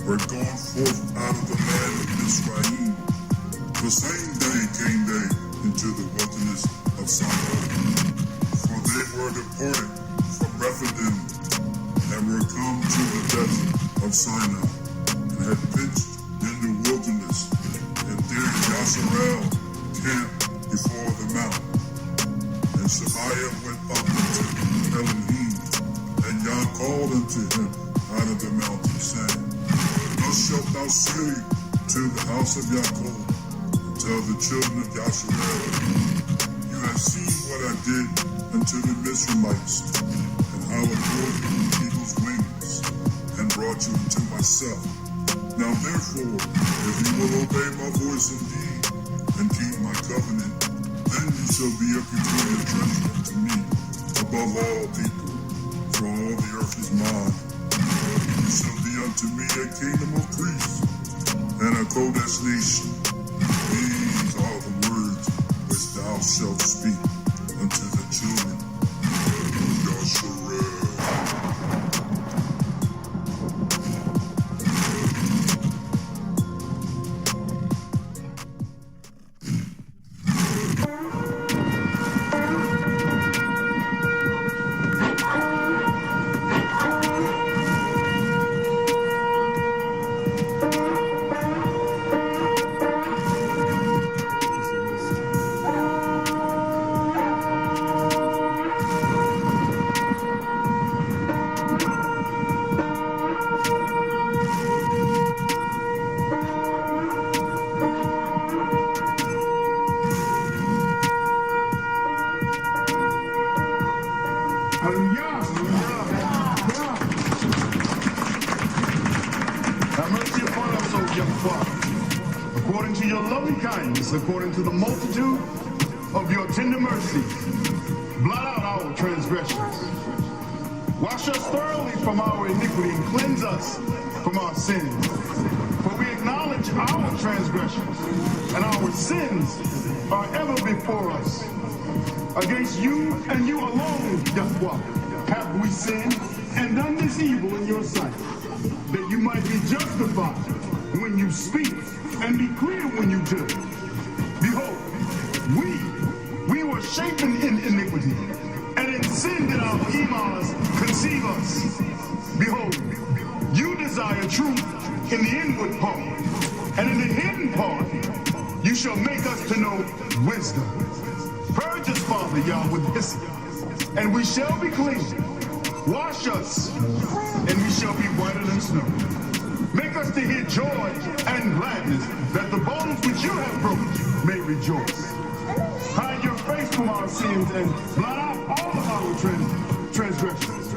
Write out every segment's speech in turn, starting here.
were gone forth out of the land of Israel. The same day came they into the wilderness of Sinai, for they were departed from Rephidim, and were come to the desert of Sinai, and had pitched in the wilderness, and there Yasharel camped before the mountain. And Shemaiah went up unto Elohim, and Yah called unto him out of the mountain, saying, Thus shalt thou say to the house of Yaakov, and tell the children of Yasharel, You have seen what I did unto the Mizraimites, and how I brought you with eagle's wings, and brought you unto myself. Now therefore, if you will obey my voice indeed, and keep my covenant, then you shall be a peculiar treasure unto me, above all people, for all the earth is mine. You shall be unto me a kingdom of priests, and a Kodesh nation. These are the words which thou shalt speak unto the children of Yasharel. According to the multitude of your tender mercies, blot out our transgressions. Wash us thoroughly from our iniquity and cleanse us from our sins. For we acknowledge our transgressions, and our sins are ever before us. Against you and you alone, Yahweh, have we sinned and done this evil in your sight, that you might be justified when you speak and be clear when you judge. Behold, we were shapen in iniquity, and in sin did our imams conceive us. Behold, you desire truth in the inward part, and in the hidden part you shall make us to know wisdom. Purge us, Father Yah, with hyssop, and we shall be clean. Wash us, and we shall be whiter than snow. Make us to hear joy and gladness, that the bones which you have broken may rejoice. Hide your face from our sins and blot out all of our transgressions.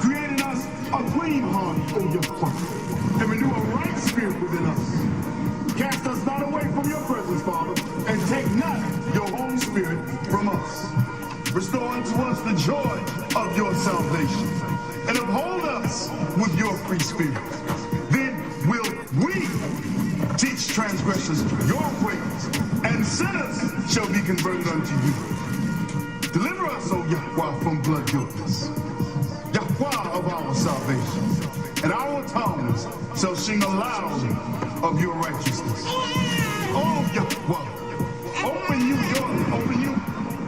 Create in us a clean heart, O Yahweh, and renew a right spirit within us. Cast us not away from your presence, Father, and take not your Holy Spirit from us. Restore unto us the joy of your salvation, and uphold us with your free spirit. Then will we teach transgressors your ways, and sinners shall be converted unto you. Deliver us, O Yahweh, from blood guiltness, Yahweh of our salvation, and our tongues shall sing aloud of your righteousness. O Yahweh, open you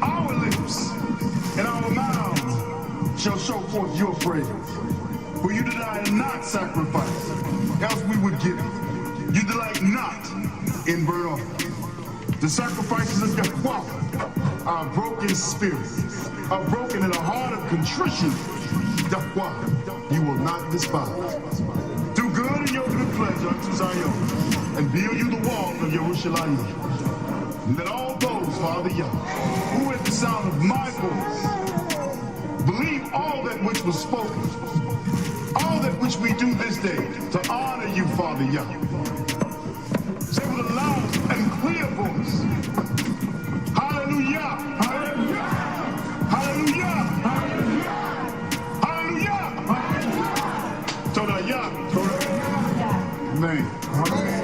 our lips, and our mouths shall show forth your praise. For you desire not sacrifice, else we would give it. You delight not in burnt offering. The sacrifices of Yahweh are a broken spirit, are broken in a heart of contrition. Yahweh, you will not despise. Do good in your good pleasure unto Zion, and build you the wall of Yerushalayim. And let all those, Father Yah, who at the sound of my voice believe all that which was spoken, all that which we do this day to honor you, Father Yah. Say with a loud and clear voice, Hallelujah, Hallelujah, Hallelujah, Hallelujah, Hallelujah, Toda Yah, Toda Yah. Amen. Amen.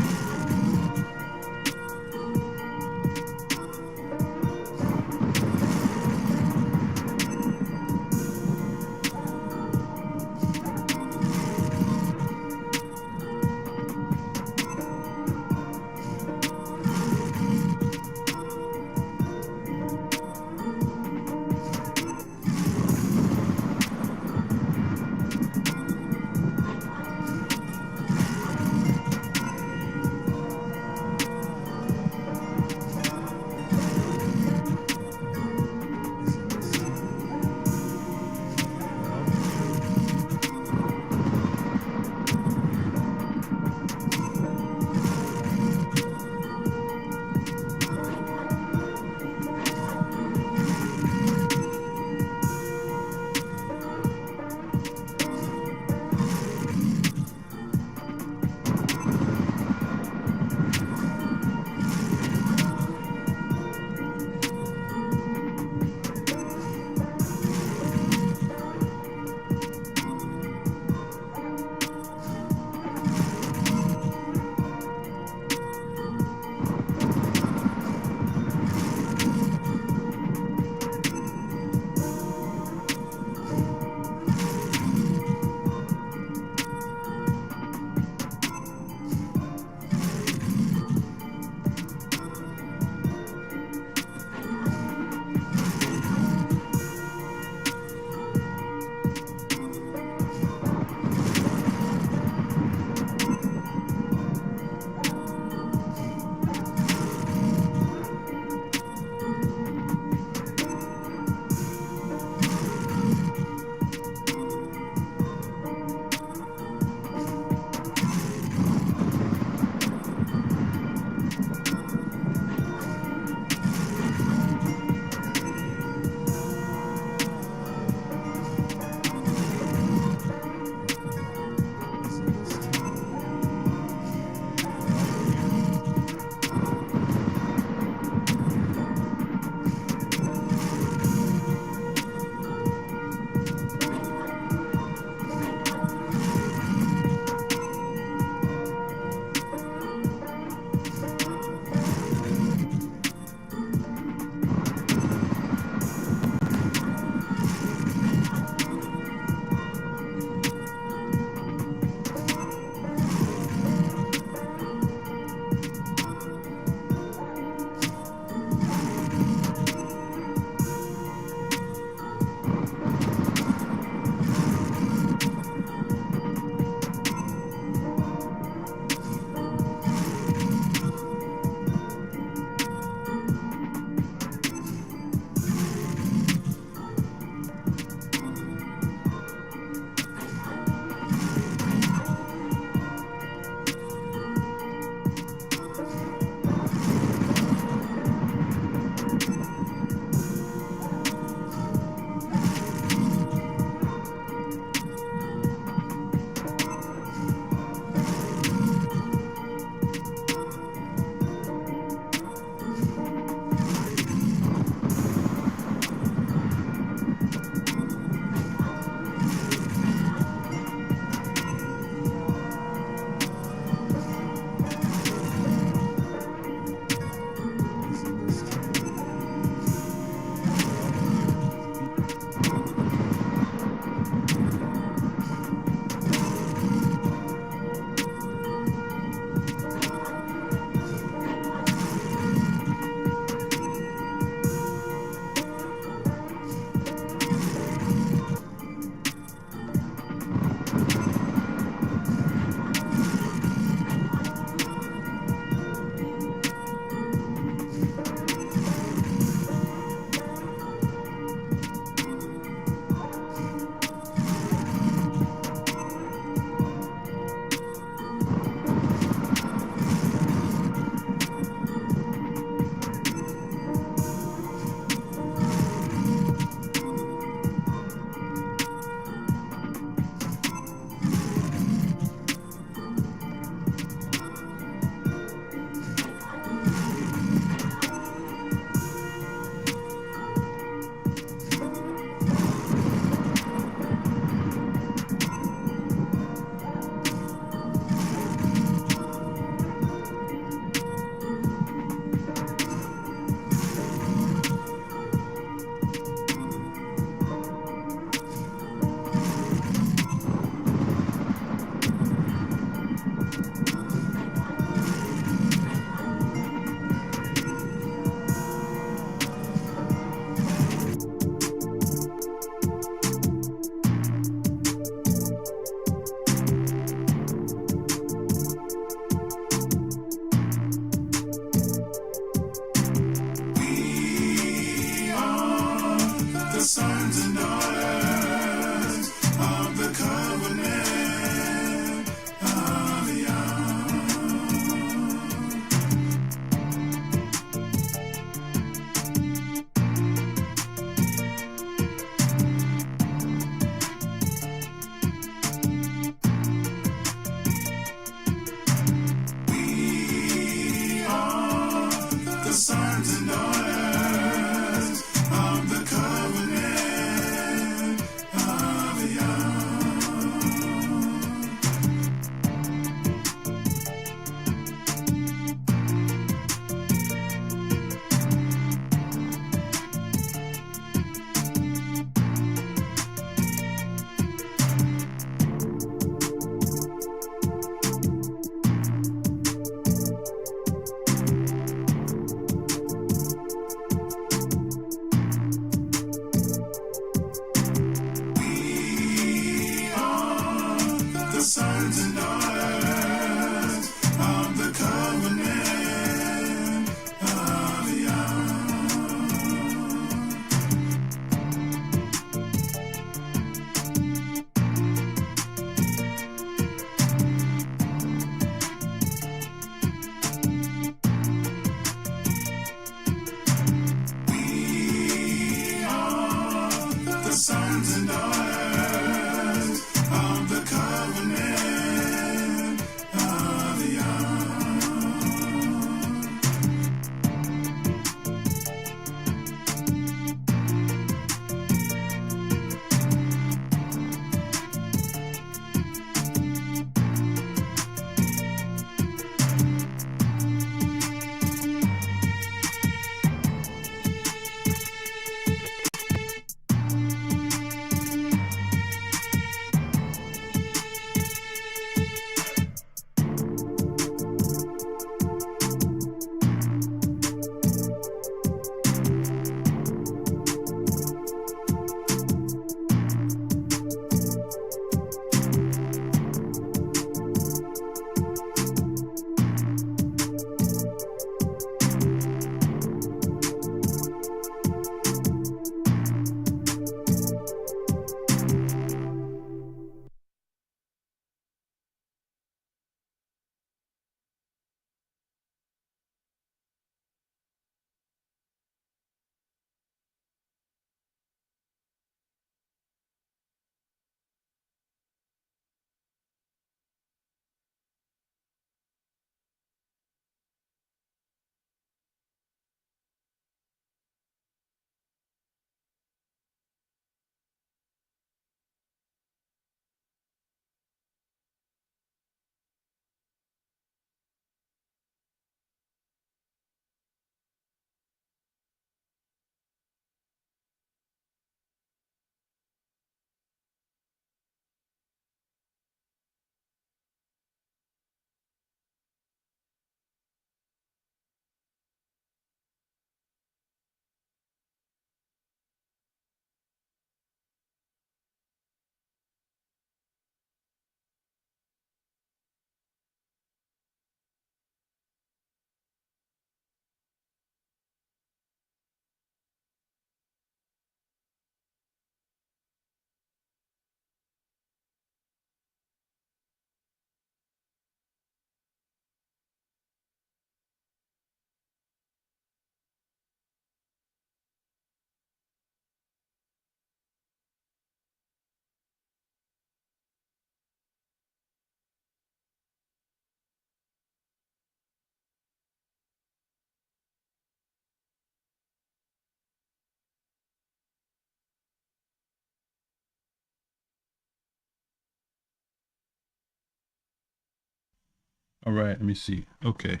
All right, let me see. Okay.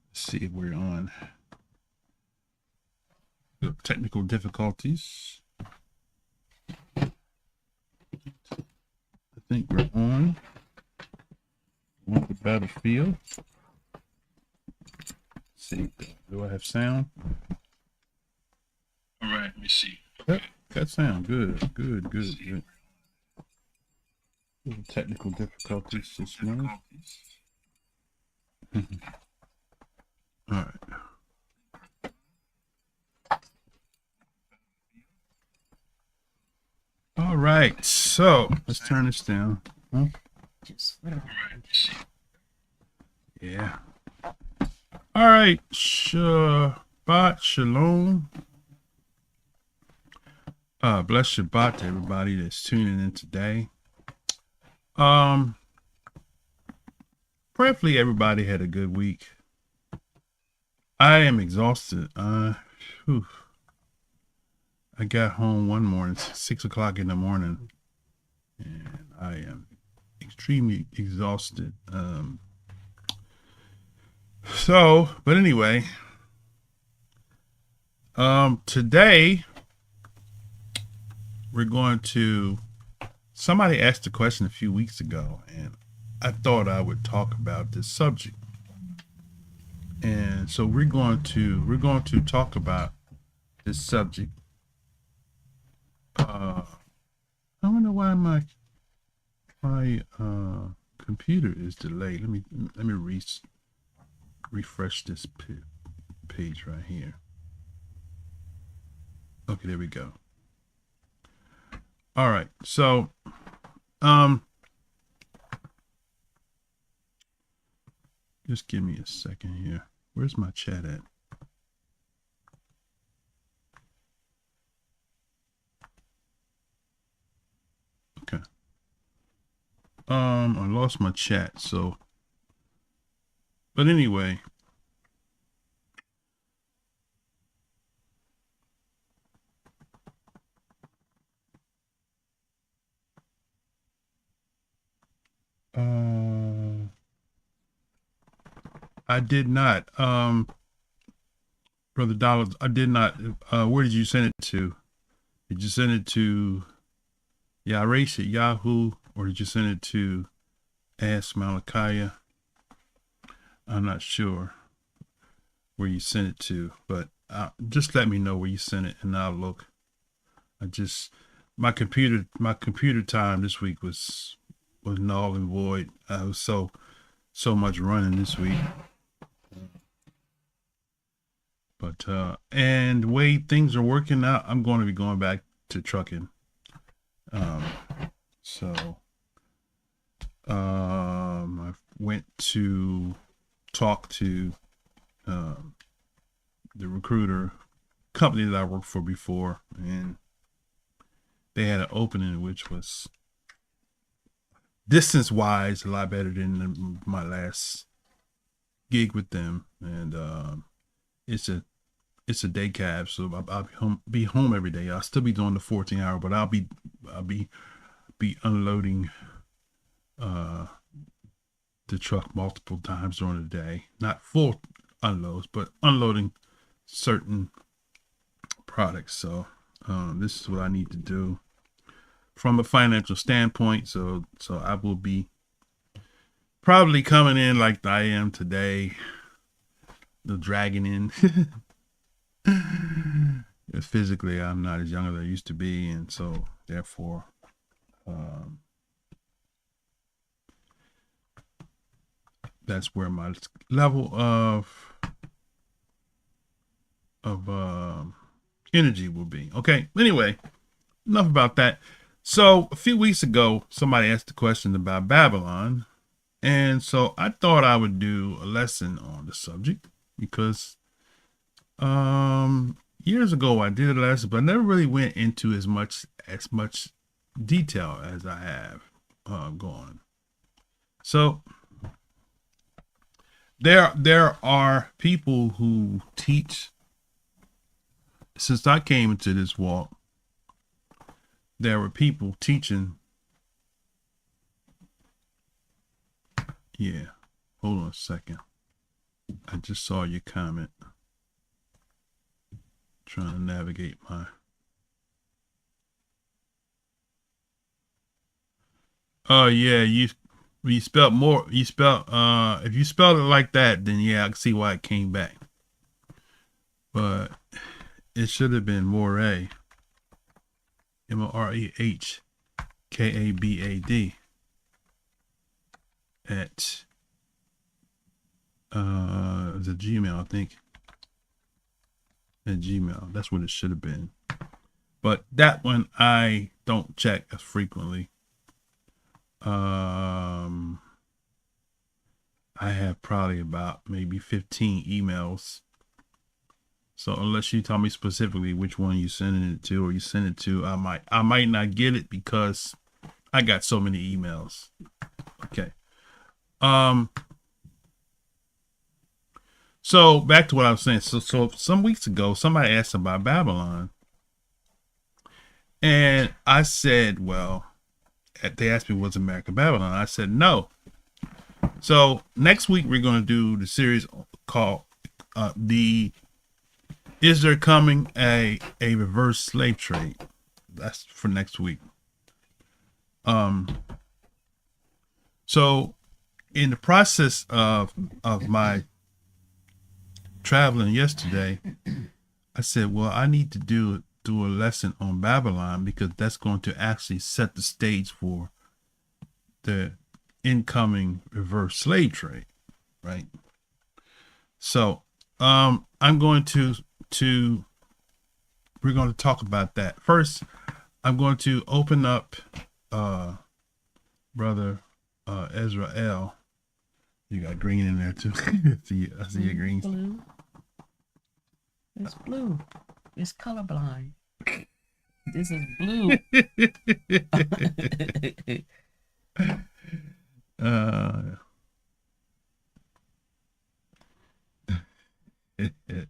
Let's see if we're on. Technical difficulties. I think we're on the battlefield. Let's see, do I have sound? All right, let me see. Yep, got sound. Good. Little technical difficulties just now. All right. All right, so let's turn this down. Huh? Yeah. All right, Shabbat Shalom. Bless Shabbat to everybody that's tuning in today. Prayerfully everybody had a good week. I am exhausted. I got home one morning, 6 o'clock in the morning, and I am extremely exhausted. But anyway, today we're going to, somebody asked a question a few weeks ago, and I thought I would talk about this subject. And so we're going to talk about this subject. I don't know why my computer is delayed. Let me refresh this page right here. Okay, there we go. All right, so just give me a second here. Where's my chat at? Okay. I lost my chat, so, but anyway. I did not, Brother Dollars, I did not, where did you send it to? Did you send it to Yaresh at Yahoo, or did you send it to Ask Malachiah? I'm not sure where you sent it to, but just let me know where you sent it and I'll look. My computer time this week was null and void. I was so much running this week. But and the way things are working out, I'm going to be going back to trucking. So I went to talk to the recruiter company that I worked for before, and they had an opening which was distance wise a lot better than my last gig with them, and it's a day cab, so I'll be home every day. I'll still be doing the 14-hour, but I'll be unloading the truck multiple times during the day. Not full unloads, but unloading certain products. So this is what I need to do from a financial standpoint. So I will be probably coming in like I am today, the dragging in. Physically, I'm not as young as I used to be, and so therefore, that's where my level of energy will be. Okay. Anyway, enough about that. So a few weeks ago, somebody asked a question about Babylon, and so I thought I would do a lesson on the subject because years ago I did a lesson, but I never really went into as much detail as I have gone. So there are people who teach. Since I came into this walk, there were people teaching Yeah. Hold on a second. I just saw your comment. Trying to navigate my. Oh yeah, you spelled more. You spelled if you spelled it like that, then yeah, I can see why it came back. But it should have been Moray. Morehkabad at the Gmail, I think. At Gmail. That's what it should have been. But that one I don't check as frequently. I have probably about maybe 15 emails. So unless you tell me specifically which one you sending it to or you send it to, I might not get it because I got so many emails. Okay. So back to what I was saying. So some weeks ago, somebody asked about Babylon. And I said, well, they asked me, was America Babylon? I said, no. So next week, we're going to do the series called Is There Coming a Reverse Slave Trade? That's for next week. So in the process of my traveling yesterday, I said, well, I need to do a lesson on Babylon because that's going to actually set the stage for the incoming reverse slave trade, right? So I'm going to we're going to talk about that. First, I'm going to open up brother Ezra L. You got green in there too. I see your green. Blue. It's blue. It's colorblind. This is blue.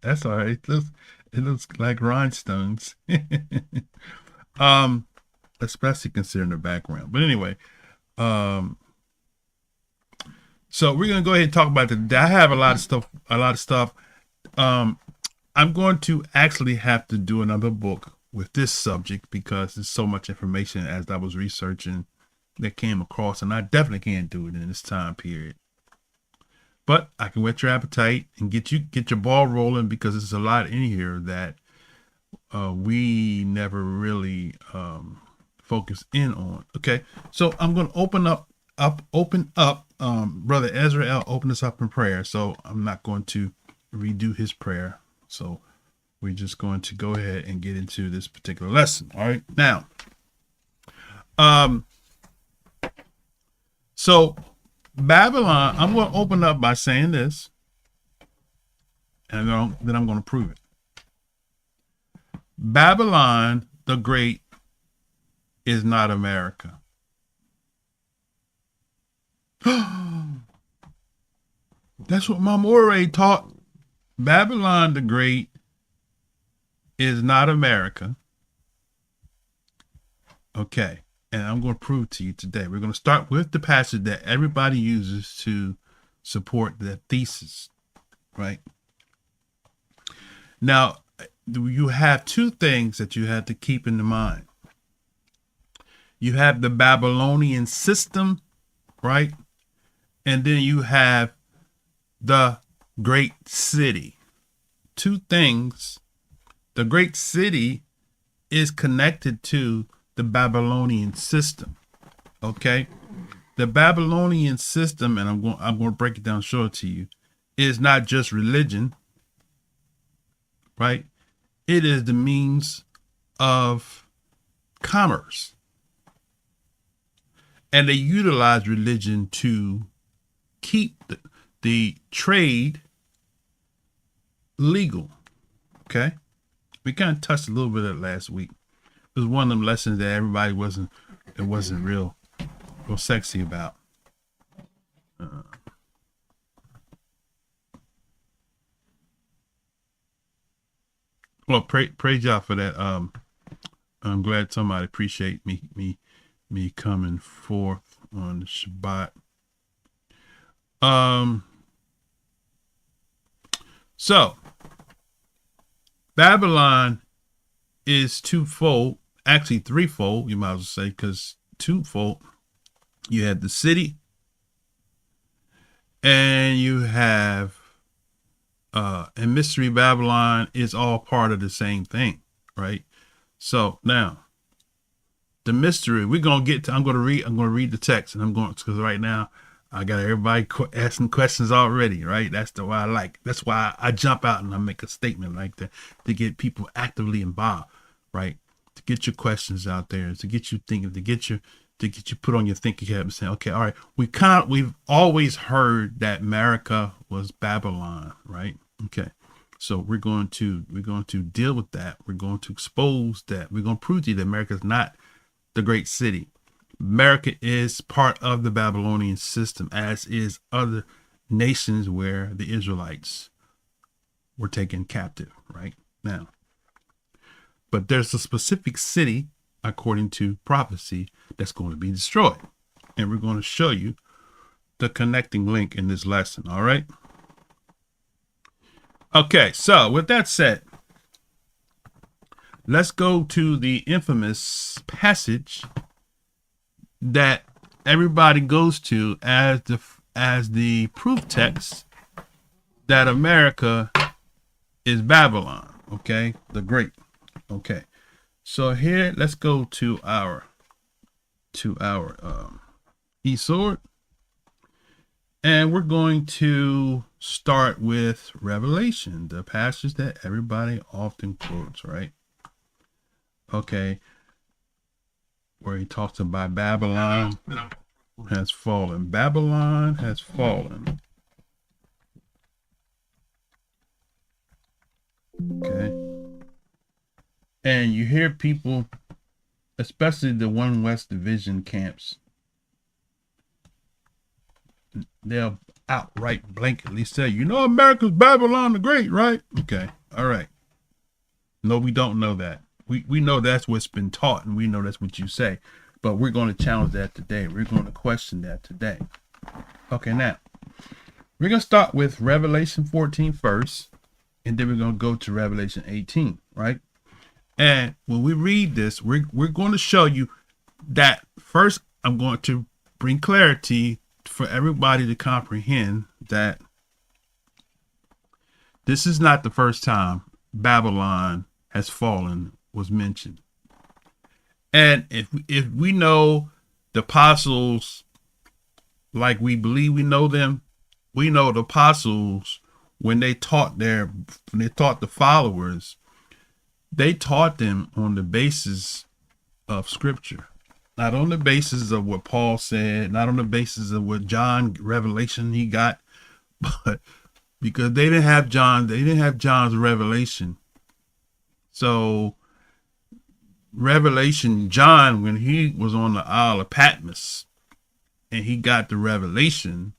That's all right. It looks like rhinestones. Especially considering the background. But anyway, so we're gonna go ahead and talk about the. I have a lot of stuff. I'm going to actually have to do another book with this subject because there's so much information as I was researching that came across, and I definitely can't do it in this time period. But I can whet your appetite and get your ball rolling because there's a lot in here that we never really focus in on. Okay, so I'm going to open up. Brother Ezra L. open us up in prayer. So I'm not going to redo his prayer. So we're just going to go ahead and get into this particular lesson. All right, now, so Babylon, I'm going to open up by saying this, and then I'm going to prove it. Babylon the Great is not America. That's what my Moray taught. Babylon the Great is not America. Okay. And I'm going to prove to you today. We're going to start with the passage that everybody uses to support their thesis, right? Now, you have two things that you have to keep in mind. You have the Babylonian system, right? And then you have the great city. Two things. The great city is connected to the Babylonian system. Okay? The Babylonian system, and I'm going to break it down short to you, is not just religion, right? It is the means of commerce. And they utilize religion to keep the trade legal. Okay? We kind of touched a little bit of it last week. It was one of them lessons that everybody wasn't real sexy about. Well, praise y'all for that. I'm glad somebody appreciate me coming forth on the Shabbat. So Babylon is twofold, actually threefold, you might as well say, because twofold. You have the city, and you have and Mystery Babylon is all part of the same thing, right? So now the mystery we're gonna get to. I'm gonna read the text, and I'm going because right now I got everybody asking questions already, right? That's why I jump out and I make a statement like that to get people actively involved, right? To get your questions out there, to get you thinking, to get you put on your thinking cap and say, okay, all right, we've always heard that America was Babylon, right? Okay. So we're going to deal with that. We're going to expose that. We're going to prove to you that America is not the great city. America is part of the Babylonian system, as is other nations where the Israelites were taken captive, right? Now, but there's a specific city, according to prophecy, that's going to be destroyed. And we're going to show you the connecting link in this lesson, all right? Okay, so with that said, let's go to the infamous passage that everybody goes to as the proof text that America is Babylon, okay? The Great. Okay. So here, let's go to our e-sword, and we're going to start with Revelation, the passage that everybody often quotes, right? Okay, where he talks about Babylon has fallen. Babylon has fallen. Okay. And you hear people, especially the 1 West Division camps, they'll outright blanketly say, you know, America's Babylon the Great, right? Okay. All right. No, we don't know that. We know that's what's been taught, and we know that's what you say. But we're going to challenge that today. We're going to question that today. Okay, now, we're going to start with Revelation 14 first, and then we're going to go to Revelation 18, right? And when we read this, we're going to show you that first. I'm going to bring clarity for everybody to comprehend that this is not the first time Babylon has fallen was mentioned. And if we know the apostles like we believe we know them, we know the apostles when they taught the followers, they taught them on the basis of scripture, not on the basis of what Paul said, not on the basis of what John revelation he got, but because they didn't have John's revelation. So revelation, John, when he was on the Isle of Patmos and he got the revelation,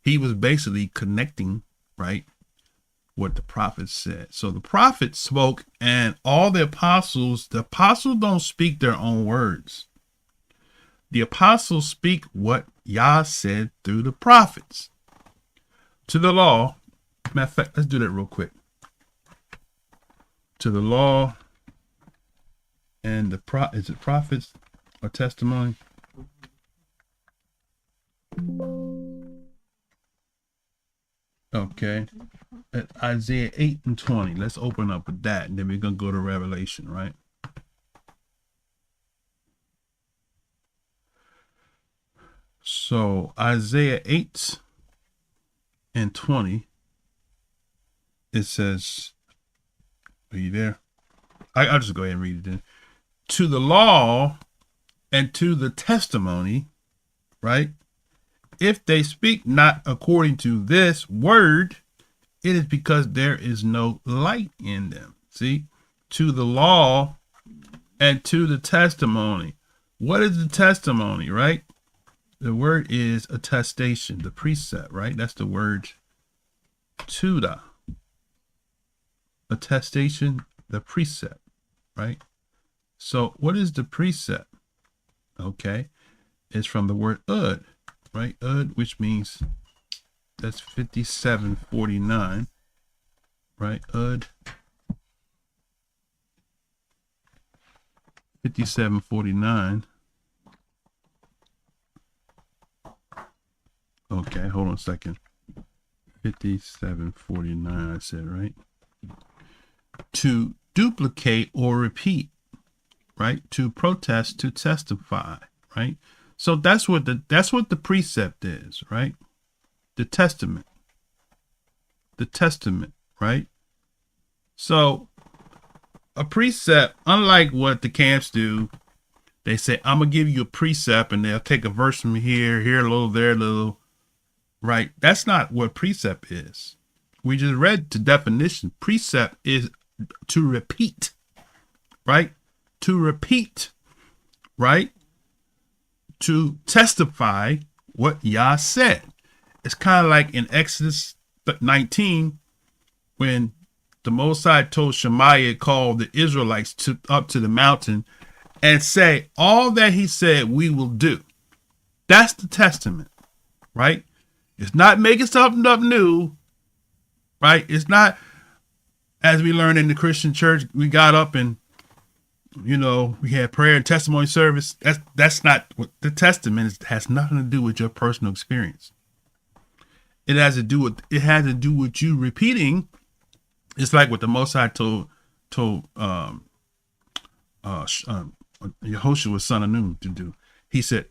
he was basically connecting, right, what the prophets said. So the prophets spoke, and all the apostles don't speak their own words. The apostles speak what Yah said through the prophets. To the law, matter of fact, let's do that real quick. To the law and is it prophets or testimony? Okay. At Isaiah 8 and 20. Let's open up with that, and then we're going to go to Revelation, right? So Isaiah 8 and 20, it says, are you there? I'll just go ahead and read it then. To the law and to the testimony, right? If they speak not according to this word, it is because there is no light in them. See, to the law and to the testimony. What is the testimony, right? The word is attestation, the precept, right? That's the word tuda. Attestation, the precept, right? So what is the precept? Okay, it's from the word ud, right? Ud, which means That's 5749, right? 5749. Okay, hold on a second. 5749, I said, right? To duplicate or repeat, right? To protest, to testify, right? So that's what the precept is, right? The testament, right? So a precept, unlike what the camps do, they say, I'm gonna give you a precept, and they'll take a verse from here a little, there a little, right? That's not what precept is. We just read the definition. Precept is to repeat, right? To repeat, right? To testify what Yah said. It's kind of like in Exodus 19, when the Most High told Shemaiah, called the Israelites up to the mountain and say, all that he said we will do. That's the testament, right? It's not making something up new, right? It's not, as we learned in the Christian church, we got up and, we had prayer and testimony service. That's not what the testament is. It has nothing to do with your personal experience. It has to do with you repeating. It's like what the Most High told Yehoshua, son of Nun, to do. He said,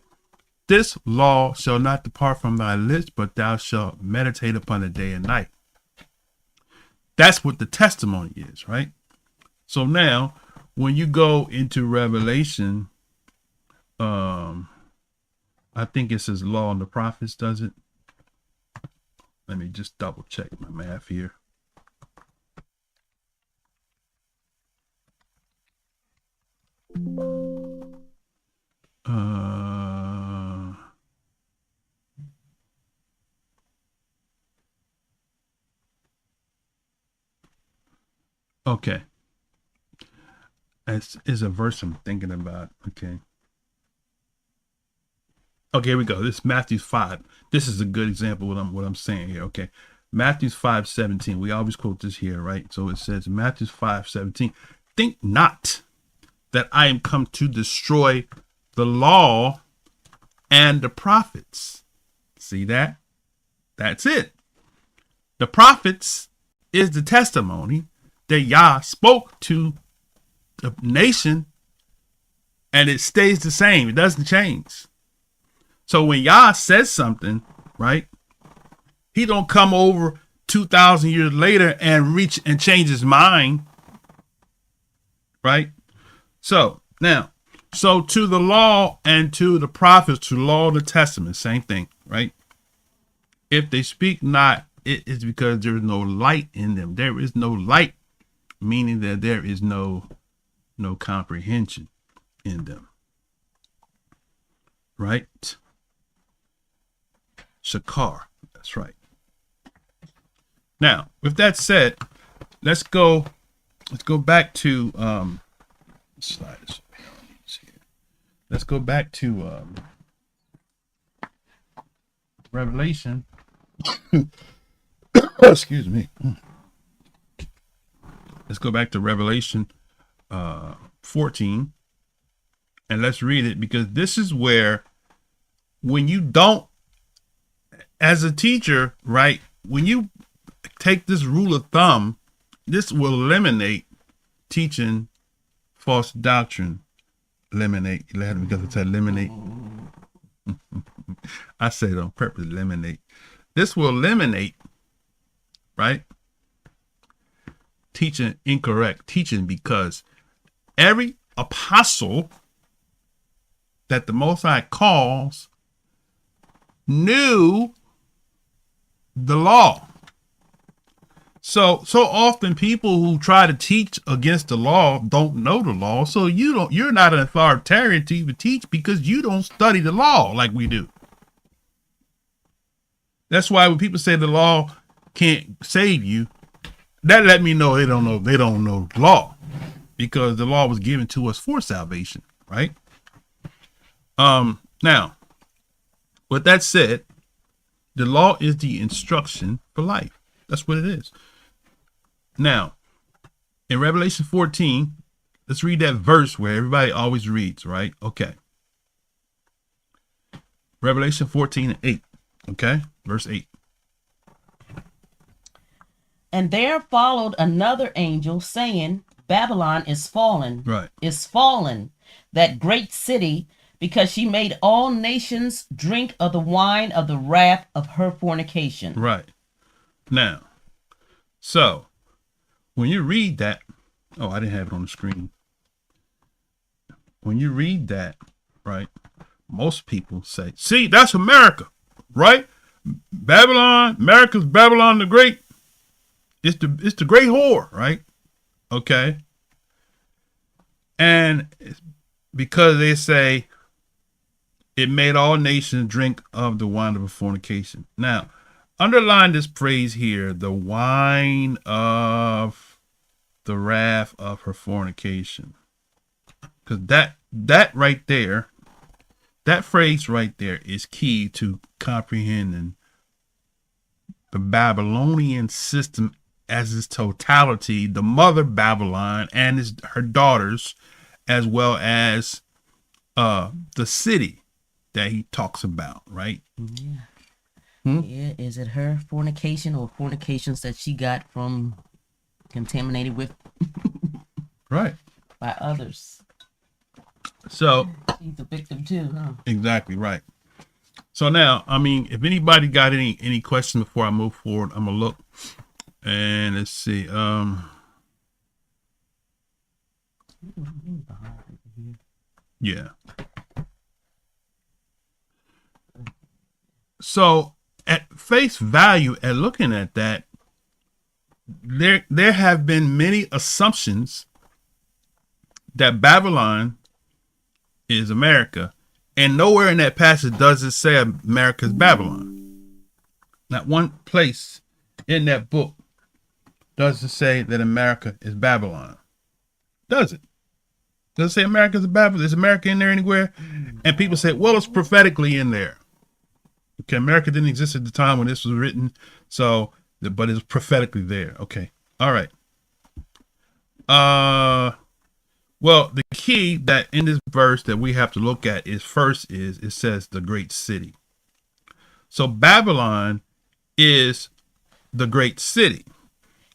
this law shall not depart from thy lips, but thou shalt meditate upon it day and night. That's what the testimony is, right? So now, when you go into Revelation, I think it says law and the prophets, does it? Let me just double check my math here. Okay. Is a verse I'm thinking about. Okay. Okay, here we go. This is Matthew 5. This is a good example of what I'm saying here. Okay. Matthew 5:17. We always quote this here, right? So it says Matthew 5:17. Think not that I am come to destroy the law and the prophets. See that? That's it. The prophets is the testimony that Yah spoke to the nation, and it stays the same. It doesn't change. So when Yah says something, right, he don't come over 2,000 years later and reach and change his mind, right? So now, to the law and to the prophets, to the law and the testament, same thing, right? If they speak not, it is because there is no light in them. There is no light, meaning that there is no comprehension in them, right? Shakar, that's right. Now, with that said, let's go back to slide this over here. Let's go back to Revelation. Excuse me. Let's go back to Revelation 14, and let's read it, because this is where, when you don't, as a teacher, right, when you take this rule of thumb, this will eliminate teaching false doctrine. Eliminate, because it's eliminate. I say it on purpose, eliminate. This will eliminate, right, teaching incorrect teaching, because every apostle that the Most High calls knew the law. So often people who try to teach against the law don't know the law. So you're not an authoritarian to even teach, because you don't study the law like we do. That's why when people say the law can't save you, that let me know they don't know the law, because the law was given to us for salvation, right? Now, with that said, The law is the instruction for life. That's what it is. Now, in Revelation 14, let's read that verse where everybody always reads, right? Okay. Revelation 14:8. Okay, verse 8. And there followed another angel saying, Babylon is fallen, Right. is fallen, that great city, because she made all nations drink of the wine of the wrath of her fornication. Right. Now, so when you read that, oh, I didn't have it on the screen. When you read that, right, most people say, see, that's America, right? Babylon, America's Babylon the Great. It's the great whore, right? Okay. And because they say it made all nations drink of the wine of her fornication. Now, underline this phrase here, the wine of the wrath of her fornication. Because that right there, that phrase right there is key to comprehending the Babylonian system as its totality, the mother Babylon and her daughters, as well as the city that he talks about, right? Yeah. Yeah, is it her fornication or fornications that she got from contaminated with Right. by others? So She's a victim too, huh? exactly right. So now, I mean, if anybody got any questions before I move forward, I'm gonna look and let's see. Yeah. So at face value, at looking at that, there have been many assumptions that Babylon is America, and nowhere in that passage does it say America is Babylon. Not one place in that book does it say that America is Babylon. Does it? Does it say America is Babylon? Is America in there anywhere? And people say, well, it's prophetically in there. Okay, America didn't exist at the time when this was written, so but it's prophetically there. Okay, all right. Well, the key that in this verse that we have to look at is first is it says the great city. So Babylon is the great city.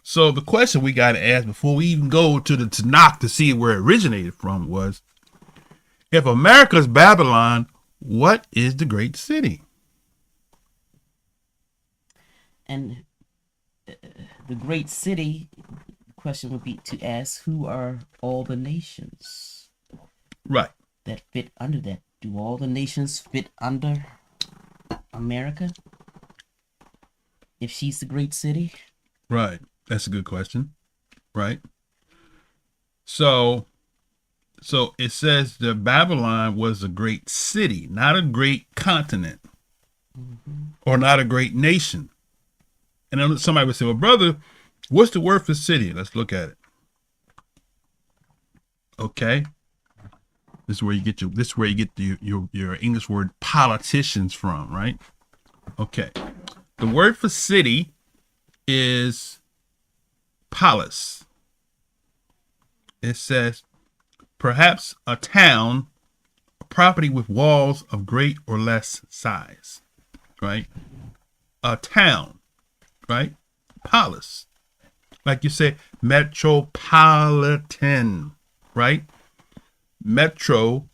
So the question we got to ask before we even go to the Tanakh to see where it originated from was, if America's Babylon, what is the great city? And the great city, question would be to ask, who are all the nations Right. that fit under that? Do all the nations fit under America if she's the great city? Right. That's a good question. Right. So it says that Babylon was a great city, not a great continent, or not a great nation. And then somebody would say, well, brother, what's the word for city? Let's look at it. Okay. This is where you get your English word politicians from, right? Okay. The word for city is polis. It says perhaps a town, a property with walls of great or less size, right? A town, right? Polis. Like you say, metropolitan, right? Metro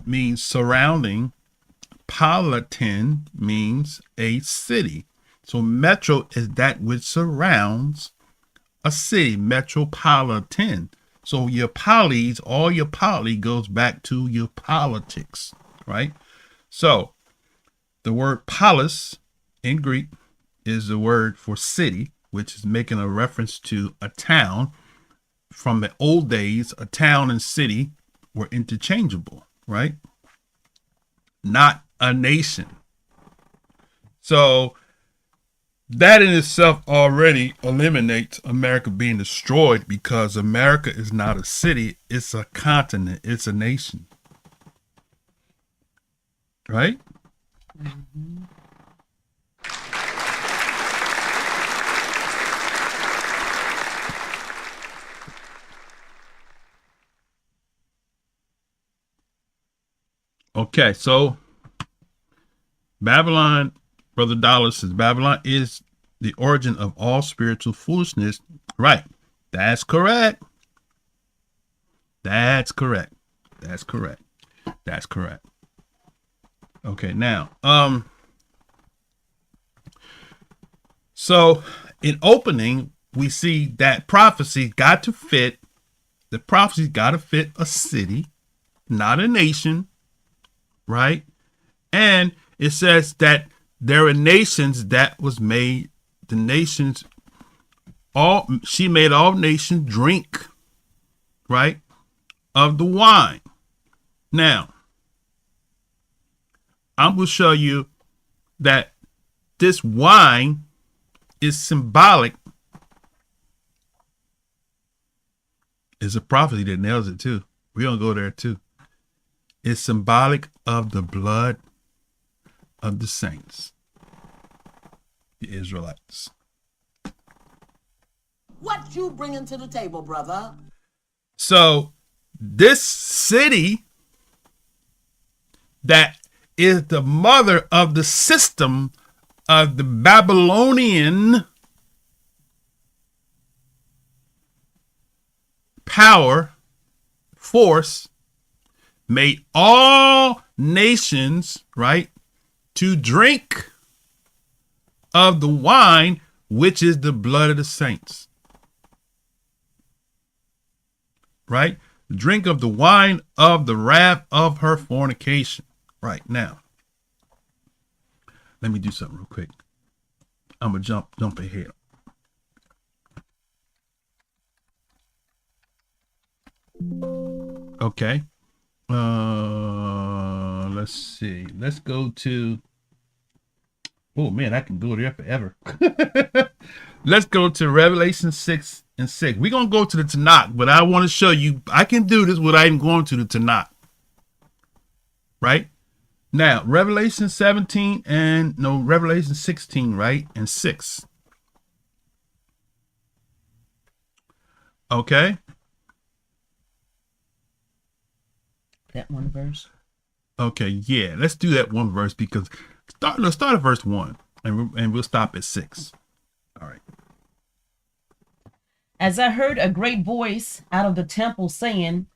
means surrounding. Politan means a city. So metro is that which surrounds a city, metropolitan. So your polis, all your poly goes back to your politics, right? So the word polis in Greek is the word for city, which is making a reference to a town. From the old days, a town and city were interchangeable, right? Not a nation. So that in itself already eliminates America being destroyed, because America is not a city, it's a continent, it's a nation. Right? Mm-hmm. Okay, so Babylon, Brother Dollar says, Babylon is the origin of all spiritual foolishness. Right. That's correct. That's correct. That's correct. That's correct. Okay, now, so in opening, we see that prophecy got to fit, the prophecy got to fit a city, not a nation, right? And it says that there are nations that was made, the nations, she made all nations drink, right, of the wine. Now, I'm going to show you that this wine is symbolic. It's a prophecy that nails it too. We're going to go there too. It's symbolic of the blood of the saints, the Israelites. What you bringing to the table, brother? So this city that is the mother of the system of the Babylonian power, force, made all nations, right, to drink of the wine, which is the blood of the saints. Right? Drink of the wine of the wrath of her fornication. Right now. Let me do something real quick. I'm going to jump ahead. Okay. Let's see. Let's go to, oh man, I can go there forever. Let's go to Revelation 6 and 6. We're going to go to the Tanakh, but I want to show you, I can do this without even going to the Tanakh. Right? Now, Revelation 16, right? And 6. Okay. That one verse. Okay, yeah. Let's do that one verse because let's start at verse 1 and we'll stop at 6. All right. As I heard a great voice out of the temple saying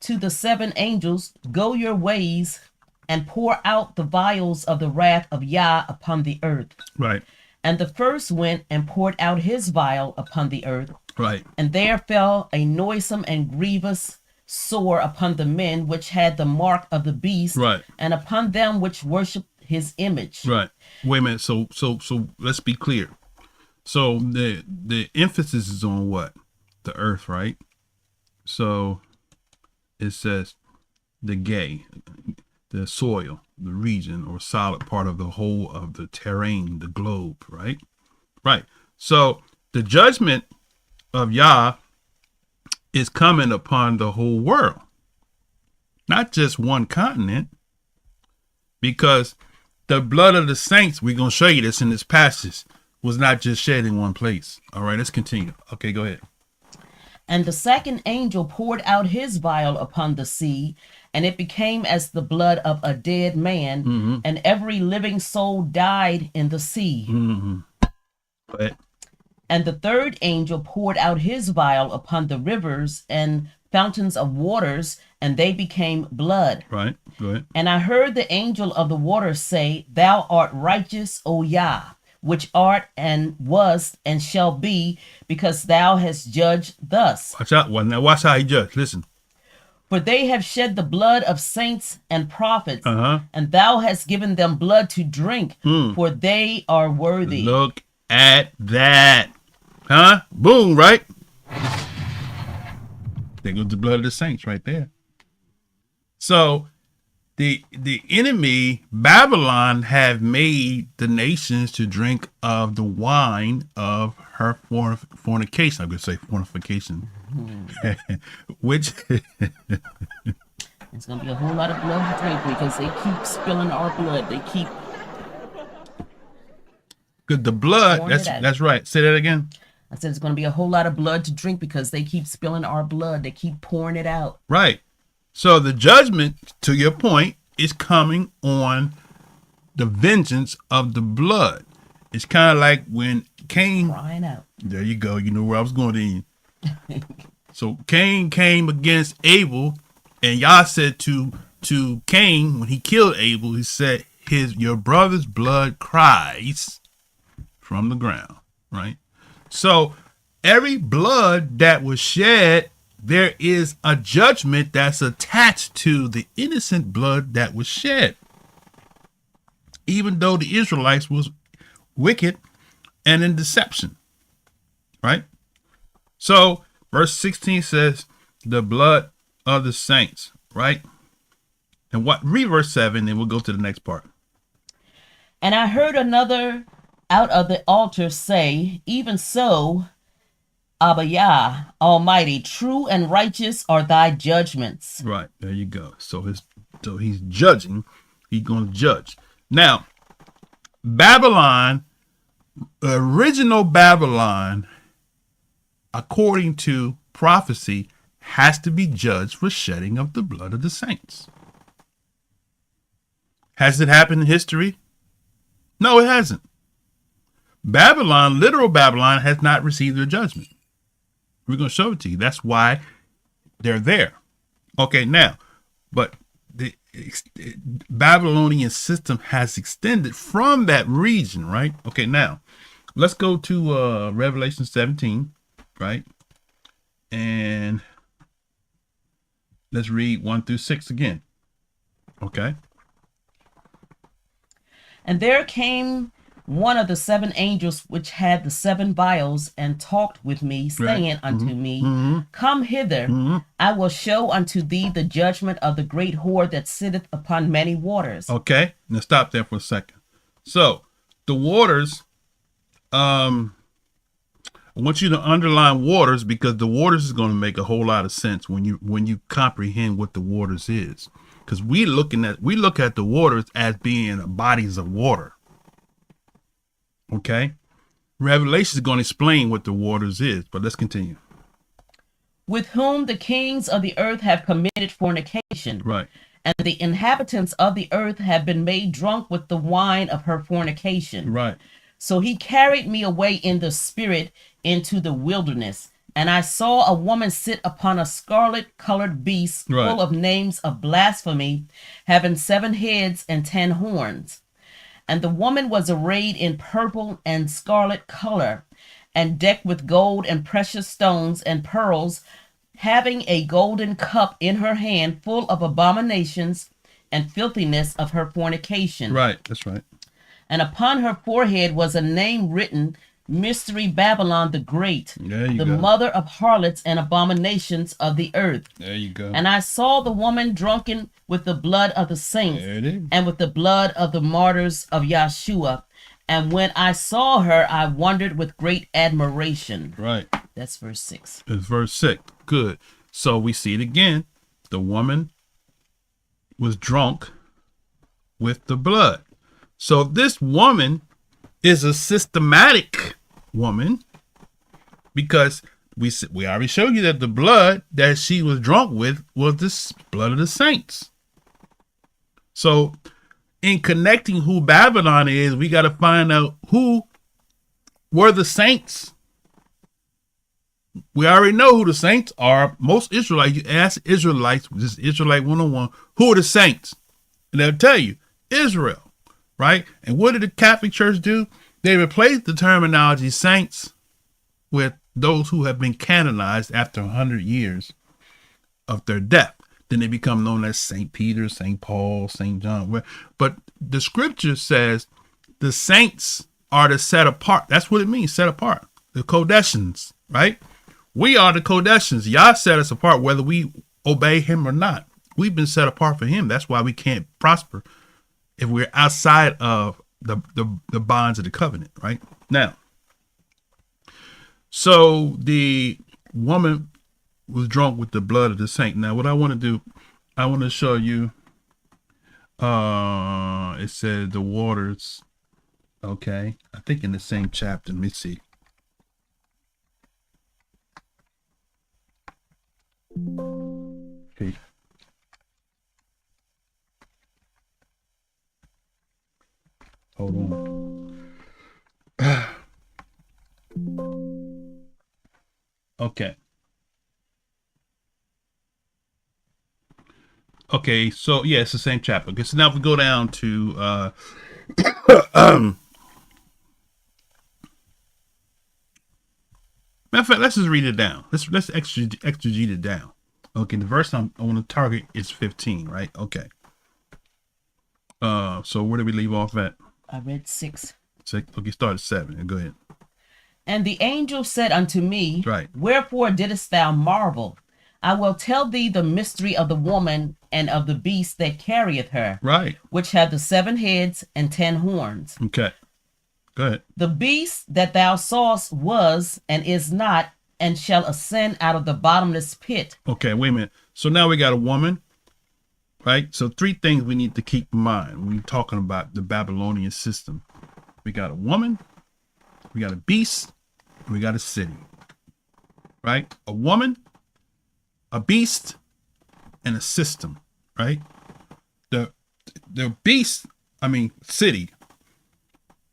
to the 7 angels, go your ways and pour out the vials of the wrath of Yah upon the earth. Right. And the first went and poured out his vial upon the earth. Right. And there fell a noisome and grievous sore upon the men which had the mark of the beast, right, and upon them which worship his image. Right. Wait a minute. So let's be clear. So the emphasis is on what? The earth, right? So it says the the soil, the region or solid part of the whole of the terrain, the globe, right? Right. So the judgment of Yah is coming upon the whole world, not just one continent, because the blood of the saints, we're going to show you this in this passage, was not just shed in one place. All right, let's continue. Okay, go ahead. And the second angel poured out his vial upon the sea, and it became as the blood of a dead man, and every living soul died in the sea. Go ahead. And the third angel poured out his vial upon the rivers and fountains of waters, and they became blood. Right, go ahead. And I heard the angel of the waters say, thou art righteous, O Yah, which art and was and shall be, because thou hast judged thus. Watch out. Well, now watch how he judged. Listen. For they have shed the blood of saints and prophets, and thou hast given them blood to drink, for they are worthy. Look at that. Huh? Boom, right? There goes the blood of the saints right there. So the enemy, Babylon, have made the nations to drink of the wine of her fornication. I'm going to say fornication. Which it's going to be a whole lot of blood to drink because they keep spilling our blood. They keep... Good, the blood, that's right. Say that again. I said it's going to be a whole lot of blood to drink because they keep spilling our blood. They keep pouring it out. Right. So the judgment, to your point, is coming on the vengeance of the blood. It's kind of like when Cain, Crying out. there you go, you know where I was going in. So Cain came against Abel, and Yah said to Cain, when he killed Abel, he said, your brother's blood cries from the ground, right? So every blood that was shed, there is a judgment that's attached to the innocent blood that was shed. Even though the Israelites was wicked and in deception, right? So verse 16 says, the blood of the saints, right? And read verse 7, and we'll go to the next part. And I heard another out of the altar say, even so, Abba Yah, Almighty, true and righteous are thy judgments. Right, there you go. So he's judging. He's going to judge. Now, Babylon, original Babylon, according to prophecy, has to be judged for shedding of the blood of the saints. Has it happened in history? No, it hasn't. Babylon, literal Babylon, has not received their judgment. We're going to show it to you. That's why they're there. Okay, now, but the Babylonian system has extended from that region, right? Okay, now, let's go to Revelation 17, right? And let's read 1 through 6 again. Okay. And there came one of the 7 angels which had the 7 vials, and talked with me, saying unto me, Come hither, I will show unto thee the judgment of the great whore that sitteth upon many waters. Okay, now stop there for a second. So the waters, I want you to underline waters, because the waters is going to make a whole lot of sense when you comprehend what the waters is. Because we look at the waters as being bodies of water. Okay, Revelation is going to explain what the waters is, but let's continue. With whom the kings of the earth have committed fornication, Right. and the inhabitants of the earth have been made drunk with the wine of her fornication. Right. So he carried me away in the spirit into the wilderness, and I saw a woman sit upon a scarlet-colored beast, Right. full of names of blasphemy, having 7 heads and 10 horns. And the woman was arrayed in purple and scarlet color, and decked with gold and precious stones and pearls, having a golden cup in her hand, full of abominations and filthiness of her fornication. Right. That's right. And upon her forehead was a name written, Mystery Babylon the Great, There you the go. mother of harlots and abominations of the earth. There you go. And I saw the woman drunken with the blood of the saints, There it is. and with the blood of the martyrs of Yahshua. And when I saw her, I wondered with great admiration. Right. That's verse 6. It's verse 6. Good. So we see it again. The woman was drunk with the blood. So this woman is a systematic woman, because we already showed you that the blood that she was drunk with was the blood of the saints. So in connecting who Babylon is, we got to find out who were the saints. We already know who the saints are. Most Israelites, you ask Israelites, this is Israelite 101, who are the saints? And they'll tell you, Israel, right? And what did the Catholic Church do? They replaced the terminology saints with those who have been canonized after 100 years of their death. Then they become known as St. Peter, St. Paul, St. John. But the scripture says the saints are the set apart. That's what it means, set apart. The Kodeshans, right? We are the Kodeshans. Yah set us apart whether we obey him or not. We've been set apart for him. That's why we can't prosper if we're outside of the bonds of the covenant, right? Now, so the woman was drunk with the blood of the saint. Now, what I want to do, I want to show you, it said the waters, okay, I think in the same chapter. Let me see. Okay. Okay. Okay, so yeah, it's the same chapter. Okay, so now if we go down to matter of fact, let's just read it down. Let's exegete it down. Okay, the verse I want to target is 15, right? Okay. So where did we leave off at? I read 6. 6. Okay, start at 7. Go ahead. And the angel said unto me, Right. Wherefore didst thou marvel? I will tell thee the mystery of the woman and of the beast that carrieth her, Right. which hath the 7 heads and 10 horns. Okay. Go ahead. The beast that thou sawest was and is not, and shall ascend out of the bottomless pit. Okay, wait a minute. So now we got a woman, right? So 3 things we need to keep in mind when we're talking about the Babylonian system. We got a woman, we got a beast, and we got a city, right? A woman, a beast, and a system, right? The beast, city.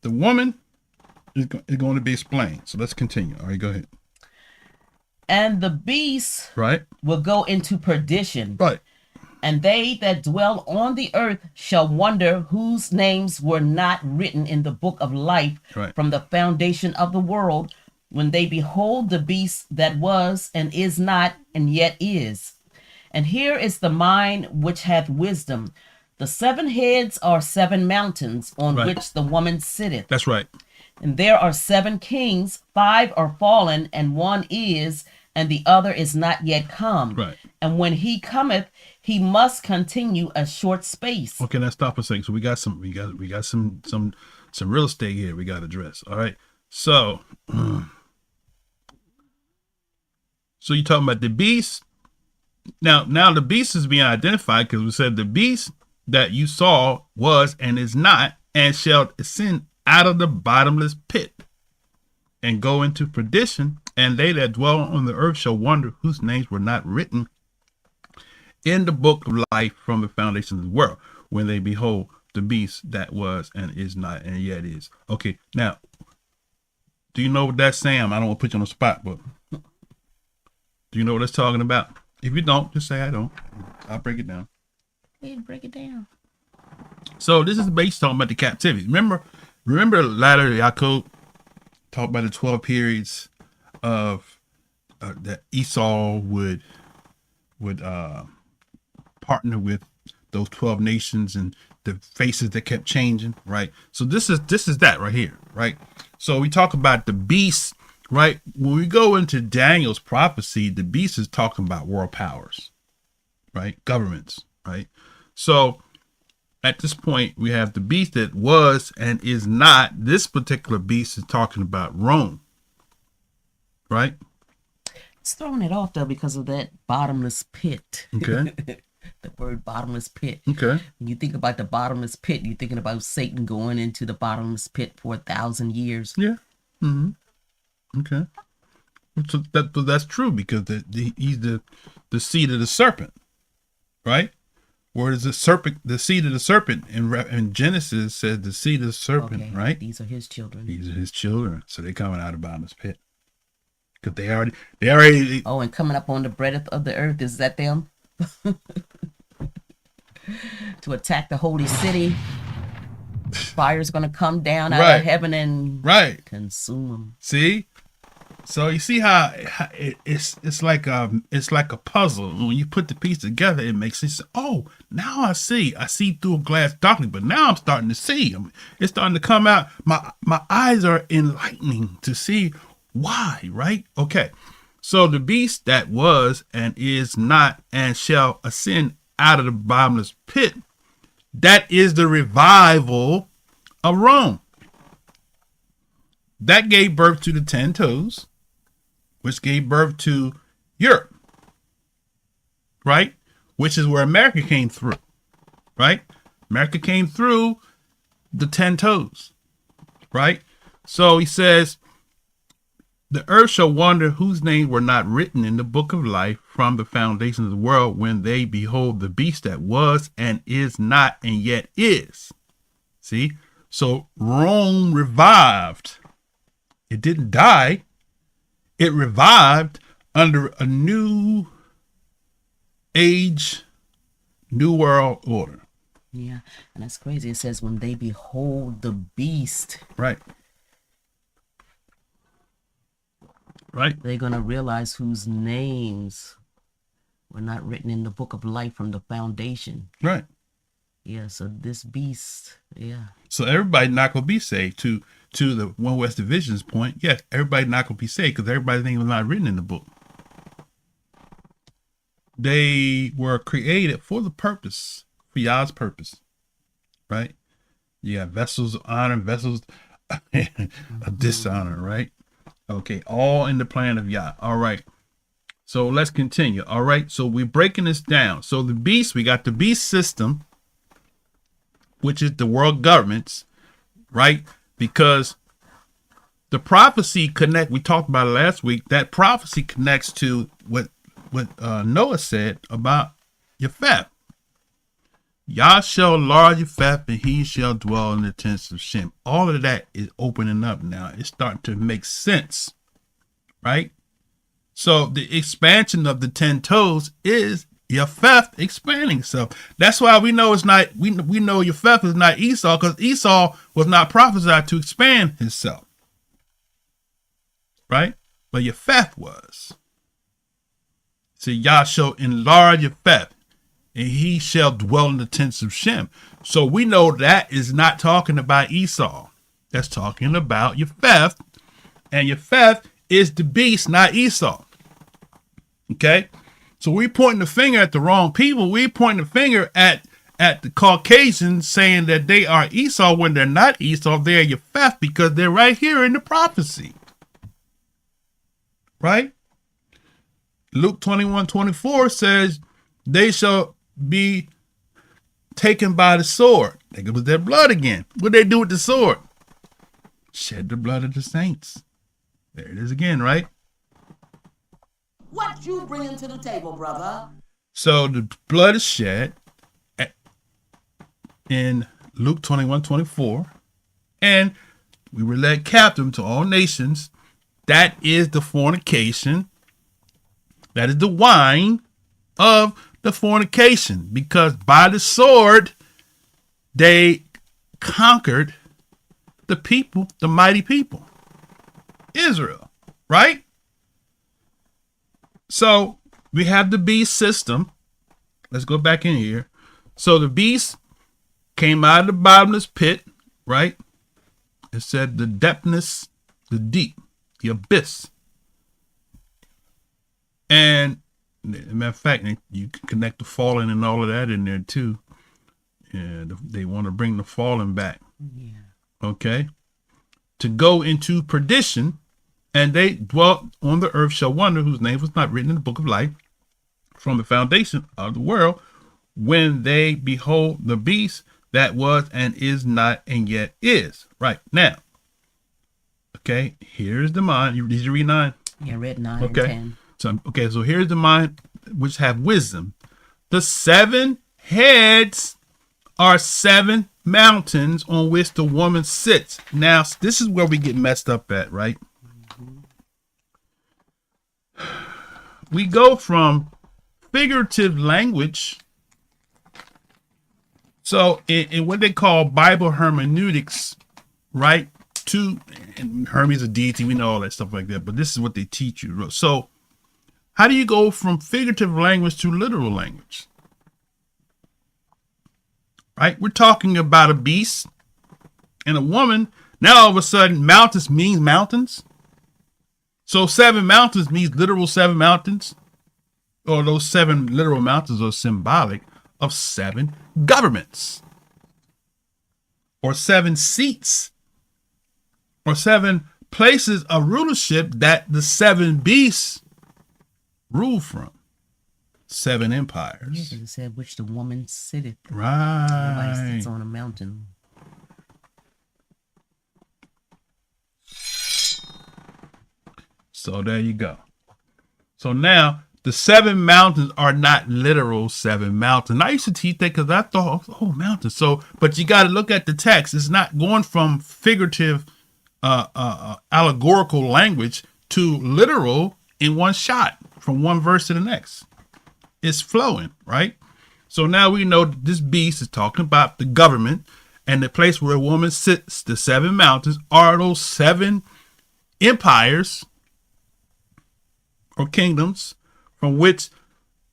The woman is going to be explained. So let's continue. All right, go ahead. And the beast Right. will go into perdition. Right. And they that dwell on the earth shall wonder whose names were not written in the book of life Right. from the foundation of the world, when they behold the beast that was and is not and yet is. And here is the mind which hath wisdom. The 7 heads are 7 mountains on Right. which the woman sitteth. That's right. And there are 7 kings, 5 are fallen, and 1 is, and the other is not yet come. Right. And when he cometh, he must continue a short space. Okay, let's stop a second. So we got some real estate here we got to address. All right. So so you're talking about the beast. Now the beast is being identified because we said the beast that you saw was and is not and shall ascend out of the bottomless pit and go into perdition, and they that dwell on the earth shall wonder whose names were not written in the book of life from the foundation of the world, when they behold the beast that was and is not and yet is. Okay, now, do you know what that's saying? I don't want to put you on the spot, but do you know what it's talking about? If you don't, just say I don't. I'll break it down. Break it down. So this is based talking about the captivity. Remember the ladder Yaakov talked about the 12 periods of that Esau would partner with those 12 nations and the faces that kept changing, right? So this is that right here, right? So we talk about the beast, right? When we go into Daniel's prophecy, the beast is talking about world powers, right? Governments, right? So at this point, we have the beast that was and is not. This particular beast is talking about Rome, right? It's throwing it off, though, because of that bottomless pit. Okay. The word bottomless pit. Okay. When you think about the bottomless pit, you're thinking about Satan going into the bottomless pit for 1,000 years. Yeah. Mm-hmm. Okay. So that's true because he's the seed of the serpent, right? Where is the serpent? The seed of the serpent in Genesis says the seed of the serpent, Okay, right? These are his children. These are his children, so they're coming out of the bottomless pit because they already. Oh, and coming up on the breadth of the earth, is that them? To attack the holy city. Fire's going to come down out of heaven and consume them. See, so you see how it's like a puzzle. When you put the piece together, it makes sense. Oh, now I see through a glass darkly, but now I'm starting to see. It's starting to come out. My eyes are enlightening to see why. Right? Okay. So the beast that was and is not and shall ascend out of the bottomless pit. That is the revival of Rome. That gave birth to the 10 toes, which gave birth to Europe, right? Which is where America came through, right? America came through the 10 toes, right? So he says, the earth shall wonder whose names were not written in the book of life from the foundation of the world, when they behold the beast that was and is not and yet is. See? So Rome revived. It didn't die. It revived under a new age, new world order. Yeah, and that's crazy. It says when they behold the beast, Right. Right. they're going to realize whose names were not written in the book of life from the foundation. Right. Yeah, so this beast, yeah. So everybody not gonna be saved. To the One West Division's point, yes, everybody not gonna be saved because everybody's name was not written in the book. They were created for the purpose, for Yah's purpose, right? You got vessels of honor, vessels of dishonor, right? Okay, all in the plan of Yah. All right. So let's continue. All right. So we're breaking this down. So the beast, we got the beast system, which is the world governments, right? Because the prophecy we talked about it last week, that prophecy connects to what Noah said about Japheth. Yah shall enlarge Japheth, and he shall dwell in the tents of Shem. All of that is opening up now. It's starting to make sense, right? So the expansion of the 10 toes is Japheth expanding himself. That's why we know it's not, we know Japheth is not Esau, because Esau was not prophesied to expand himself. Right? But Japheth was. So Yah shall enlarge Japheth, and he shall dwell in the tents of Shem. So we know that is not talking about Esau. That's talking about Japheth. And Japheth is the beast, not Esau. Okay? So we're pointing the finger at the wrong people. We're pointing the finger at the Caucasians, saying that they are Esau when they're not Esau. They're Japheth because they're right here in the prophecy. Right? Luke 21:24 says, they shall be taken by the sword. Think it was their blood again. What did they do with the sword? Shed the blood of the saints. There it is again, right? What you bringing to the table, brother? So the blood is shed in Luke 21:24, and we were led captive to all nations. That is the fornication. That is the wine of the fornication, because by the sword they conquered the people, the mighty people, Israel, right? So we have the beast system. Let's go back in here. So the beast came out of the bottomless pit, right? It said the depthness, the deep, the abyss. And as a matter of fact, you can connect the fallen and all of that in there too. And they want to bring the fallen back. Yeah. Okay. To go into perdition. And they dwelt on the earth shall wonder, whose name was not written in the book of life from the foundation of the world, when they behold the beast that was and is not and yet is. Right now. Okay, here's the mind. Did you read 9? Yeah, I read 9 okay. and 10. So here's the mind which have wisdom. The 7 heads are 7 mountains on which the woman sits. Now, this is where we get messed up at, right? We go from figurative language. So in what they call Bible hermeneutics, right? And Hermes a deity, we know all that stuff like that, but this is what they teach you. So how do you go from figurative language to literal language? Right? We're talking about a beast and a woman. Now all of a sudden mountains means mountains. So 7 mountains means literal 7 mountains, or those 7 literal mountains are symbolic of 7 governments, or 7 seats, or 7 places of rulership that the 7 beasts rule from. 7 empires. Yeah, it said which the woman sitteth. Right. Nobody sits on a mountain. So there you go. So now the 7 mountains are not literal 7 mountains. I used to teach that because I thought, oh, mountains. So, but you got to look at the text. It's not going from figurative, allegorical language to literal in one shot. from one verse to the next. It's flowing, right? So now we know that this beast is talking about the government and the place where a woman sits. The 7 mountains are those 7 empires or kingdoms from which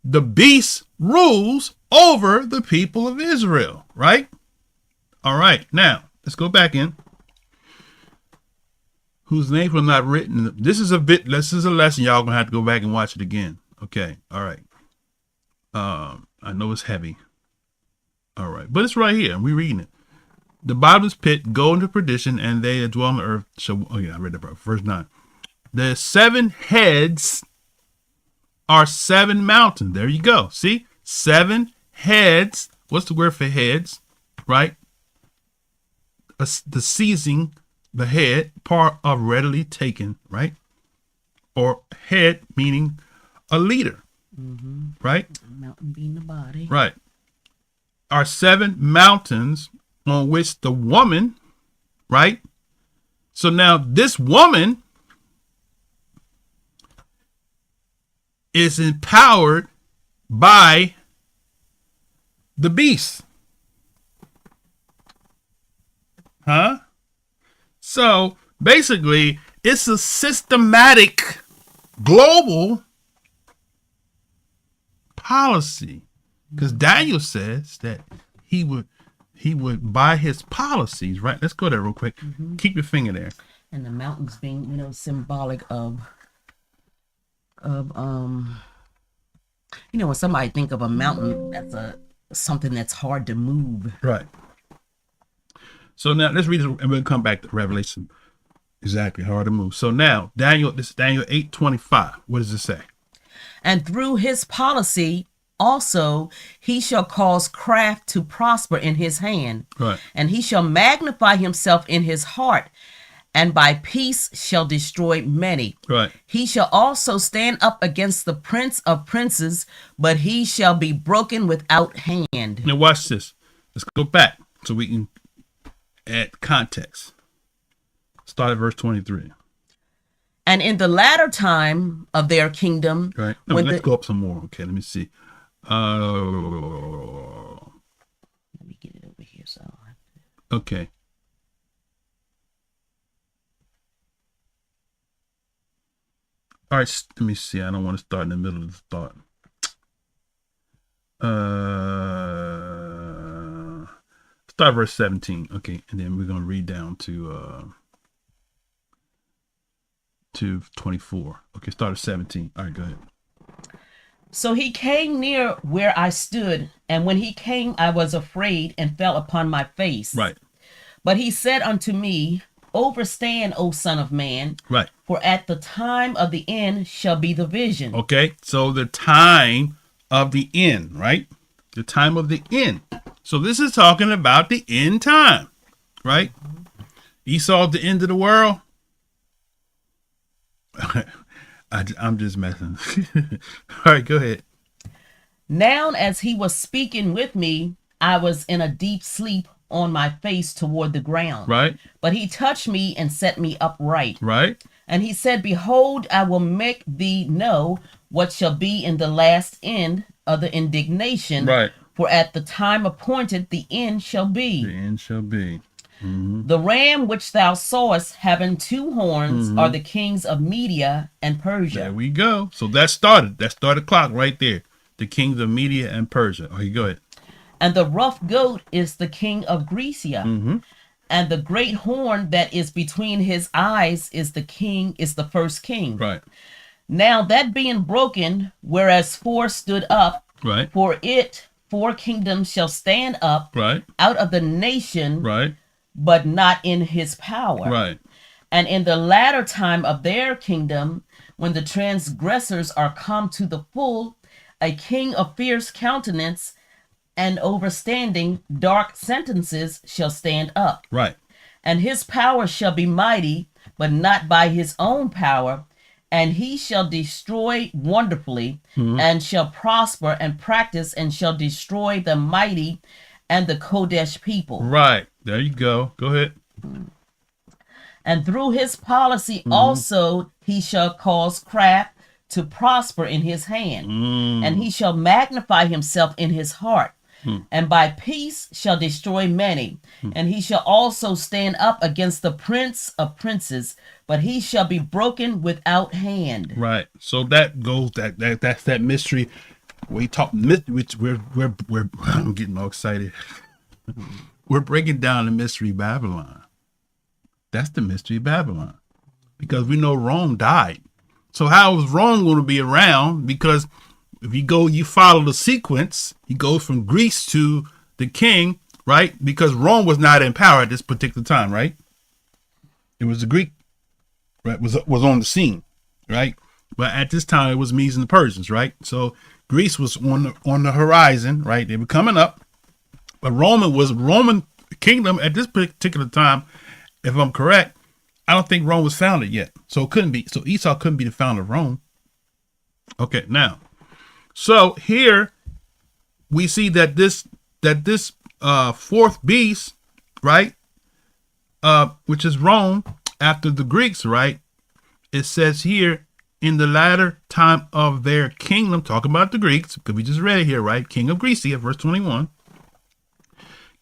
the beast rules over the people of Israel, right? All right, now let's go back in. Whose names were not written. This is a lesson. Y'all gonna have to go back and watch it again. Okay, all right. I know it's heavy. All right, but it's right here. We're reading it. The bottomless pit go into perdition, and they that dwell on the earth shall. Oh yeah, I read that part. Verse 9. The 7 heads are 7 mountains. There you go. See, 7 heads. What's the word for heads? Right. The seizing the head, part of readily taken, right? Or head meaning a leader, right? Mountain being the body. Right. Are 7 mountains on which the woman, right? So now this woman is empowered by the beast. Huh? So basically, it's a systematic global policy, because Daniel says that he would by his policies, right? Let's go there real quick. Keep your finger there. And the mountains being, symbolic of when somebody think of a mountain, that's something that's hard to move. Right. So now let's read it and we'll come back to Revelation. Exactly, hard to move. So now, this is Daniel 8:25. What does it say? And through his policy also he shall cause craft to prosper in his hand. Right. And he shall magnify himself in his heart, and by peace shall destroy many. Right. He shall also stand up against the prince of princes, but he shall be broken without hand. Now watch this. Let's go back so we can add context. Start at verse 23. And in the latter time of their kingdom, Right. No, let's go up some more. Okay, let me see. Let me get it over here. So Okay. All right, let me see. I don't want to start in the middle of the thought. Start verse 17. Okay, and then we're going to read down to 24. Okay, start at 17. All right, go ahead. So he came near where I stood, and when he came, I was afraid and fell upon my face. Right. But he said unto me, Overstand, O son of man, Right. for at the time of the end shall be the vision. Okay, so the time of the end, right? The time of the end. So this is talking about the end time, right? Esau, the end of the world. I'm just messing. All right, go ahead. Now, as he was speaking with me, I was in a deep sleep on my face toward the ground. Right. But he touched me and set me upright. Right. And he said, Behold, I will make thee know what shall be in the last end of the indignation. Right. For at the time appointed, the end shall be. The end shall be. Mm-hmm. The ram which thou sawest having 2 horns are the kings of Media and Persia. There we go. So that started clock right there. The kings of Media and Persia. Okay, go ahead. And the rough goat is the king of Grecia. Mm-hmm. And the great horn that is between his eyes is the first king. Right. Now that being broken, whereas 4 stood up, Right. for it 4 kingdoms shall stand up Right. out of the nation, Right. but not in his power. Right. And in the latter time of their kingdom, when the transgressors are come to the full, a king of fierce countenance and overstanding dark sentences shall stand up. Right. And his power shall be mighty, but not by his own power. And he shall destroy wonderfully, and shall prosper and practice, and shall destroy the mighty and the Kodesh people. Right. There you go. Go ahead. And through his policy also he shall cause craft to prosper in his hand, and he shall magnify himself in his heart, and by peace shall destroy many, and he shall also stand up against the prince of princes, but he shall be broken without hand. Right. So that goes that's that mystery. We talk which we're I'm getting all excited. We're breaking down the mystery Babylon. That's the mystery Babylon, because we know Rome died. So how is Rome going to be around? Because if you follow the sequence, he goes from Greece to the king, right? Because Rome was not in power at this particular time, right? It was the Greek, right? Was on the scene, right? But at this time, it was Medes and the Persians, right? So Greece was on the horizon, right? They were coming up, but Roman kingdom at this particular time. If I'm correct, I don't think Rome was founded yet, so it couldn't be. So Esau couldn't be the founder of Rome. Okay, now, so here we see that this fourth beast, right, which is Rome after the Greeks, right? It says here, in the latter time of their kingdom, talking about the Greeks, because we just read it here, right? King of Grecia, verse 21.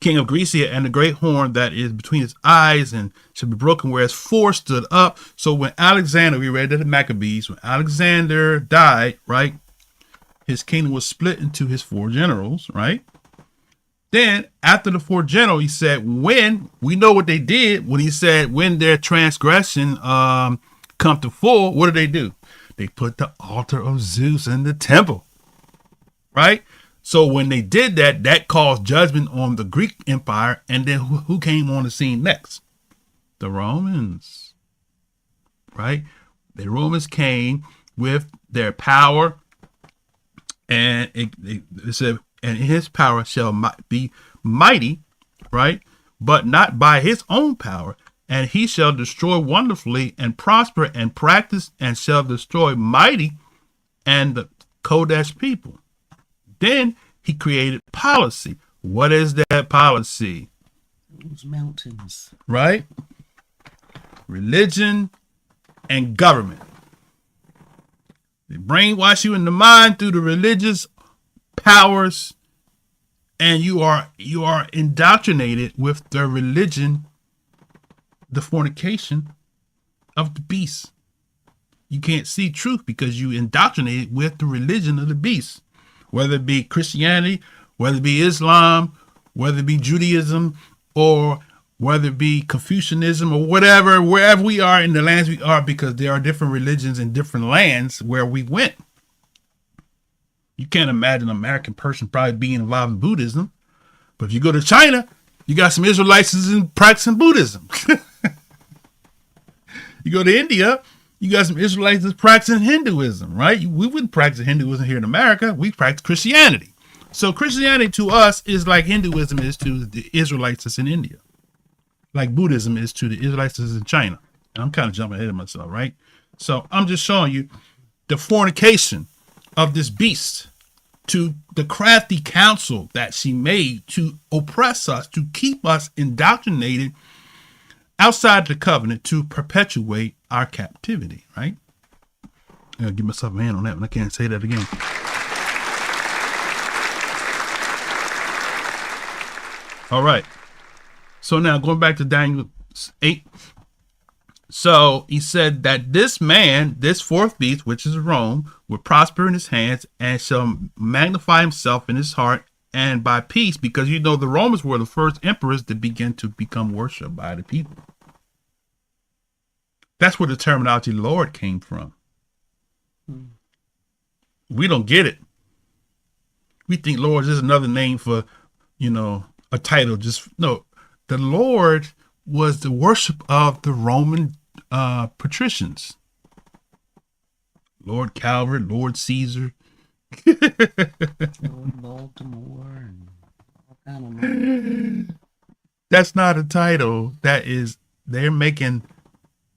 King of Grecia, and the great horn that is between his eyes and shall be broken, whereas four stood up. So when Alexander, we read that in Maccabees, when Alexander died, right, his kingdom was split into his four generals, right? Then after the four generals, he said, when we know what they did, when he said, when their transgression come to full, what do? They put the altar of Zeus in the temple, right? So when they did that, that caused judgment on the Greek Empire. And then who came on the scene next? The Romans, right? The Romans came with their power, and it said, and his power shall be mighty, right? But not by his own power. And he shall destroy wonderfully and prosper and practice, and shall destroy mighty and the Kodesh people. Then he created policy. What is that policy? Those mountains. Right? Religion and government. They brainwash you in the mind through the religious powers, and you are indoctrinated with the religion, the fornication of the beast. You can't see truth because you indoctrinated with the religion of the beast. Whether it be Christianity, whether it be Islam, whether it be Judaism, or whether it be Confucianism, or whatever, wherever we are in the lands we are, because there are different religions in different lands where we went. You can't imagine an American person probably being involved in Buddhism. But if you go to China, you got some Israelites practicing Buddhism. You go to India, you got some Israelites that's practicing Hinduism, right? We wouldn't practice Hinduism here in America. We practice Christianity. So Christianity to us is like Hinduism is to the Israelites that's in India. Like Buddhism is to the Israelites that's in China. And I'm kind of jumping ahead of myself, right? So I'm just showing you the fornication of this beast, to the crafty counsel that she made to oppress us, to keep us indoctrinated outside the covenant, to perpetuate our captivity, right? I gotta give myself a hand on that one. I can't say that again. All right. So now going back to Daniel 8. So he said that this man, this fourth beast, which is Rome, will prosper in his hands and shall magnify himself in his heart, and by peace, because you know the Romans were the first emperors that began to become worshipped by the people. That's where the terminology Lord came from. We don't get it. We think Lord is just another name for, a title. Just no, the Lord was the worship of the Roman patricians. Lord Calvert, Lord Caesar. Lord Baltimore and all kind of. That's not a title. That is, they're making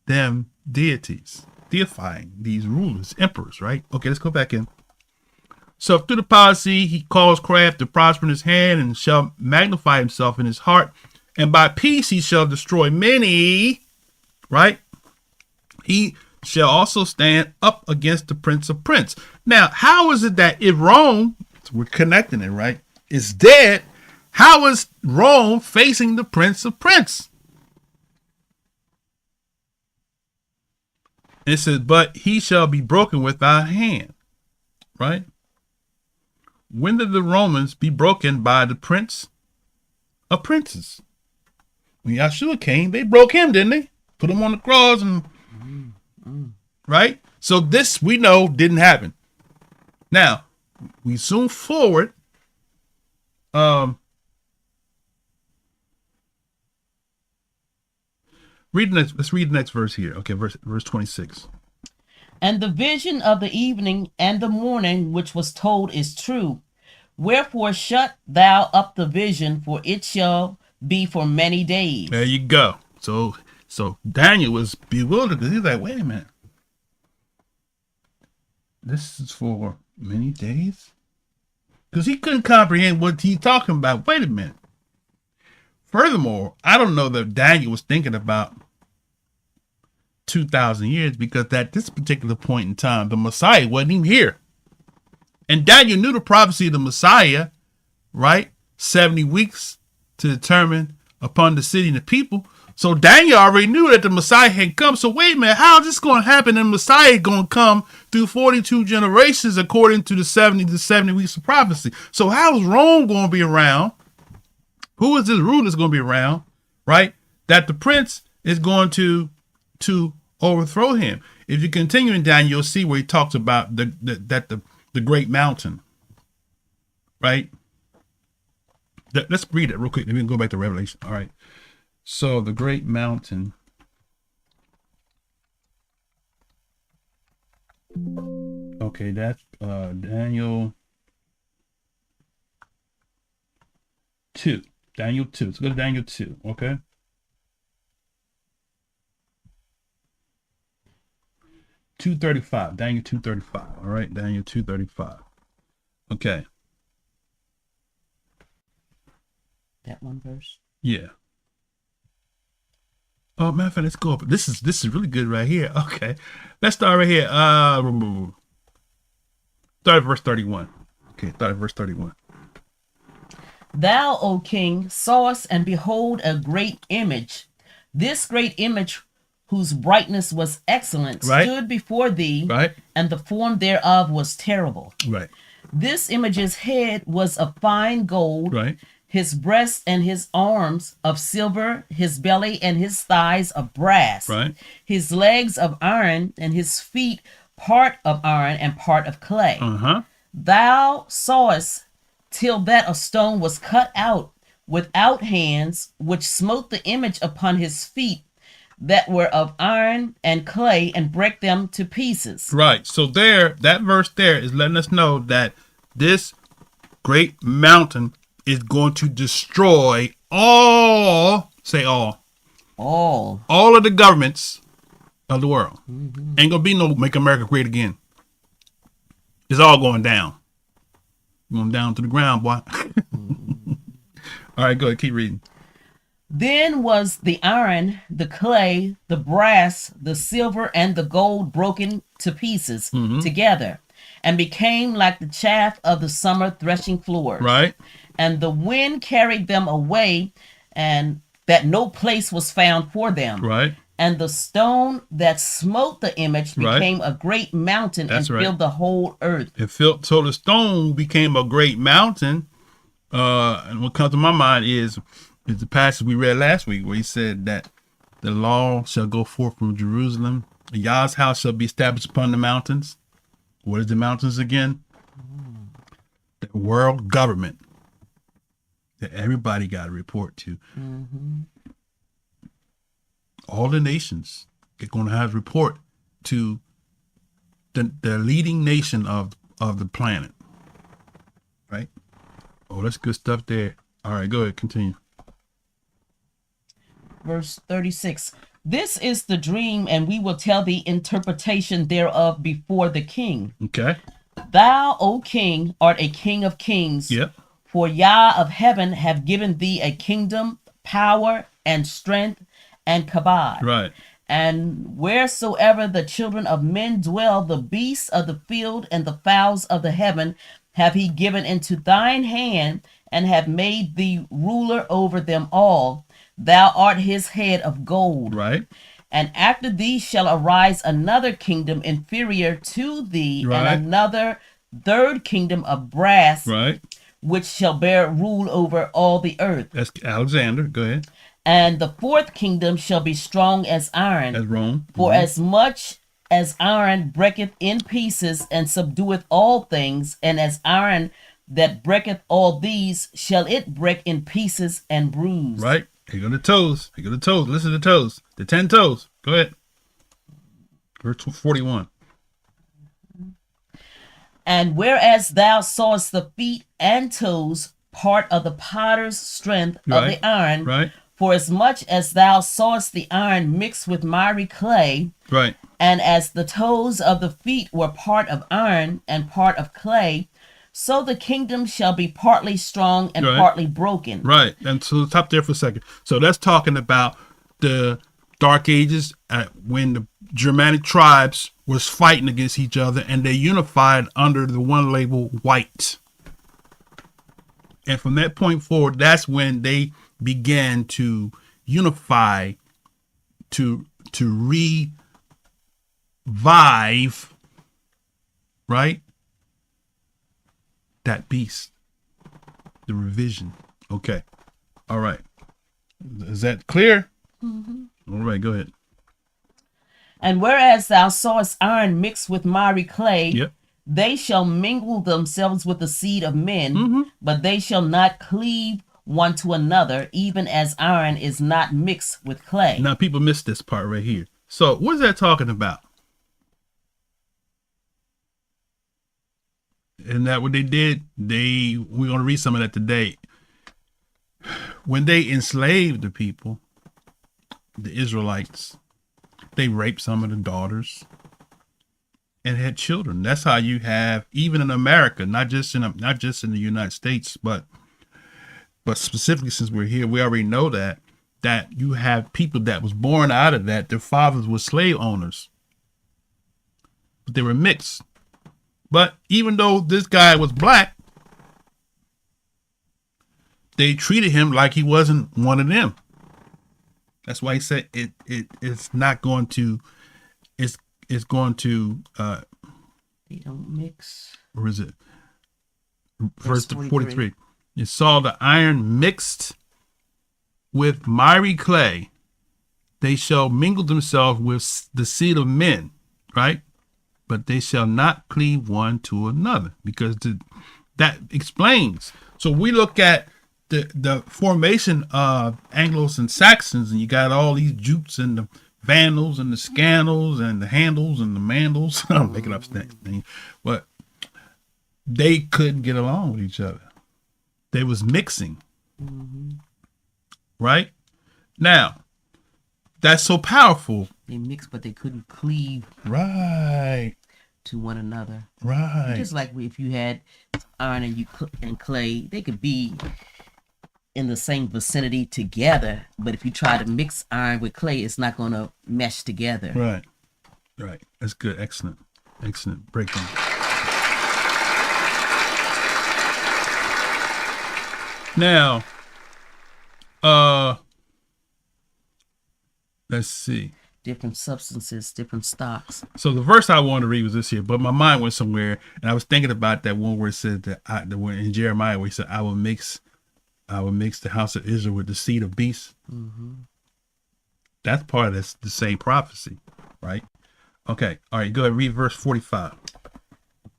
them deities, deifying these rulers, emperors, right? Okay, let's go back in. So through the policy, he caused craft to prosper in his hand and shall magnify himself in his heart. And by peace, he shall destroy many, right? He shall also stand up against the prince of prince. Now, how is it that if Rome, we're connecting it, right, is dead, how is Rome facing the prince of prince? It says, but he shall be broken without hand, right? When did the Romans be broken by the prince of princes? When Yahshua came, they broke him, didn't they? Put him on the cross and right? So this we know didn't happen. Now, we zoom forward. Let's read the next verse here. Okay, verse 26. And the vision of the evening and the morning which was told is true. Wherefore shut thou up the vision, for it shall be for many days. There you go. So Daniel was bewildered because he's like, wait a minute. This is for many days? Because he couldn't comprehend what he's talking about. Wait a minute. Furthermore, I don't know that Daniel was thinking about 2,000 years, because at this particular point in time, the Messiah wasn't even here. And Daniel knew the prophecy of the Messiah, right? 70 weeks to determine upon the city and the people. So Daniel already knew that the Messiah had come. So wait a minute, how is this going to happen? And the Messiah is going to come through 42 generations according to the 70 weeks of prophecy. So how is Rome going to be around? Who is this ruler that's going to be around, right? That the prince is going to overthrow him. If you continue in Daniel, you'll see where he talks about the great mountain, right? Let's read it real quick. Then we can go back to Revelation. All right. So the great mountain. Okay, that's Daniel 2. Daniel 2. Let's go to Daniel 2. Okay. Daniel 2:35. All right, Daniel 2:35. Okay. That one verse. Yeah. Oh, matter of fact, let's go up. This is really good right here. Okay, let's start right here. Start at verse 31. Okay, start at verse 31. Thou, O king, sawest, and behold, a great image. This great image, whose brightness was excellent, right, stood before thee, right, and the form thereof was terrible. Right. This image's head was of fine gold, right, his breast and his arms of silver, his belly and his thighs of brass, right, his legs of iron, and his feet part of iron and part of clay. Thou sawest till that a stone was cut out without hands, which smote the image upon his feet that were of iron and clay, and break them to pieces. Right. So that verse there is letting us know that this great mountain is going to destroy all of the governments of the world. Ain't gonna be no Make America Great Again. It's all going down. Going down to the ground, boy. All right, go ahead, keep reading. Then was the iron, the clay, the brass, the silver, and the gold broken to pieces together, and became like the chaff of the summer threshing floors. Right. And the wind carried them away, and that no place was found for them. Right. And the stone that smote the image became a great mountain and filled the whole earth. So the stone became a great mountain. And what comes to my mind is the passage we read last week where he said that the law shall go forth from Jerusalem. Yah's house shall be established upon the mountains. What is the mountains again? The world government that everybody got to report to. All the nations are going to have to report to the leading nation of the planet. Right? Oh, that's good stuff there. All right, go ahead, continue. Verse 36. This is the dream, and we will tell the interpretation thereof before the king. Okay. Thou, O king, art a king of kings. Yep. For Yah of heaven have given thee a kingdom, power, and strength, and kabod. Right. And wheresoever the children of men dwell, the beasts of the field and the fowls of the heaven have he given into thine hand, and have made thee ruler over them all. Thou art his head of gold. Right. And after thee shall arise another kingdom inferior to thee, Right. and another third kingdom of brass, Right. which shall bear rule over all the earth. That's Alexander. Go ahead. And the fourth kingdom shall be strong as iron. That's Rome. For as much as iron breaketh in pieces and subdueth all things, and as iron that breaketh all these, shall it break in pieces and bruise. Right. Here go the toes. Here go the toes. Listen to the toes. The 10 toes. Go ahead. Verse 41. And whereas thou sawest the feet and toes, part of the potter's strength of Right. the iron, Right. for as much as thou sawest the iron mixed with miry clay, Right. and as the toes of the feet were part of iron and part of clay, so the kingdom shall be partly strong and Right. partly broken. Right. And so stop there for a second. So that's talking about the Dark Ages when the Germanic tribes was fighting against each other, and they unified under the one label white. And from that point forward, that's when they began to unify, to revive, right? That beast, the revision. Okay. All right. Is that clear? All right, go ahead. And whereas thou sawest iron mixed with miry clay, Yep. they shall mingle themselves with the seed of men, but they shall not cleave one to another, even as iron is not mixed with clay. Now people miss this part right here. So what is that talking about? Isn't that what they did? We're going to read some of that today. When they enslaved the people, the Israelites, they raped some of the daughters and had children. That's how you have, even in America, not just in the United States, but specifically since we're here, we already know that you have people that was born out of that. Their fathers were slave owners, but they were mixed. But even though this guy was black, they treated him like he wasn't one of them. That's why he said it's not going to, it's going to, They don't mix. where is it? Verse 43. You saw the iron mixed with miry clay. They shall mingle themselves with the seed of men, right? But they shall not cleave one to another, because that explains. So we look at the formation of Anglos and Saxons, and you got all these Jutes and the Vandals and the Scandals and the Handles and the Mandals. I'm making up things, but they couldn't get along with each other. They was mixing, right? Now, that's so powerful. They mixed, but they couldn't cleave Right, to one another. right. Just like if you had iron and clay, they could be in the same vicinity together, but if you try to mix iron with clay, it's not going to mesh together. Right. Right. That's good. Excellent. Excellent breakdown. Now, let's see. Different substances, different stocks. So the verse I wanted to read was this here, but my mind went somewhere, and I was thinking about that one where it said that the one in Jeremiah where he said, I will mix the house of Israel with the seed of beasts. That's part of the same prophecy, right? Okay. All right. Go ahead. Read verse 45.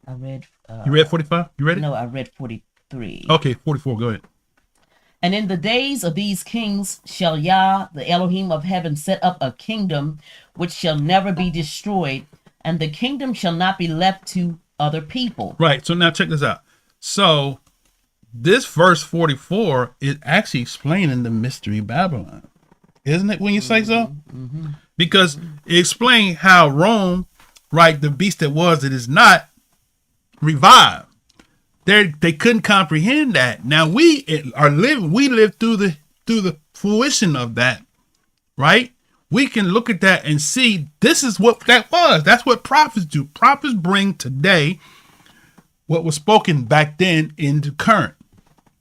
I read. You read 45? You read it? No, I read 43. Okay. 44. Go ahead. And in the days of these kings shall Yah, the Elohim of heaven, set up a kingdom which shall never be destroyed, and the kingdom shall not be left to other people. Right. So now check this out. So this verse 44 is actually explaining the mystery of Babylon. Isn't it when you say so? Because it explains how Rome, right, the beast that was, it is not, revived. They couldn't comprehend that. Now we live through the fruition of that, right? we can look at that and see this is what that was. That's what prophets do. Prophets bring today what was spoken back then into current.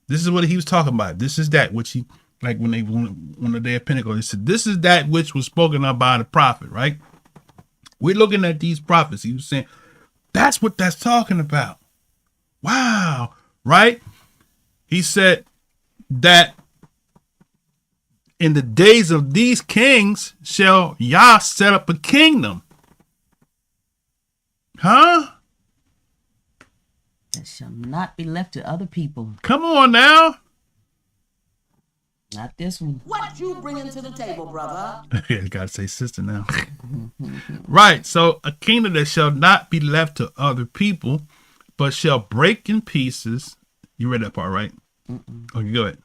This is what he was talking about. This is that which he, like when they on the day of Pentecost, he said, this is that which was spoken of by the prophet, right? We're looking at these prophets. He was saying, that's what that's talking about. Wow, right? He said that in the days of these kings shall Yah set up a kingdom. Huh? That shall not be left to other people. Come on now. Not this one. What you bringing to the table, brother? Yeah, gotta say sister now. Right. So a kingdom that shall not be left to other people, but shall break in pieces. You read that part, right? Okay, go ahead.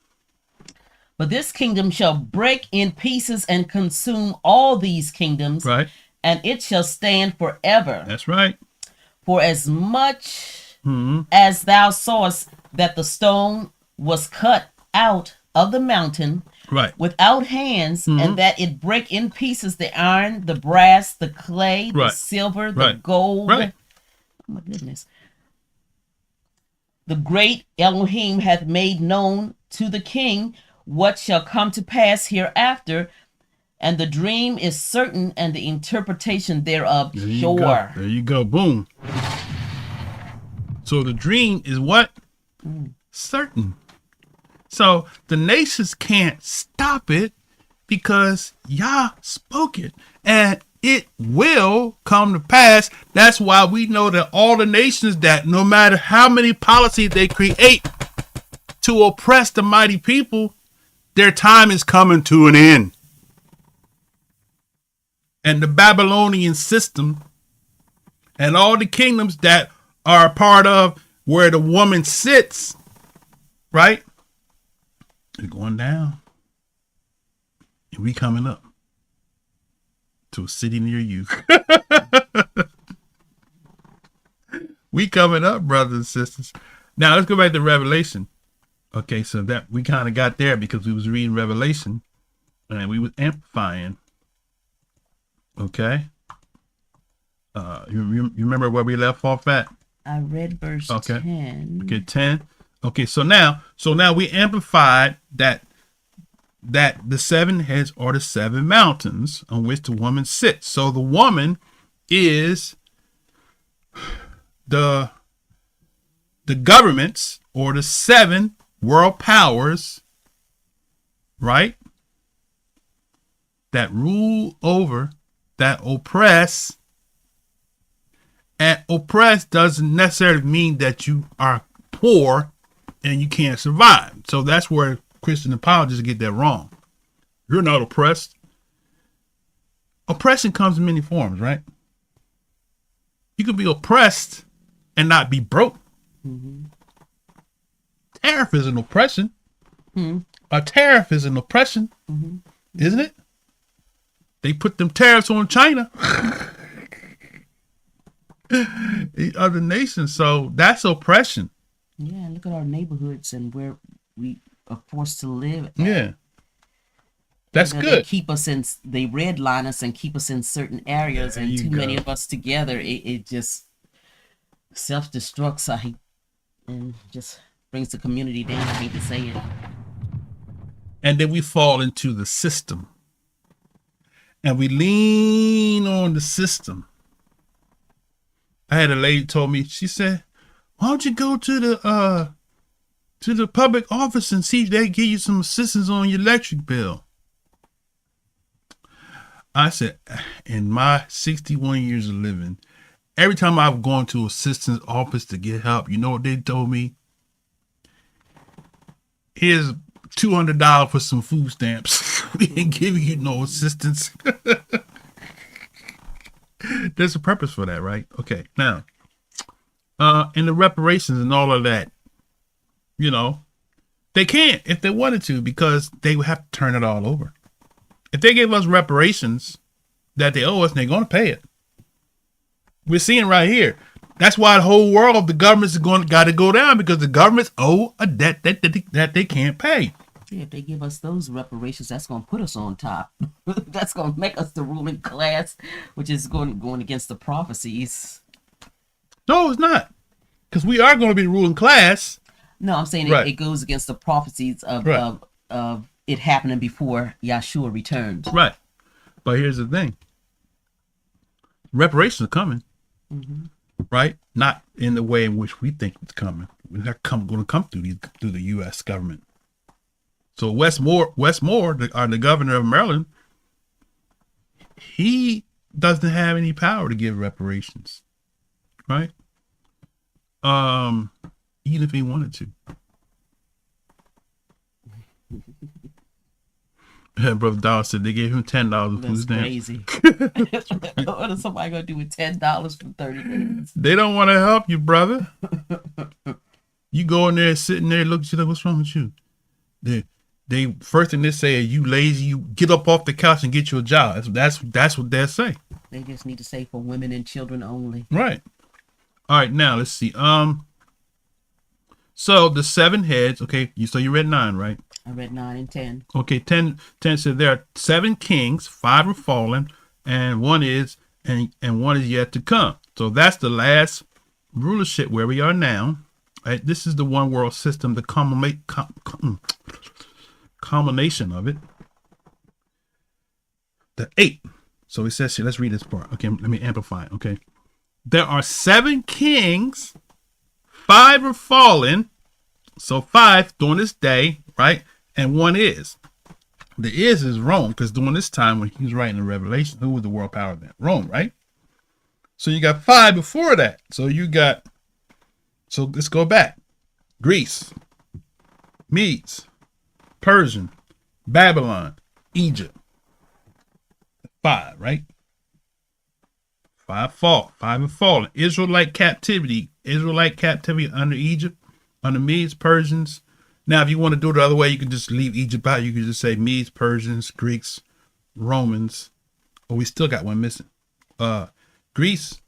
But this kingdom shall break in pieces and consume all these kingdoms, Right. and it shall stand forever. That's right. For as much as thou sawest that the stone was cut out of the mountain Right. without hands, and that it break in pieces the iron, the brass, the clay, the Right. silver, the Right. gold. Right. Oh my goodness. The great Elohim hath made known to the king what shall come to pass hereafter, and the dream is certain, and the interpretation thereof There you sure. go. There you go. Boom. So the dream is what? Certain. So the nations can't stop it because Yah spoke it, and it will come to pass. That's why we know that all the nations, that no matter how many policies they create to oppress the mighty people, their time is coming to an end. And the Babylonian system and all the kingdoms that are a part of where the woman sits, right, is going down. And we coming up to a city near you. We coming up, brothers and sisters. Now let's go back to Revelation. Okay, so that we kind of got there because we was reading Revelation and we was amplifying. Okay. You remember where we left off at? I read verse 10. Okay, 10. Okay, so now we amplified that the seven heads are the seven mountains on which the woman sits. So the woman is the governments or the seven world powers, right? That rule over, that oppress. And oppress doesn't necessarily mean that you are poor and you can't survive. So that's where Christian apologists get that wrong. You're not oppressed. Oppression comes in many forms, right? You can be oppressed and not be broke. Tariff is an oppression. A tariff is an oppression, isn't it? They put them tariffs on China. The other nations, so that's oppression. Yeah, look at our neighborhoods and where we are forced to live at. Yeah, that's They good. keep us in, they redline us and keep us in certain areas, There and you too go. many of us together, it just self-destructs, and just brings the community down. I hate to say it. And then we fall into the system, and we lean on the system. I had a lady told me, she said, why don't you go to the public office and see if they give you some assistance on your electric bill? I said, in my 61 years of living, every time I've gone to assistance office to get help, you know what they told me? Here's $200 for some food stamps. We ain't giving you no assistance. There's a purpose for that, right? Okay, now, and the reparations and all of that, you know, they can't if they wanted to, because they would have to turn it all over. If they gave us reparations that they owe us, they're going to pay it. We're seeing right here. That's why the whole world, the government's got to go down, because the governments owe a debt that they can't pay. Yeah, if they give us those reparations, that's going to put us on top. That's going to make us the ruling class, which is going against the prophecies. No, it's not. Because we are going to be ruling class. No, I'm saying Right. it goes against the prophecies of, Right. of it happening before Yahshua returns. Right. But here's the thing. Reparations are coming. Right? Not in the way in which we think it's coming. We're not going to come through the U.S. government. So Westmore, the governor of Maryland, he doesn't have any power to give reparations, right? Even if he wanted to. Brother Dollar said they gave him $10 for That's his name. crazy. What is somebody going to do with $10 for 30 days? They don't want to help you, brother. You go in there, sitting there, look at you like, what's wrong with you? They first thing they say, you lazy, you get up off the couch and get you a job. That's what they'll say. They just need to say for women and children only. Right. All right, now let's see. So the 7 heads, okay, so you read 9, right? I read 9 and 10. Okay, 10 said there are 7 kings, 5 are fallen, and one is yet to come. So that's the last rulership where we are now. Right? This is the one world system, the culmination of it. The 8. So it says here, let's read this part. Okay, let me amplify it. Okay. There are 7 kings, 5 are fallen. So 5 during this day, right? And 1 is. The is Rome, because during this time when he was writing the Revelation, who was the world power then? Rome, right? So you got 5 before that. So let's go back. Greece, Medes, Persian, Babylon, Egypt. 5, right? 5 have fallen. Israelite captivity under Egypt, under Medes, Persians. Now, if you want to do it the other way, you can just leave Egypt out. You can just say Medes, Persians, Greeks, Romans. Oh, we still got one missing. Greece.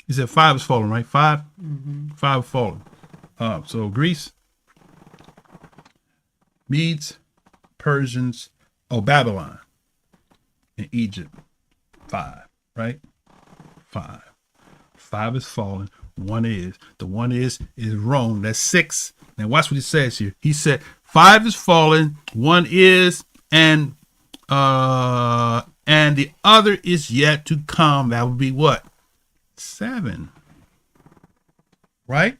He said 5 is fallen, right? 5? 5 have fallen. So Greece, Medes, Persians, Babylon, and Egypt. 5, right? 5. 5 is fallen. 1 is. The 1 is Rome. That's 6. Now watch what he says here. He said 5 is fallen, 1 is, and the other is yet to come. That would be what? 7. Right?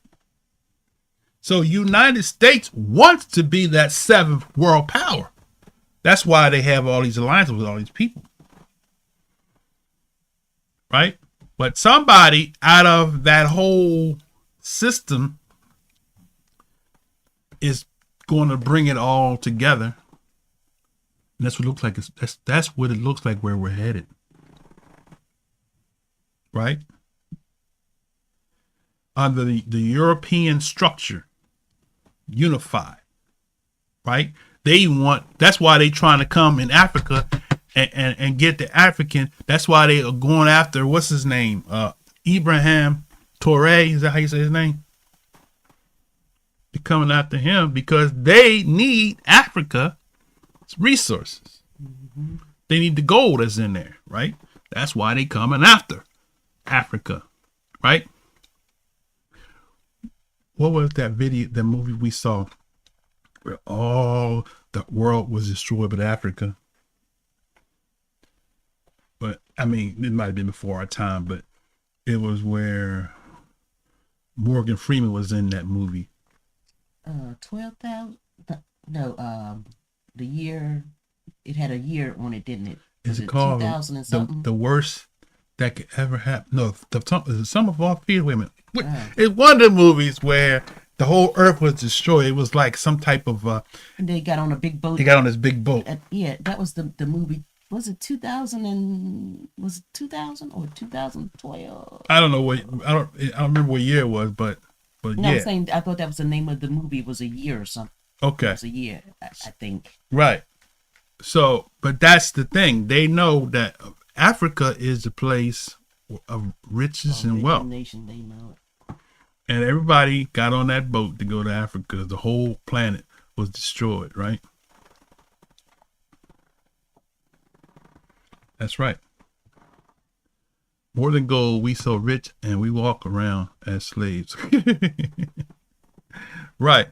So United States wants to be that 7th world power. That's why they have all these alliances with all these people. Right? But somebody out of that whole system is going to bring it all together. And that's what it looks like. That's what it looks like where we're headed. Right? Under the European structure, unified. Right? That's why they trying to come in Africa and get the African. That's why they are going after, what's his name? Ibrahim Traoré. Is that how you say his name? They're coming after him because they need Africa's resources. They need the gold that's in there, right? That's why they coming after Africa, right? What was that video, the movie we saw where all the world was destroyed but Africa? But I mean, it might have been before our time, but it was where Morgan Freeman was in that movie. 12,000? No, the year, it had a year on it, didn't it? Is it called 2000 and something? the worst that could ever happen? No, the Sum of All Fear. Wait a minute. It's one of the movies where the whole earth was destroyed. It was like some type of. And they got on a big boat. He got on this big boat. Yeah, that was the movie. Was it 2000 or 2012? I don't know I don't remember what year it was, but No, yeah. I'm saying I thought that was the name of the movie. It was a year or something. Okay. It was a year, I think. Right. So, but that's the thing. They know that Africa is the place of riches and wealth. Nation, they know it. And everybody got on that boat to go to Africa. The whole planet was destroyed, right? That's right. More than gold, we so rich and we walk around as slaves. Right.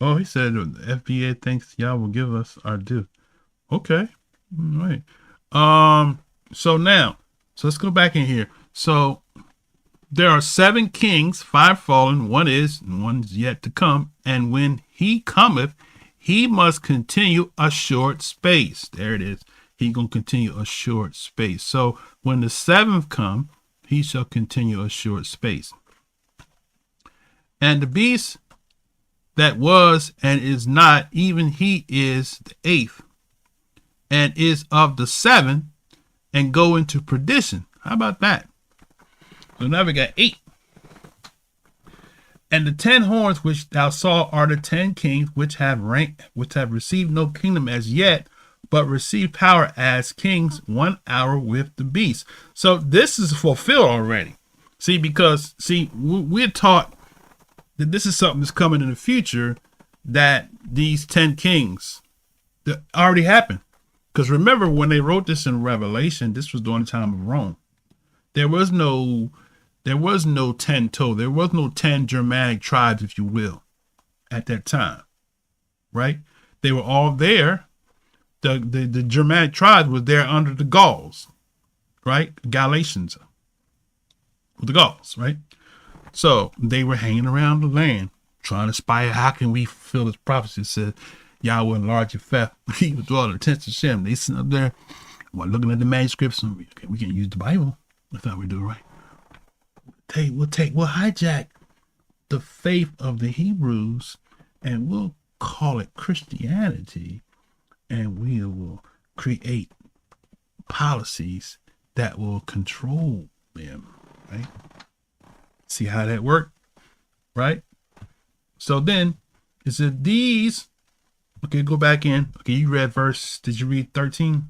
Oh, he said the FBA thinks y'all will give us our due. Okay. All right. So let's go back in here. So there are 7 kings, 5 fallen, one is, and one's yet to come. And when he cometh, he must continue a short space. There it is. He gonna continue a short space. So when the 7th come, he shall continue a short space. And the beast that was and is not, even he is the 8th, and is of the 7th, and go into perdition. How about that? So now we got 8. And the 10 horns which thou saw are the 10 kings which have received no kingdom as yet, but received power as kings 1 hour with the beast. So this is fulfilled already. Because we're taught that this is something that's coming in the future, that these 10 kings that already happened. Because remember, when they wrote this in Revelation, this was during the time of Rome. There was no 10 told. There was no 10 Germanic tribes, if you will, at that time, right? They were all there. The Germanic tribes was there under the Gauls, right? Galatians, with the Gauls, right? So they were hanging around the land, trying to spy out how can we fulfill this prophecy that said Yahweh enlarge your fat, he would draw the attention to Shem. They sitting up there while looking at the manuscripts, and we can use the Bible. That's how we do it, right? We'll hijack the faith of the Hebrews and we'll call it Christianity, and we will create policies that will control them, right? See how that worked, right? So then it said these. Okay, go back in. Okay, you read verse. Did you read 13?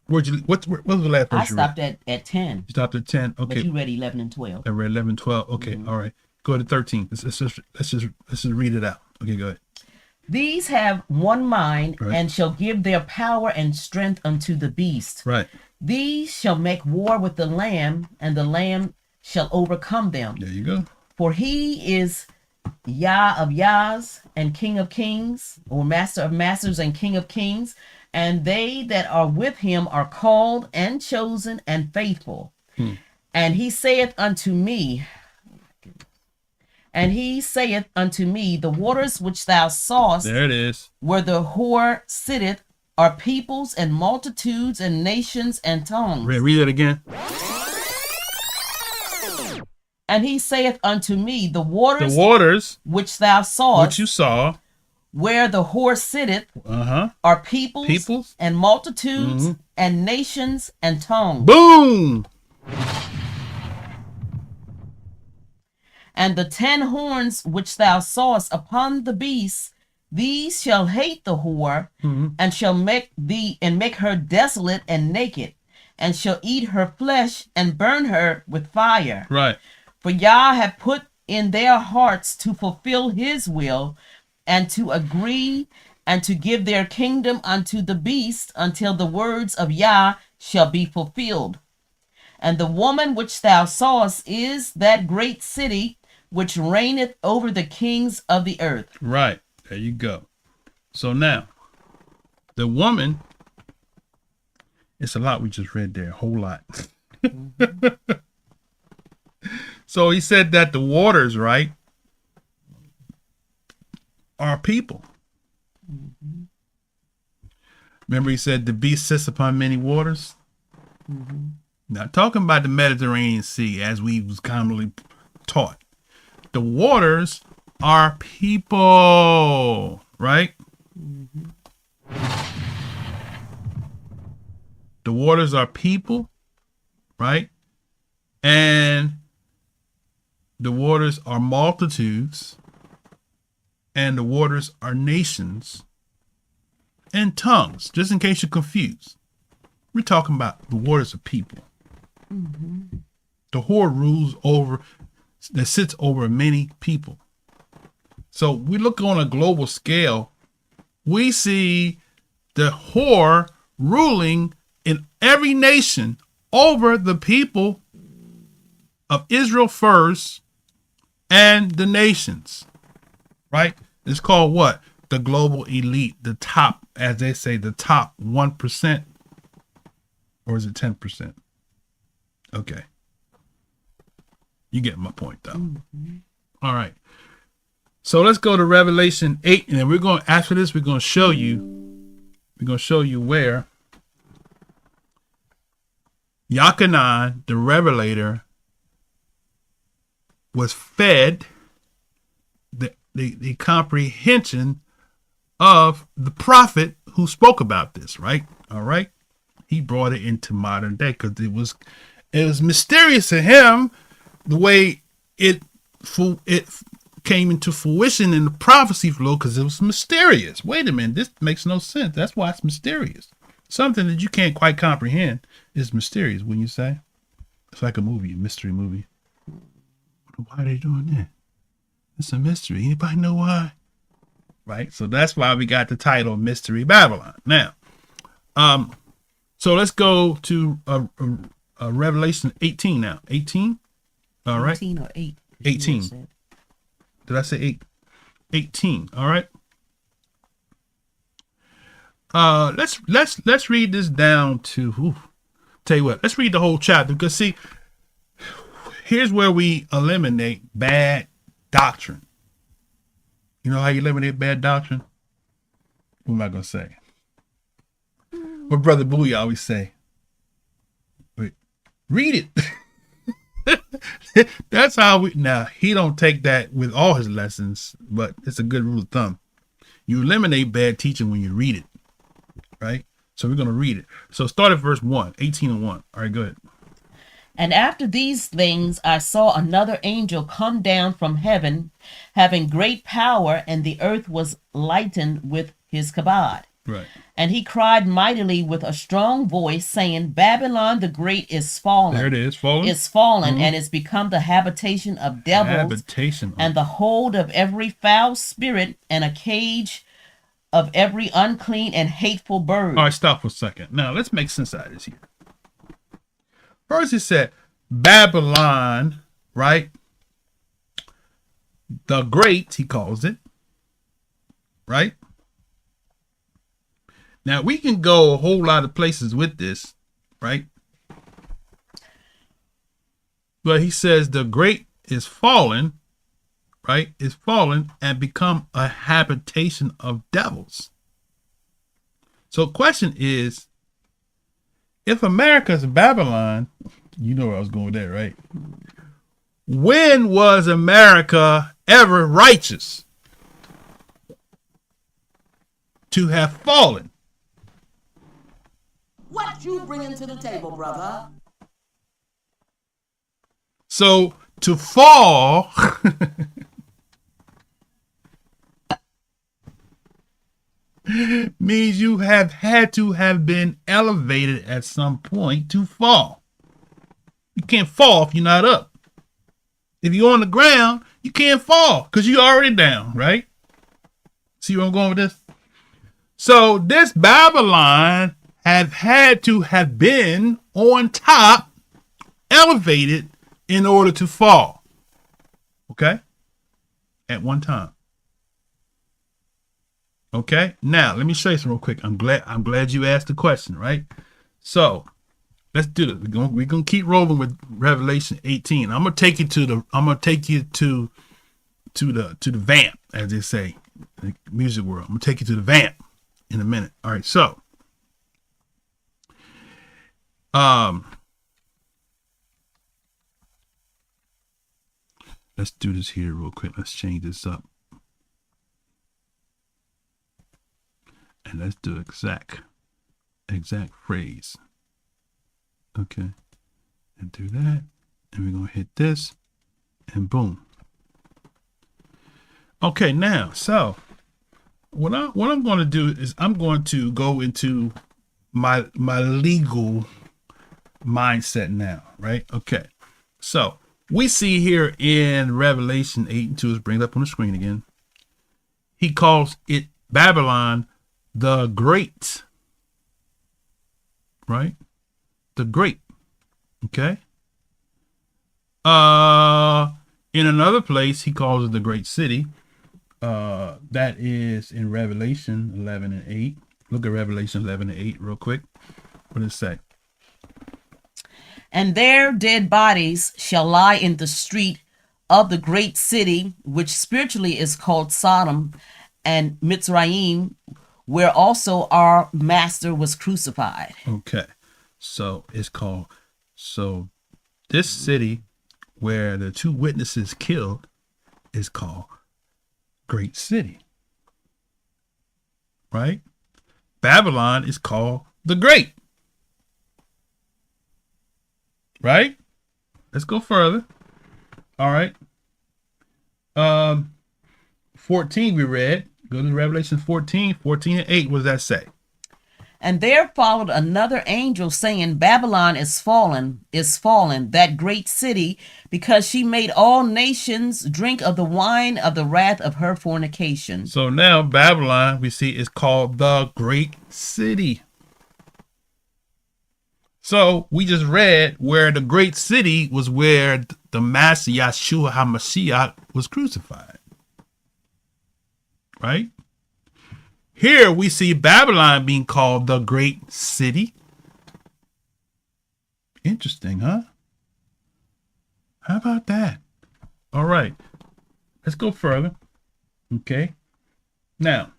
What was the last verse? I stopped at 10. You stopped at 10. Okay. But you read 11 and 12. I read 11, 12. Okay, all right. Go to 13. Let's just read it out. Okay, go ahead. These have one mind, right, and shall give their power and strength unto the beast. Right. These shall make war with the Lamb, and the Lamb shall overcome them. There you go. For he is Yah of Yahs and King of Kings, or Master of Masters and King of Kings. And they that are with him are called and chosen and faithful. And he saith unto me, the waters which thou sawest, there it is, where the whore sitteth, are peoples and multitudes and nations and tongues. Read it again. And he saith unto me, the waters which thou sawest, which you saw, where the whore sitteth, are peoples and multitudes and nations and tongues. Boom! And the 10 horns which thou sawest upon the beast, these shall hate the whore, and shall make her desolate and naked, and shall eat her flesh and burn her with fire. Right. For Yah hath put in their hearts to fulfill his will, and to agree, and to give their kingdom unto the beast, until the words of Yah shall be fulfilled. And the woman which thou sawest is that great city which reigneth over the kings of the earth. Right. There you go. So now, the woman, it's a lot we just read there, a whole lot. So he said that the waters, right, are people. Remember he said the beast sits upon many waters? Not talking about the Mediterranean Sea as we was commonly taught. The waters are people, right? The waters are people, right? And the waters are multitudes, and the waters are nations and tongues, just in case you're confused. We're talking about the waters of people. The whore rules over, that sits over many people. So we look on a global scale, we see the whore ruling in every nation over the people of Israel first and the nations, right? It's called what? The global elite, the top, as they say, the top 1%. Or is it 10%? Okay. You get my point, though. All right. So let's go to Revelation 8, and then we're going, after this, we're going to show you where Yahchanan, the revelator, was fed the comprehension of the prophet who spoke about this, right? All right. He brought it into modern day because it was mysterious to him the way it came into fruition in the prophecy flow, because it was mysterious. Wait a minute, this makes no sense. That's why it's mysterious. Something that you can't quite comprehend is mysterious, wouldn't you say? It's like a movie, a mystery movie. Why are they doing that? It's a mystery. Anybody know why? Right? So that's why we got the title Mystery Babylon. Now, so let's go to Revelation 18 now. 18? All right. 18 or 8? 18. Did I say 8? 18. All right. Let's read this down to tell you what, let's read the whole chapter, because see, here's where we eliminate bad doctrine. You know how you eliminate bad doctrine? What am I gonna say? What Brother Booyah always say? Wait, read it. That's how we. Now he don't take that with all his lessons, but it's a good rule of thumb. You eliminate bad teaching when you read it, right? So we're gonna read it. So start at verse 1, 18 and 1. All right, go ahead. And after these things, I saw another angel come down from heaven, having great power, and the earth was lightened with his kabod. Right. And he cried mightily with a strong voice, saying, Babylon the Great is fallen. There it is, fallen. Is fallen, and is become the habitation of devils, and the hold of every foul spirit, and a cage of every unclean and hateful bird. All right, stop for a second. Now, let's make sense out of this here. First, it said Babylon, right? The Great, he calls it, right? Now, we can go a whole lot of places with this, right? But he says the Great is fallen, right? Is fallen and become a habitation of devils. So the question is, if America's Babylon, you know where I was going with that, right? When was America ever righteous to have fallen? What you bringing to the table, brother? So to fall means you have had to have been elevated at some point to fall. You can't fall if you're not up. If you're on the ground, you can't fall because you're already down, right? See where I'm going with this? So this Babylon have had to have been on top, elevated in order to fall. Okay? At one time. Okay? Now, let me show you some real quick. I'm glad you asked the question, right? So, let's do it. We're gonna keep rolling with Revelation 18. I'm gonna take you to the vamp, as they say in the music world. I'm gonna take you to the vamp in a minute. All right, so let's do this here real quick. Let's change this up. And let's do exact phrase. Okay. And do that. And we're going to hit this. And boom. Okay, now, so what I'm going to do is I'm going to go into my legal mindset now, right? Okay. So we see here in Revelation 8 and 2, let's bring it up on the screen again. He calls it Babylon the Great. Right? The Great. Okay. In another place, he calls it the Great City. That is in Revelation 11 and 8. Look at Revelation 11 and 8 real quick. What does it say? And their dead bodies shall lie in the street of the great city, which spiritually is called Sodom and Mitzrayim, where also our master was crucified. Okay. So it's called, so this city where the two witnesses killed is called Great City. Right? Babylon is called the Great. Right? Let's go further. All right. 14 we read. Go to Revelation 14 and 8. What does that say? And there followed another angel saying, Babylon is fallen, that great city, because she made all nations drink of the wine of the wrath of her fornication. So now Babylon, we see, is called the Great City. So we just read where the Great City was where the Master Yahshua HaMashiach was crucified. Right? Here we see Babylon being called the Great City. Interesting, huh? How about that? All right. Let's go further. Okay. Now,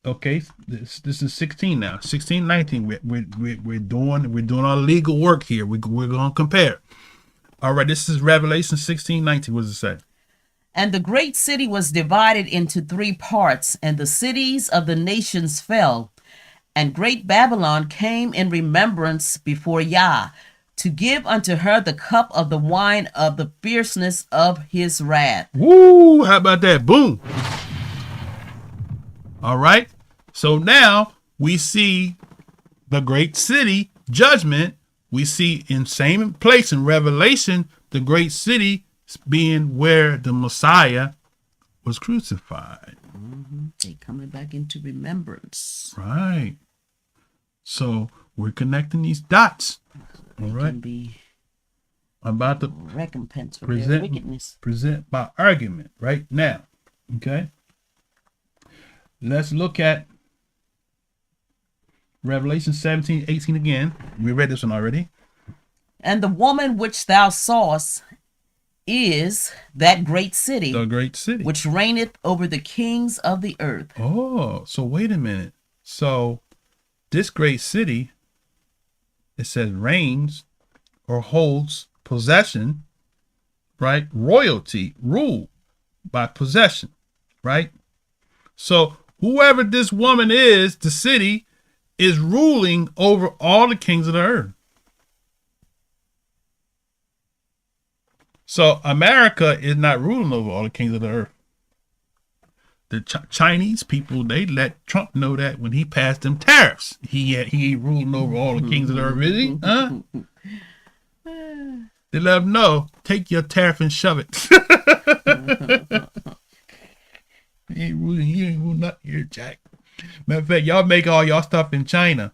okay, this is 16 now. 16, 19. We're doing our legal work here. We're going to compare. All right, this is Revelation 16, 19. What does it say? And the great city was divided into 3 parts, and the cities of the nations fell. And great Babylon came in remembrance before Yah, to give unto her the cup of the wine of the fierceness of his wrath. Woo! How about that? Boom! All right. So now we see the great city judgment. We see in same place in Revelation, the great city being where the Messiah was crucified. They coming back into remembrance. Right. So we're connecting these dots. All right. Can be I'm about to recompense for their wickedness. present my argument right now. Okay. Let's look at Revelation 17, 18 again. We read this one already. And the woman which thou sawest is that great city, The great city. which reigneth over the kings of the earth. Oh, so wait a minute. So this great city, it says reigns or holds possession, right? Royalty, rule by possession, right? So whoever this woman is, the city, is ruling over all the kings of the earth. So America is not ruling over all the kings of the earth. The Chinese people, they let Trump know that when he passed them tariffs. He ain't ruling over all the kings of the earth, is he? Huh? They let him know, take your tariff and shove it. He ain't ruling nothing here, Jack. Matter of fact, y'all make all y'all stuff in China.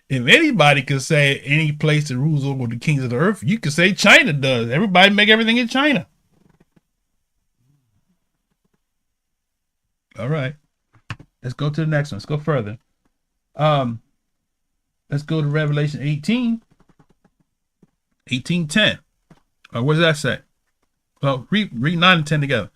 If anybody could say any place that rules over the kings of the earth, you could say China does. Everybody make everything in China. All right. Let's go to the next one. Let's go further. Let's go to Revelation 18. 18:10. What does that say? Well, read 9 and 10 together.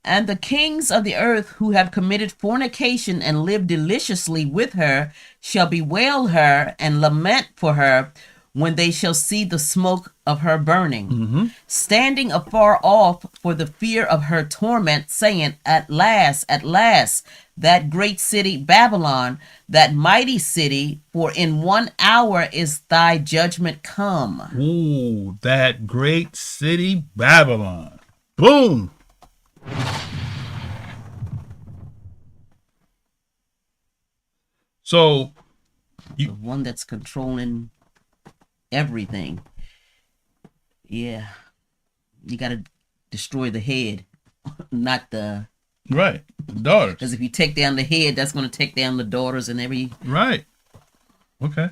And the kings of the earth who have committed fornication and lived deliciously with her shall bewail her and lament for her when they shall see the smoke of her burning, standing afar off for the fear of her torment, saying, at last, that great city Babylon, that mighty city, for in 1 hour is thy judgment come. Ooh, that great city Babylon. Boom. So The one that's controlling everything. Yeah. You got to destroy the head, not the... right, the daughters. Because if you take down the head, that's going to take down the daughters and every... Right. Okay.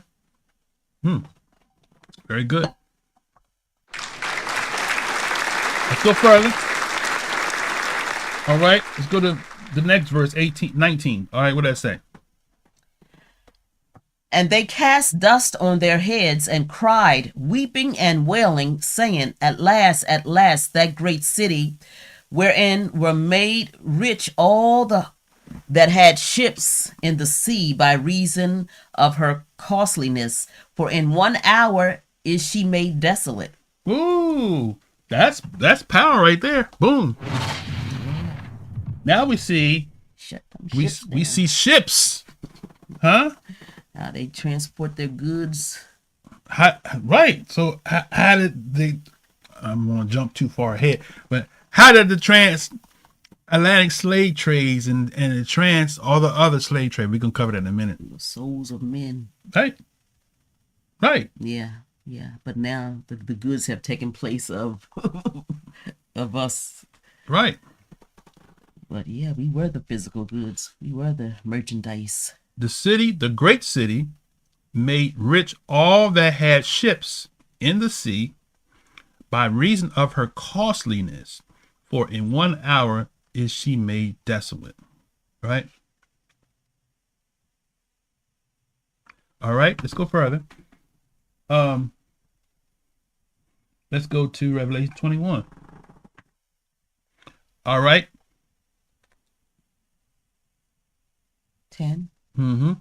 Very good. Let's go further. All right. Let's go to the next verse, 19. All right. What did that say? And they cast dust on their heads and cried, weeping and wailing, saying, at last, that great city, wherein were made rich all the that had ships in the sea by reason of her costliness, for in 1 hour is she made desolate. Ooh, that's power right there. Boom. Now we see we see ships, huh? How they transport their goods. Right. So how did they? I'm gonna jump too far ahead, but how did the transatlantic slave trades and the all the other slave trade? We can cover that in a minute. The souls of men. Right. Right. Yeah. But now the goods have taken place of of us. Right. But yeah, we were the physical goods. We were the merchandise. The city, the great city, made rich all that had ships in the sea by reason of her costliness, for in 1 hour is she made desolate. Right? All right, let's go further. Let's go to Revelation 21. All right. 10. Mm-hmm.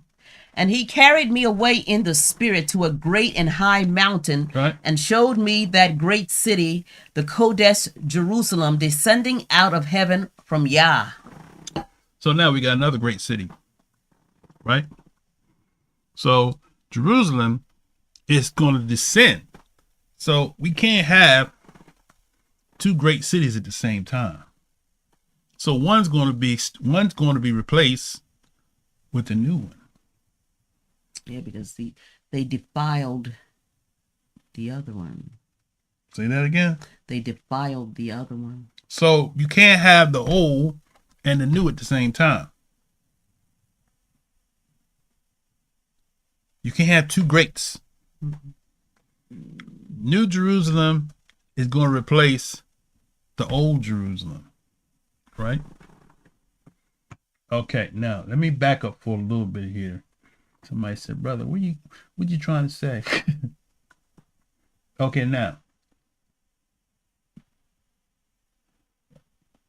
And he carried me away in the spirit to a great and high mountain, Right. and showed me that great city, the Kodesh Jerusalem, descending out of heaven from Yah. So now we got another great city, right? So Jerusalem is going to descend. So we can't have two great cities at the same time. So one's going to be replaced with a new one. Yeah, because they defiled the other one. Say that again. They defiled the other one. So you can't have the old and the new at the same time. You can't have two greats. Mm-hmm. New Jerusalem is going to replace the old Jerusalem, right? Okay, now let me back up for a little bit here. Somebody said, "Brother, what you trying to say?" Okay, now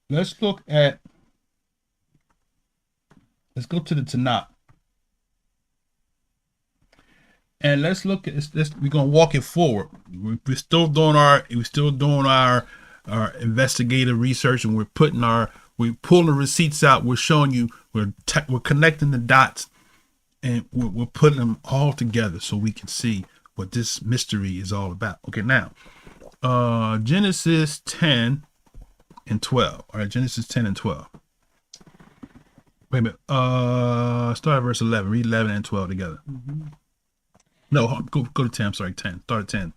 let's go to the Tanakh. And let's look at this. We're gonna walk it forward. We're still doing our investigative research, and we're pulling the receipts out. We're showing you. We're connecting the dots, and we're putting them all together so we can see what this mystery is all about. Okay, now Genesis 10 and 12. All right, Genesis 10 and 12. Wait a minute. Start at verse 11. Read 11 and 12 together. Mm-hmm. No, go to 10. I'm sorry, 10. Start at 10.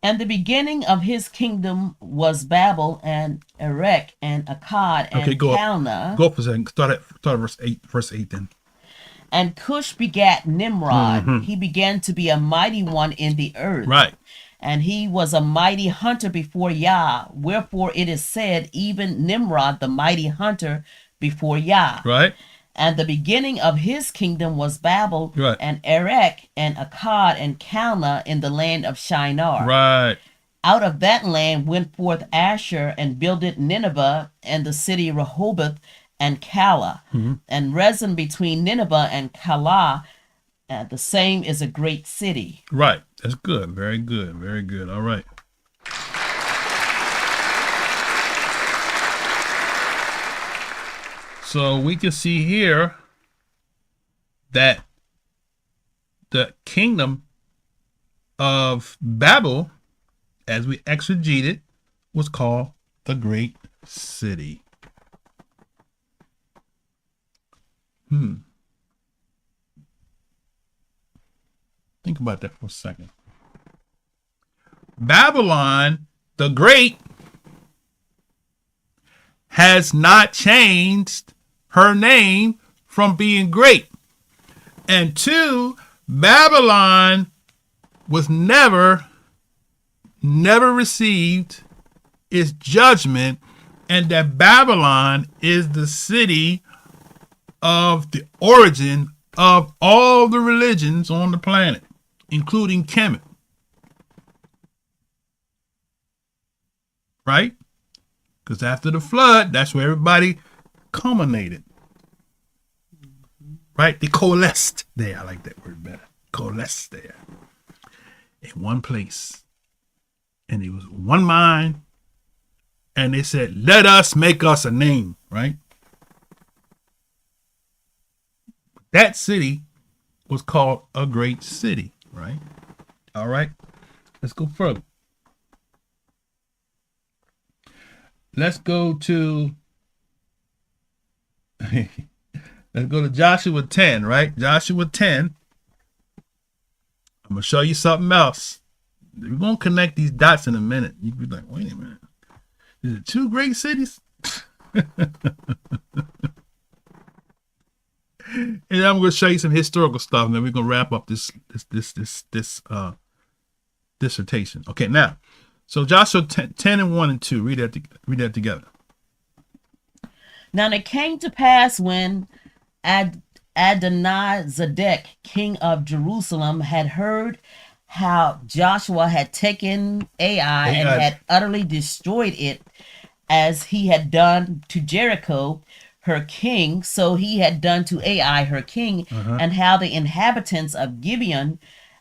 And the beginning of his kingdom was Babel and Erech and Akkad and Calneh. Go up a second. Start at verse 8. Verse 8 then. And Cush begat Nimrod. Mm-hmm. He began to be a mighty one in the earth. Right. And he was a mighty hunter before Yah. Wherefore it is said, even Nimrod, the mighty hunter before Yah. Right. And the beginning of his kingdom was Babel, right, and Erech and Akkad and Calneh in the land of Shinar. Right. Out of that land went forth Asher and builded Nineveh and the city Rehoboth and Calah. Mm-hmm. And Rezin between Nineveh and Calah, the same is a great city. Right. That's good. Very good. Very good. All right. So we can see here that the kingdom of Babel, as we exegete it, was called the Great City. Think about that for a second. Babylon the Great has not changed her name from being great. And two, Babylon was never received its judgment, and that Babylon is the city of the origin of all the religions on the planet, including Kemet. Right? Because after the flood, that's where everybody culminated. Right? They coalesced there. I like that word better. Coalesced there. In one place. And it was one mind. And they said, let us make us a name. Right? That city was called a great city. Right? All right. Let's go further. Let's go to Joshua 10, right? Joshua 10. I'm going to show you something else. We're going to connect these dots in a minute. You can be like, wait a minute. Is it two great cities? And I'm going to show you some historical stuff, and then we're going to wrap up this dissertation. Okay, now. So Joshua 10 and 1 and 2, read that together. Now it came to pass when Adonizedek, king of Jerusalem, had heard how Joshua had taken Ai and had utterly destroyed it, as he had done to Jericho, her king, so he had done to Ai, her king, and how the inhabitants of Gibeon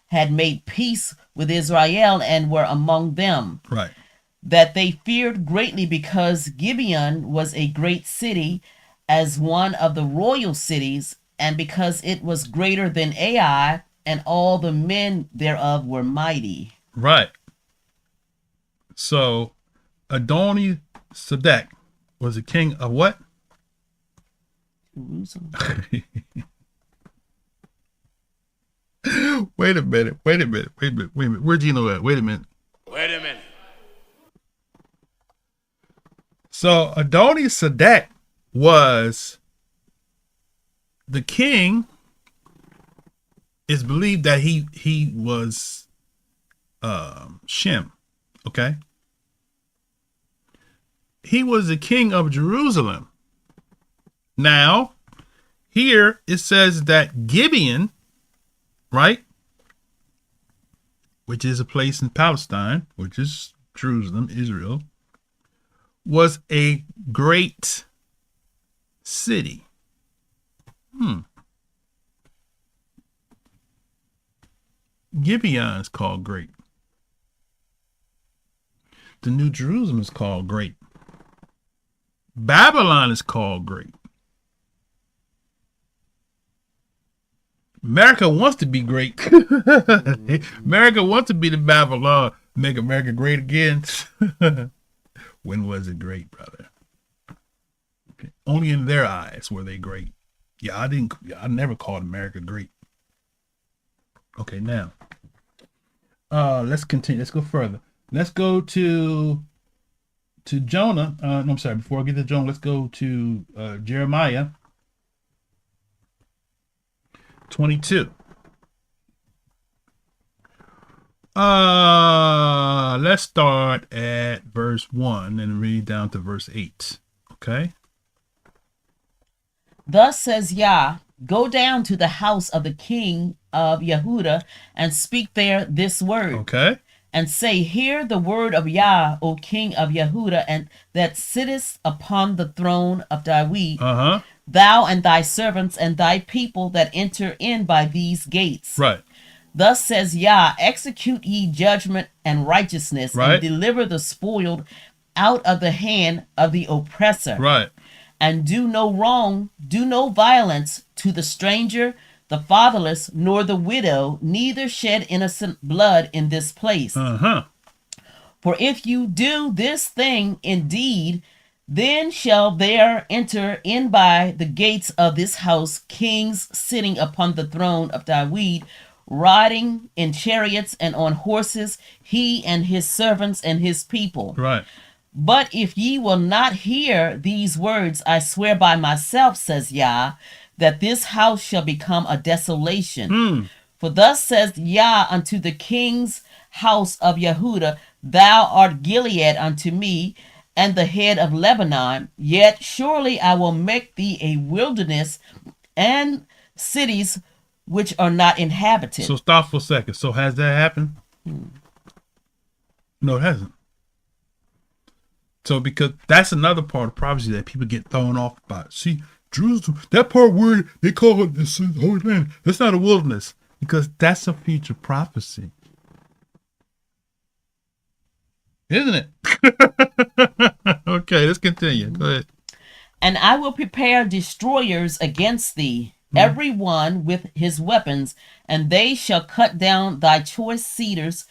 had made peace with Israel and were among them. Right. That they feared greatly, because Gibeon was a great city, as one of the royal cities, and because it was greater than Ai, and all the men thereof were mighty. Right. So Adoni-Sedek was the king of what? Jerusalem. Wait a minute. Where'd you know that? Wait a minute. So Adoni-Sedek was the king. It's believed that he was Shem. Okay. He was the king of Jerusalem. Now, here it says that Gibeon, right, which is a place in Palestine, which is Jerusalem, Israel, was a great city. Gibeon is called great. The New Jerusalem is called great. Babylon is called great. America wants to be great. America wants to be the Babylon, make America great again. When was it great, brother? Okay. Only in their eyes were they great. I never called America great. Okay, now let's continue. Let's go further. Let's go to Jonah. No, I'm sorry. Before I get to Jonah, let's go to Jeremiah 22. Let's start at verse 1 and read down to verse 8. Okay. Thus says Yah, go down to the house of the king of Yehuda and speak there this word. Okay. And say, hear the word of Yah, O king of Yehuda, and that sittest upon the throne of David, thou and thy servants and thy people that enter in by these gates. Right. Thus says Yah, execute ye judgment and righteousness, right, and deliver the spoiled out of the hand of the oppressor. Right. And do no wrong, do no violence to the stranger, the fatherless, nor the widow, neither shed innocent blood in this place. For if you do this thing indeed, then shall there enter in by the gates of this house kings sitting upon the throne of David, riding in chariots and on horses, he and his servants and his people. Right. But if ye will not hear these words, I swear by myself, says Yah, that this house shall become a desolation. For thus says Yah unto the king's house of Yehuda, thou art Gilead unto me, and the head of Lebanon. Yet surely I will make thee a wilderness and cities which are not inhabited. So stop for a second. So has that happened? No, it hasn't. So because that's another part of prophecy that people get thrown off about. See, Jerusalem, that part where they call it the Holy Land, that's not a wilderness, because that's a future prophecy. Isn't it? Okay, let's continue. Go ahead. And I will prepare destroyers against thee, every one with his weapons, and they shall cut down thy choice cedars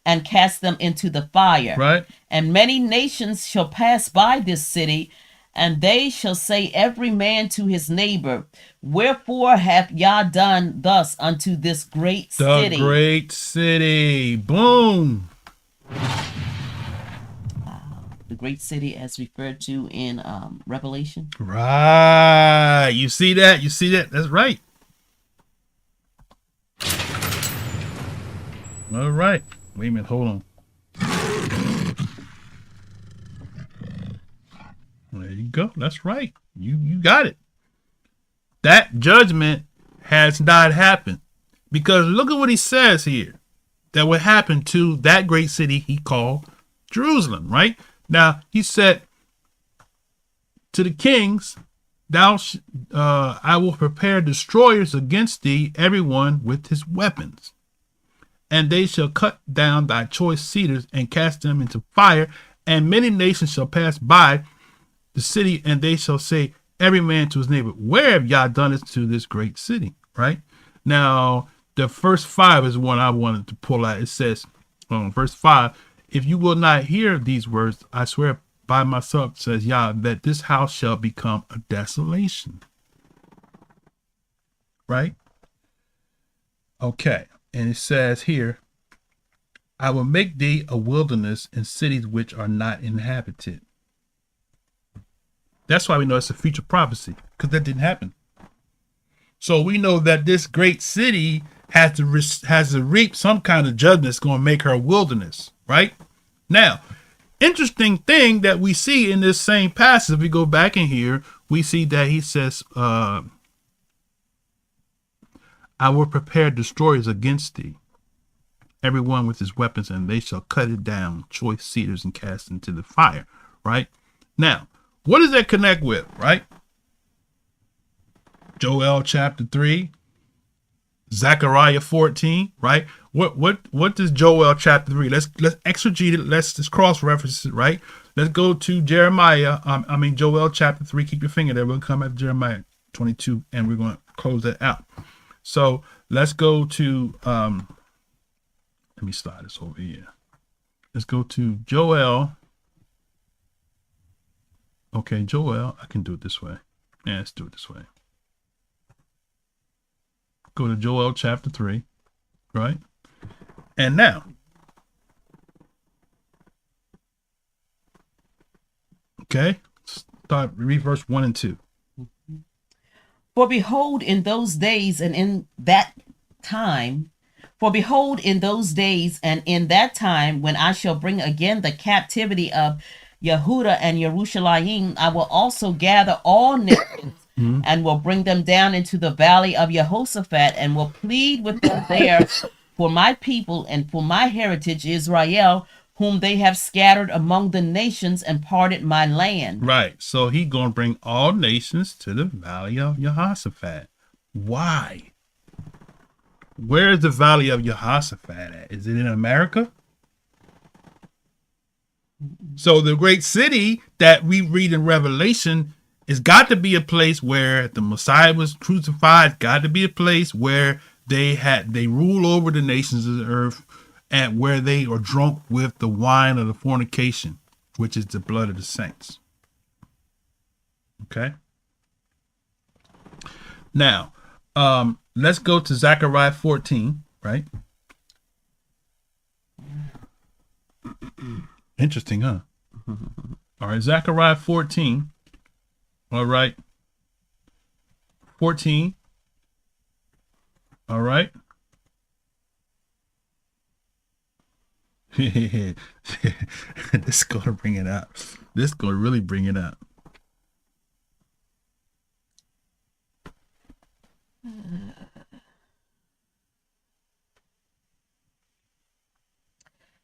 and cast them into the fire. Right. And many nations shall pass by this city, and they shall say every man to his neighbor, wherefore hath Yah done thus unto this great city? The great city. Boom. The great city as referred to in Revelation. Right. You see that? You see that? That's right. All right. Wait a minute. Hold on. There you go. That's right. You got it. That judgment has not happened. Because look at what he says here. That would happen to that great city he called Jerusalem, right? Now, he said to the kings, I will prepare destroyers against thee, everyone with his weapons. And they shall cut down thy choice cedars and cast them into fire. And many nations shall pass by the city, and they shall say, every man to his neighbor, where have Yah done it to this great city? Right? Now, the first 5 is one I wanted to pull out. It says, verse 5, if you will not hear these words, I swear by myself, says Yah, that this house shall become a desolation. Right? Okay. And it says here, I will make thee a wilderness in cities which are not inhabited. That's why we know it's a future prophecy, because that didn't happen. So we know that this great city has to reap some kind of judgment that's going to make her a wilderness, right? Now, interesting thing that we see in this same passage, if we go back in here, we see that he says, I will prepare destroyers against thee, everyone with his weapons, and they shall cut it down, choice cedars, and cast into the fire, right? Now, what does that connect with, right? Joel chapter 3, Zechariah 14, right? What does Joel chapter 3? Let's exegete it. Let's just cross-reference it, right? Let's go to Joel chapter 3. Keep your finger there. We'll come at Jeremiah 22, and we're going to close that out. So let's go to, let me start this over here. Let's go to Joel. Okay, Joel, I can do it this way. Yeah, let's do it this way. Go to Joel chapter 3, right? And now, okay, read verse 1 and 2. For behold, in those days and in that time, when I shall bring again the captivity of Yehuda and Yerushalayim, I will also gather all nations and will bring them down into the valley of Jehoshaphat and will plead with them there for my people and for my heritage Israel, whom they have scattered among the nations and parted my land. Right. So he's going to bring all nations to the valley of Jehoshaphat. Why? Where is the valley of Jehoshaphat at? Is it in America? So the great city that we read in Revelation has got to be a place where the Messiah was crucified. It's got to be a place where they rule over the nations of the earth, and where they are drunk with the wine of the fornication, which is the blood of the saints. Okay. Now, let's go to Zechariah 14, right? Interesting, huh? All right, Zechariah 14. All right. 14. All right. This is going to bring it out. This is going to really bring it out.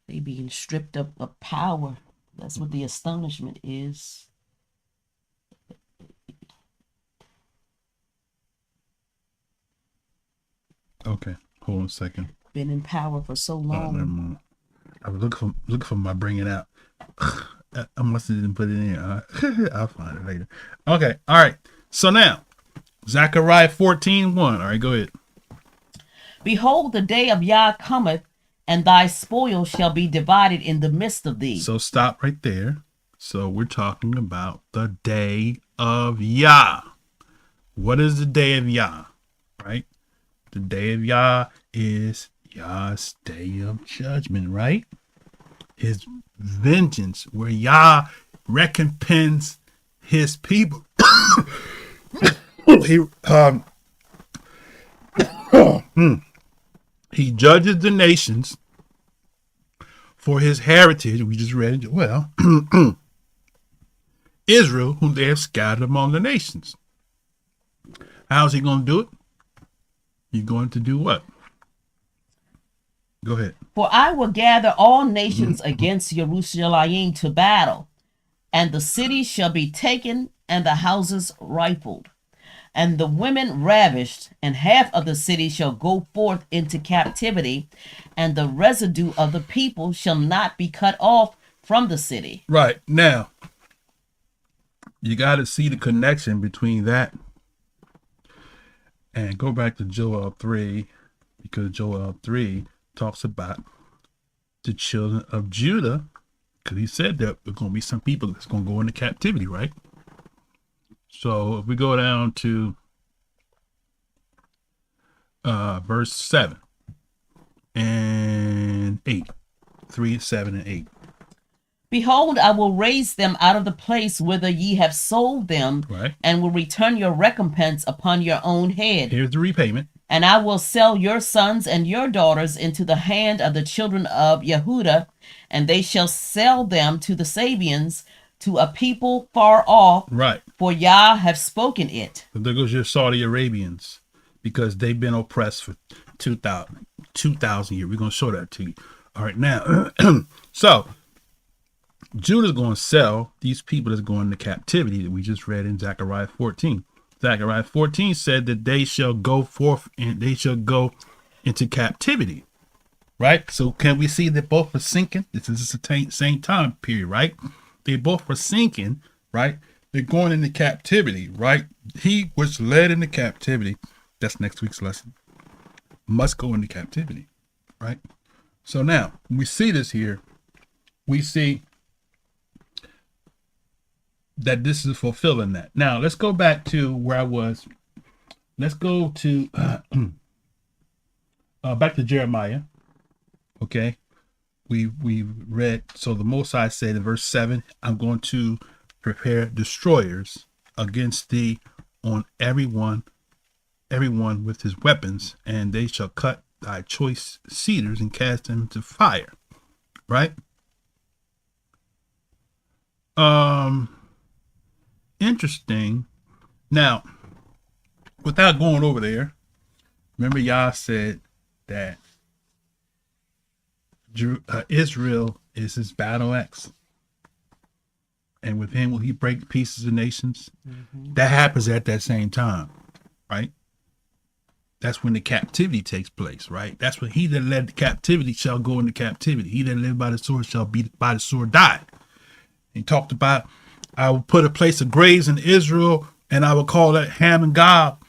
They being stripped up of power. That's what the astonishment is. Okay, hold on a second. Been in power for so long. Never mind. I was looking for my bring it out. I must have didn't put it in. I'll find it later. Okay, all right. So now, Zechariah 14:1. All right, go ahead. Behold, the day of Yah cometh, and thy spoil shall be divided in the midst of thee. So stop right there. So we're talking about the day of Yah. What is the day of Yah? Right? The day of Yah is Yah's day of judgment, right? His vengeance, where Yah recompense his people. He judges the nations for his heritage. We just read it. Well, Israel, whom they have scattered among the nations. How's he going to do it? He's going to do what? Go ahead. For I will gather all nations against Jerusalem to battle, and the cities shall be taken, and the houses rifled, and the women ravished, and half of the city shall go forth into captivity, and the residue of the people shall not be cut off from the city. Right. Now, you got to see the connection between that and go back to Joel 3, because Joel 3 talks about the children of Judah, because he said that there's going to be some people that's going to go into captivity, right? So if we go down to verse 7 and 8, 3, 7, and 8. Behold, I will raise them out of the place whither ye have sold them, Right. and will return your recompense upon your own head. Here's the repayment. And I will sell your sons and your daughters into the hand of the children of Yehudah, and they shall sell them to the Sabians, to a people far off. Right. For Yah have spoken it. So there goes your Saudi Arabians, because they've been oppressed for 2,000 years. We're going to show that to you. All right, now, so Judah's going to sell these people that's going into captivity that we just read in Zechariah 14. Zechariah 14 said that they shall go forth and they shall go into captivity, right? So can we see that both are sinking? This is the same time period, right? They both are sinking, right? They're going into captivity, right? He which led into captivity, that's next week's lesson, must go into captivity, right? So now, when we see this here, we see that this is fulfilling that. Now, let's go back to where I was. Let's go to back to Jeremiah. Okay. We read, so the Most High said in verse 7, I'm going to prepare destroyers against thee on everyone with his weapons, and they shall cut thy choice cedars and cast them into fire. Right? Interesting. Now, without going over there, remember Yah said that Israel is his battle axe, and with him will he break pieces of nations. That happens at that same time, right? That's when the captivity takes place, right? That's when he that led the captivity shall go into captivity. He that lived by the sword shall be by the sword die. He talked about, I will put a place of graves in Israel, and I will call it Ham and Gog,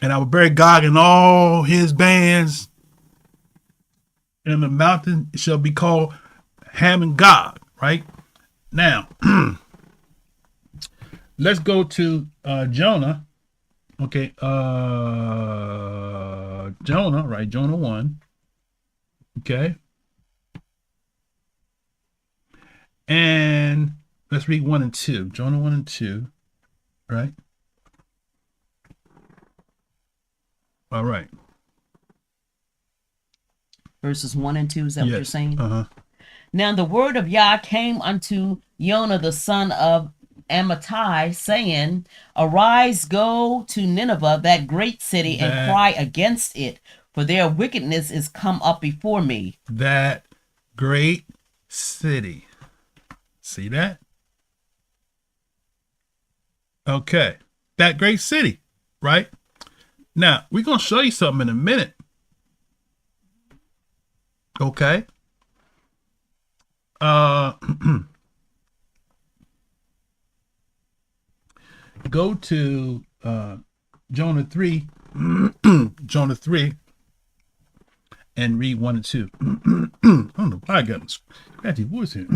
and I will bury Gog and all his bands. And the mountain shall be called Ham and Gog, right? Now, let's go to Jonah. Okay, Jonah, right? Jonah 1. Okay. And let's read 1 and 2. Jonah 1 and 2. Right? All right. Verses 1 and 2, is that what you're saying? Uh-huh. Now the word of Yah came unto Jonah the son of Amittai, saying, Arise, go to Nineveh, that great city, and cry against it, for their wickedness is come up before me. That great city. See that? Okay. That great city, right? Now, we're going to show you something in a minute. Okay. Go to Jonah 3, Jonah 3, and read 1 and 2. I don't know why I got a scratchy voice here.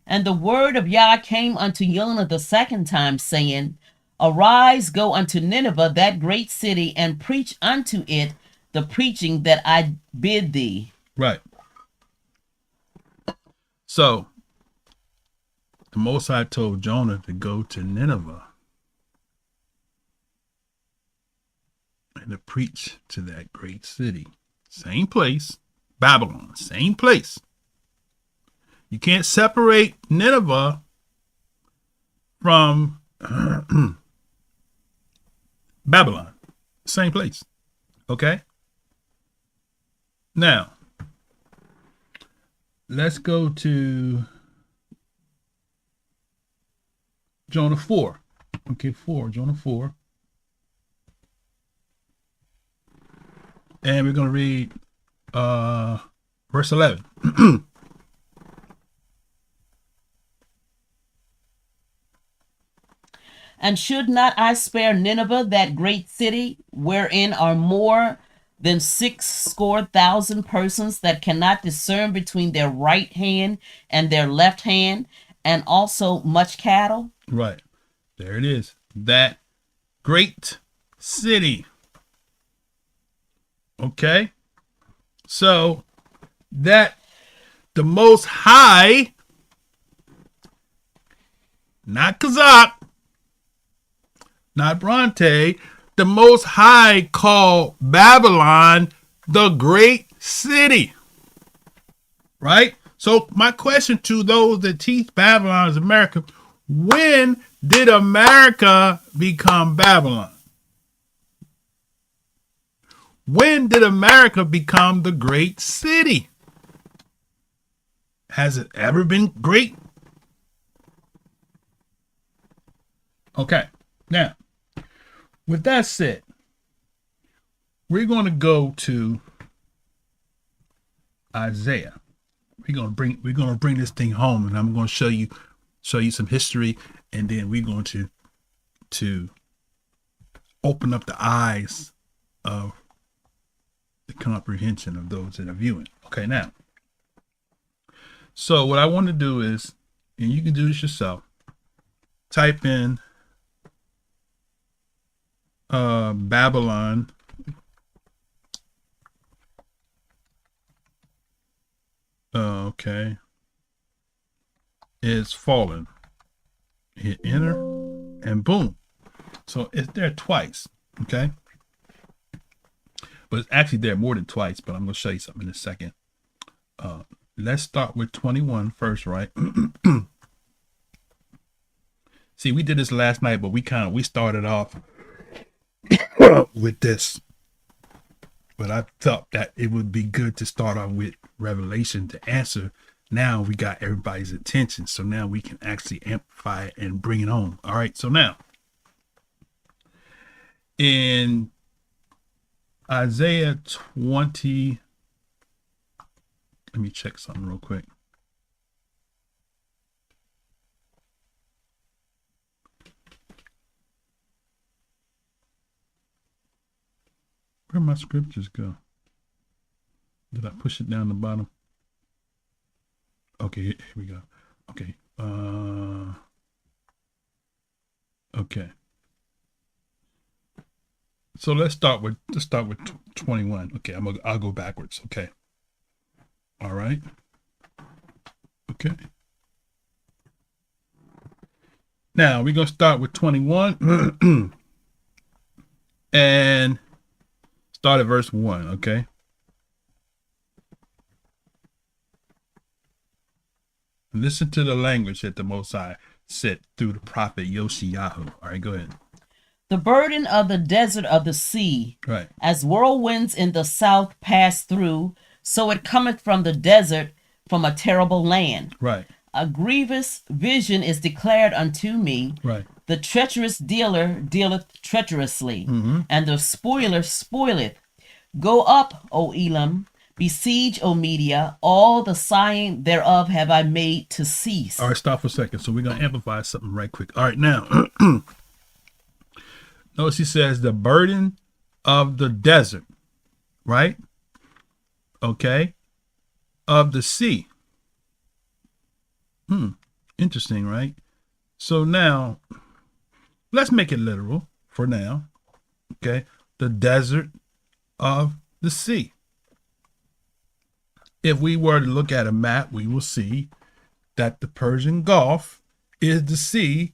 And the word of Yah came unto Jonah the second time, saying, Arise, go unto Nineveh, that great city, and preach unto it the preaching that I bid thee. Right. So, the Most High told Jonah to go to Nineveh and to preach to that great city. Same place, Babylon, same place. You can't separate Nineveh from Babylon. Same place. Okay? Now, let's go to Jonah 4. Okay, Jonah 4. And we're going to read verse 11. And should not I spare Nineveh, that great city, wherein are more than 60,000 persons that cannot discern between their right hand and their left hand, and also much cattle? Right. There it is. That great city. Okay. So that the Most High, not Kazakh, not Bronte, the Most High called Babylon the great city. Right? So my question to those that teach Babylon is America, when did America become Babylon? When did America become the great city? Has it ever been great? Okay. Now, with that said, we're going to go to Isaiah. We're going to bring this thing home, and I'm going to show you some history, and then we're going to open up the eyes of the comprehension of those that are viewing. Okay, now. So what I want to do is, and you can do this yourself, type in Babylon okay, is fallen. Hit enter and boom. So it's there twice. Okay, but it's actually there more than twice, but I'm going to show you something in a second. Let's start with 21 first, right? See, we did this last night, but we started off with this. But I thought that it would be good to start off with Revelation to answer. Now we got everybody's attention. So now we can actually amplify it and bring it on. All right. So now in Isaiah 20, let me check something real quick. Where my scriptures go? Did I push it down the bottom? Okay, here we go. Okay. Okay. So let's start with 21. Okay, I'll go backwards. Okay. All right. Okay. Now we're going to start with 21 and start at verse 1. Okay. Listen to the language that the Most High said through the prophet Yoshiyahu. All right, go ahead. The burden of the desert of the sea, Right. as whirlwinds in the south pass through, so it cometh from the desert, from a terrible land. Right. A grievous vision is declared unto me. Right. The treacherous dealer dealeth treacherously, and the spoiler spoileth. Go up, O Elam, besiege, O Media, all the sighing thereof have I made to cease. All right, stop for a second. So we're going to amplify something right quick. All right, now, notice he says the burden of the desert, right? Okay. Of the sea. Interesting, right? So now, let's make it literal for now. Okay. The desert of the sea. If we were to look at a map, we will see that the Persian Gulf is the sea.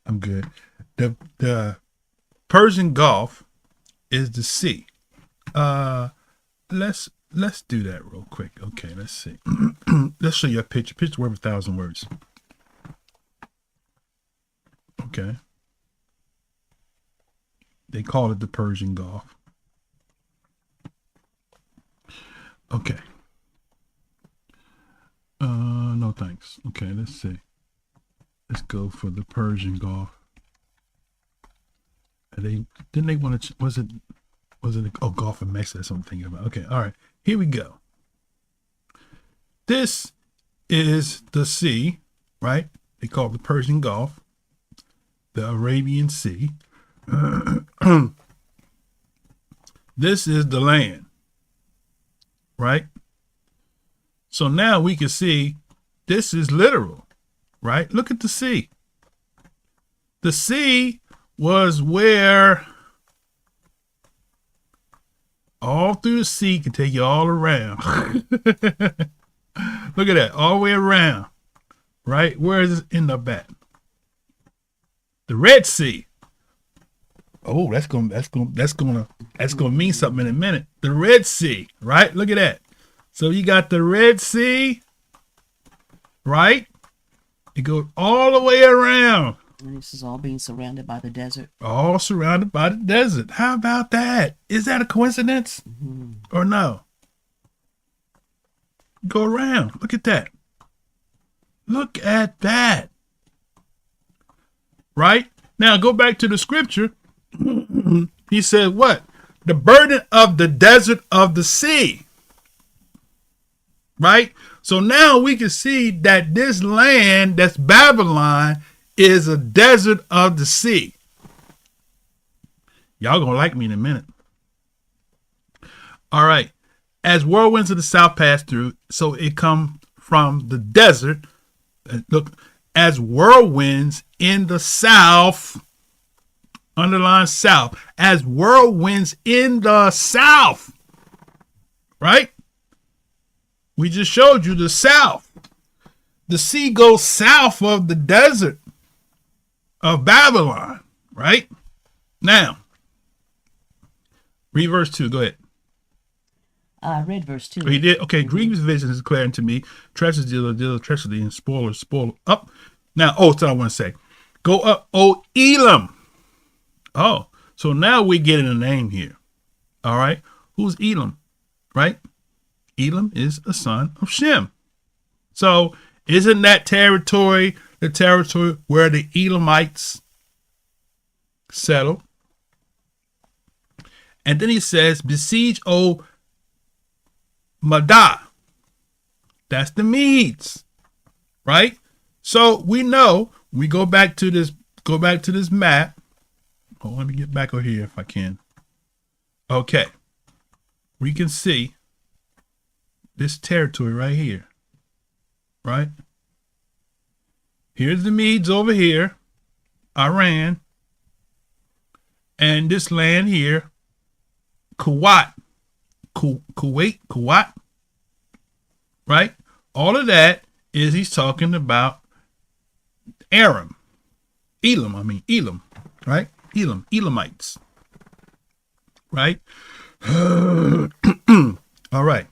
I'm good. The Persian Gulf is the sea. Let's do that real quick. Okay, let's see. Let's show you a picture. Picture worth 1,000 words. Okay. They call it the Persian Gulf. Okay. No thanks. Okay, let's see. Let's go for the Persian Gulf. Didn't they want to? Was it? Gulf of Mexico? That's what I'm thinking about. Okay, all right. Here we go. This is the sea, right? They call it the Persian Gulf, the Arabian Sea. This is the land, right? So now we can see this is literal, right? Look at the sea. The sea was where all through the sea can take you all around. Look at that, all the way around, right? Where does it end up at? The Red Sea. Oh, that's gonna mean something in a minute. The Red Sea, right? Look at that. So you got the Red Sea, right? It goes all the way around. And this is all being surrounded by the desert. All surrounded by the desert. How about that? Is that a coincidence or no? Go around. Look at that. Look at that. Right? Now go back to the scripture. He said what? The burden of the desert of the sea. Right? So now we can see that this land that's Babylon is a desert of the sea. Y'all gonna like me in a minute. All right. As whirlwinds of the south pass through, so it come from the desert. Look, as whirlwinds in the south, underline south, as whirlwinds in the south, right? We just showed you the south. The sea goes south of the desert of Babylon, right? Now, read verse 2. Go ahead. I read verse 2. Oh, he did? Okay. Grievous vision is declaring to me. Treacherous dealer, treacherously, and spoiler. Up. Now, that's what I want to say. Go up, O Elam. Oh, so now we're getting a name here. All right. Who's Elam? Right? Elam is a son of Shem. So isn't that territory the territory where the Elamites settled? And then he says, besiege, O Madah. That's the Medes, right? So we know we go back to this map. Oh, let me get back over here if I can. Okay. We can see this territory right here, right? Here's the Medes over here, Iran, and this land here, Kuwait, right? All of that is he's talking about Elam, right? Elamites, right? All right.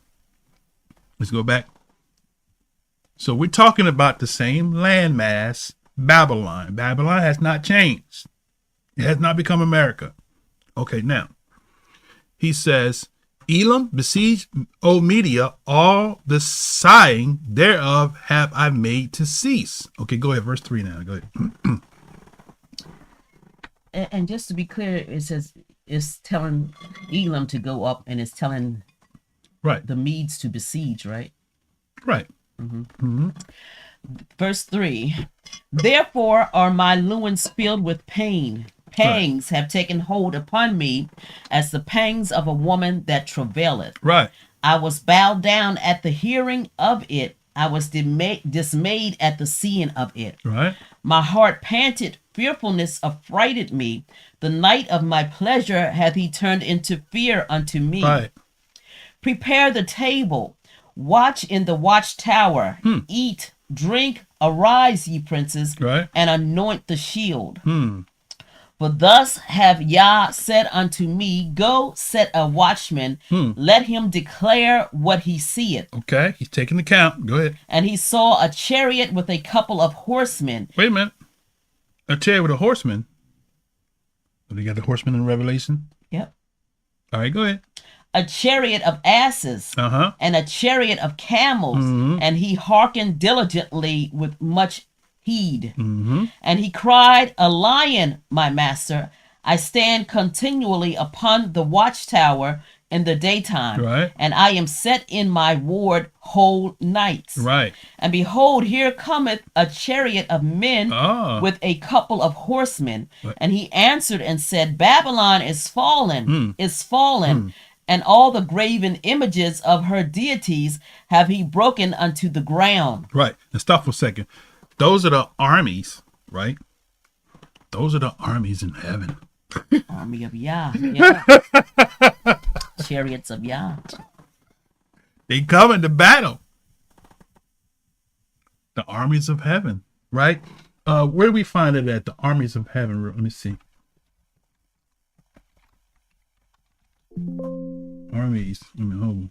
Let's go back. So we're talking about the same landmass, Babylon. Babylon has not changed. It has not become America. Okay, now, he says, Elam besieged, O Media, all the sighing thereof have I made to cease. Okay, go ahead, verse 3 now. Go ahead. And just to be clear, it says it's telling Elam to go up, and it's telling Right. the Medes to besiege, right? Right. Verse 3, therefore are my loins filled with pain. Pangs have taken hold upon me as the pangs of a woman that travaileth. Right. I was bowed down at the hearing of it. I was dismayed at the seeing of it. Right. My heart panted, fearfulness affrighted me. The night of my pleasure hath he turned into fear unto me. Right. Prepare the table, watch in the watchtower, eat, drink, arise, ye princes, Right. and anoint the shield. For thus have Yah said unto me, go set a watchman, let him declare what he seeth. Okay, he's taking the count. Go ahead. And he saw a chariot with a couple of horsemen. Wait a minute. A chariot with a horseman. Oh, they got the horseman in Revelation? Yep. All right, go ahead. A chariot of asses, Uh-huh. and a chariot of camels, and he hearkened diligently with much heed. And he cried, a lion, my master, I stand continually upon the watchtower in the daytime, Right. and I am set in my ward whole nights. Right. And behold, here cometh a chariot of men with a couple of horsemen. And he answered and said, Babylon is fallen, and all the graven images of her deities have he broken unto the ground. Right. Now stop for a second. Those are the armies, right? Those are the armies in heaven. Army of Yah. Yeah. Chariots of Yah. They come into battle. The armies of heaven, right? Where do we find it at? The armies of heaven. Let me see. Armies. Let me hold.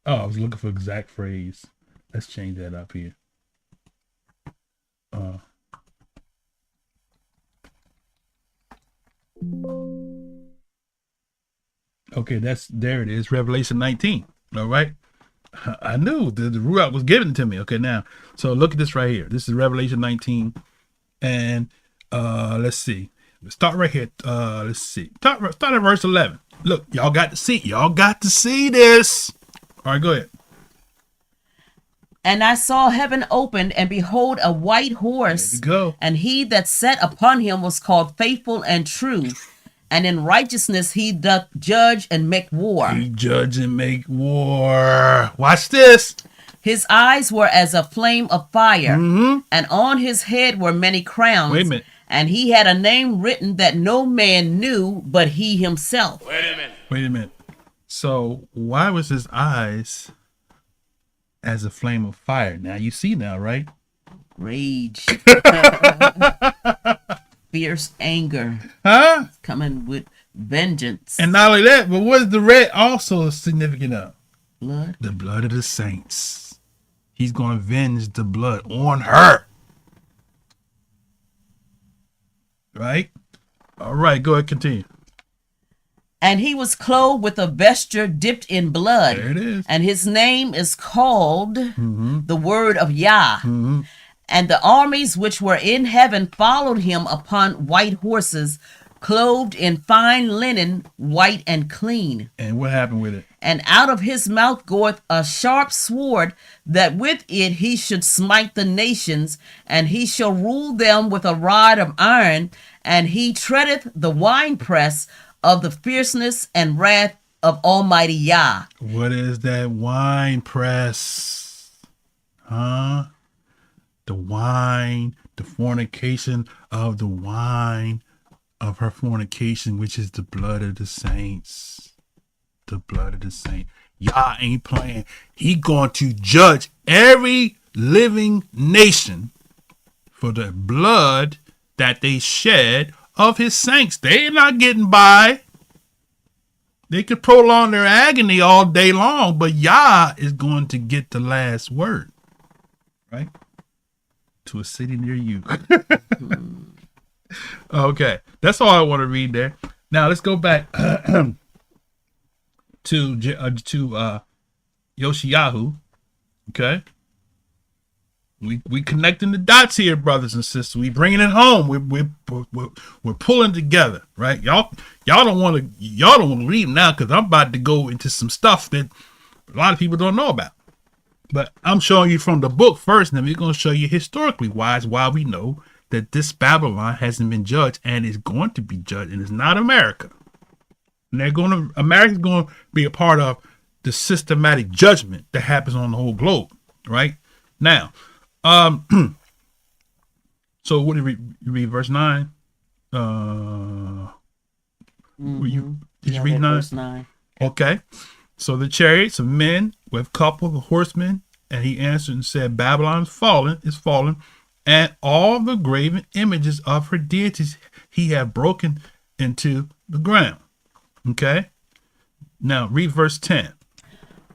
I was looking for exact phrase. Let's change that up here. Okay, there it is. Revelation 19. All right. I knew the Ruach was given to me. Okay, now, so look at this right here. This is Revelation 19. And let's see. Start right here. Let's see. Start at verse 11. Look, y'all got to see. Y'all got to see this. All right, go ahead. And I saw heaven opened, and behold, a white horse. There you go. And he that sat upon him was called Faithful and True. And in righteousness he doth judge and make war. He judge and make war. Watch this. His eyes were as a flame of fire, and on his head were many crowns. Wait a minute. And he had a name written that no man knew but he himself. Wait a minute. So why was his eyes as a flame of fire? Now you see now, right? Rage. Fierce anger. Huh? Coming with vengeance. And not only that, but what is the red also significant of? Blood. The blood of the saints. He's going to avenge the blood on her. Right? All right, go ahead, continue. And he was clothed with a vesture dipped in blood. There it is. And his name is called the Word of Yah. And the armies which were in heaven followed him upon white horses, clothed in fine linen, white and clean. And what happened with it? And out of his mouth goeth a sharp sword, that with it he should smite the nations, and he shall rule them with a rod of iron, and he treadeth the winepress of the fierceness and wrath of Almighty Yah. What is that wine press? Huh? The wine, the fornication of the wine of her fornication, which is the blood of the saints. The blood of the saints. Yah ain't playing. He going to judge every living nation for the blood that they shed of his saints. They're not getting by. They could prolong their agony all day long, but Yah is going to get the last word, right? To a city near you. Okay, that's all I want to read there. Now let's go back to Yoshiyahu. Okay, we connecting the dots here, brothers and sisters. We bringing it home. We're pulling together, right? Y'all don't want to read now because I'm about to go into some stuff that a lot of people don't know about. But I'm showing you from the book first, and then we're going to show you historically why we know that this Babylon hasn't been judged and is going to be judged, and it's not America. And America's going to be a part of the systematic judgment that happens on the whole globe, right? Now, so what did you read verse 9? Did you read 9? Verse 9. Okay. So the chariots of men with couple of horsemen, and he answered and said, Babylon is fallen, and all the graven images of her deities he had broken into the ground. Okay. Now read verse 10.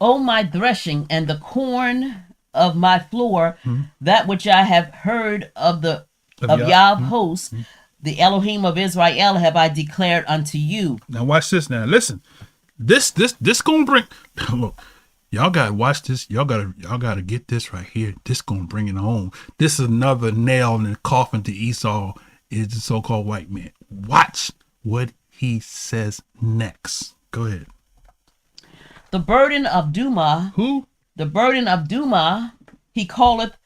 O my threshing and the corn of my floor, that which I have heard of Yah of hosts, the Elohim of Israel have I declared unto you. Now watch this. Now listen. This gonna bring. Look, y'all gotta watch this. Y'all gotta get this right here. This gonna bring it home. This is another nail in the coffin to Esau, is the so-called white man. Watch what he says next. Go ahead. The burden of Duma. Who? The burden of Duma, he calleth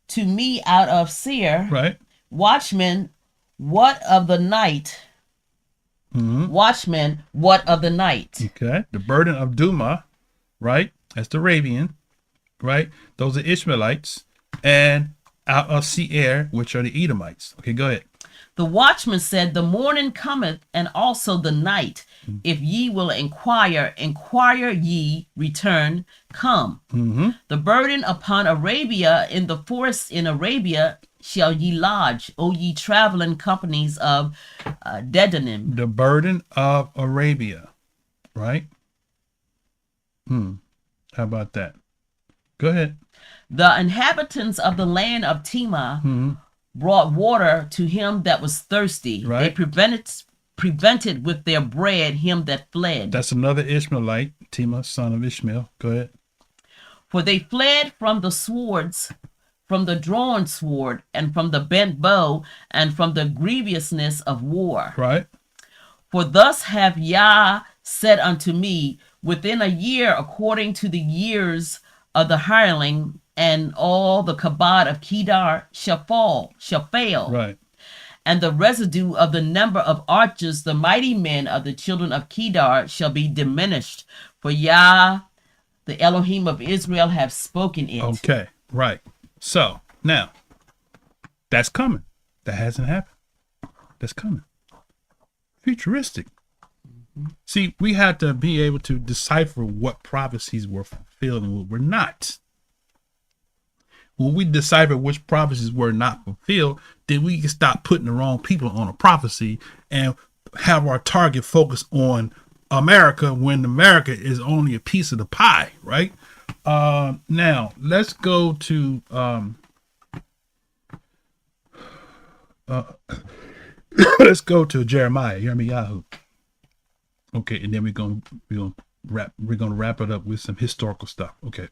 to me out of Seir. Right. Watchman, what of the night? Watchman, what of the night? Okay. The burden of Duma, right? That's the Arabian, right? Those are Ishmaelites. And out of Seir, which are the Edomites. Okay, go ahead. The watchman said, the morning cometh, and also the night. If ye will inquire ye, return, come. The burden upon Arabia, in the forest in Arabia, shall ye lodge, O ye traveling companies of Dedanim. The burden of Arabia, right? How about that? Go ahead. The inhabitants of the land of Tema brought water to him that was thirsty. Right. They prevented with their bread him that fled. That's another Ishmaelite, Tema, son of Ishmael. Go ahead. For they fled from the swords, from the drawn sword, and from the bent bow, and from the grievousness of war. Right. For thus have Yah said unto me, within a year, according to the years of the hireling, and all the kabod of Kedar shall fail. Right. And the residue of the number of archers, the mighty men of the children of Kedar, shall be diminished. For Yah, the Elohim of Israel, have spoken it. Okay. Right. So now that's coming. That hasn't happened. That's coming. Futuristic. See, we had to be able to decipher what prophecies were fulfilled and what were not. When we decipher which prophecies were not fulfilled, then we can stop putting the wrong people on a prophecy and have our target focus on America when America is only a piece of the pie, right? Now let's go to let's go to Jeremiah, Yirmiyahu. Okay, and then we're gonna wrap it up with some historical stuff. Okay.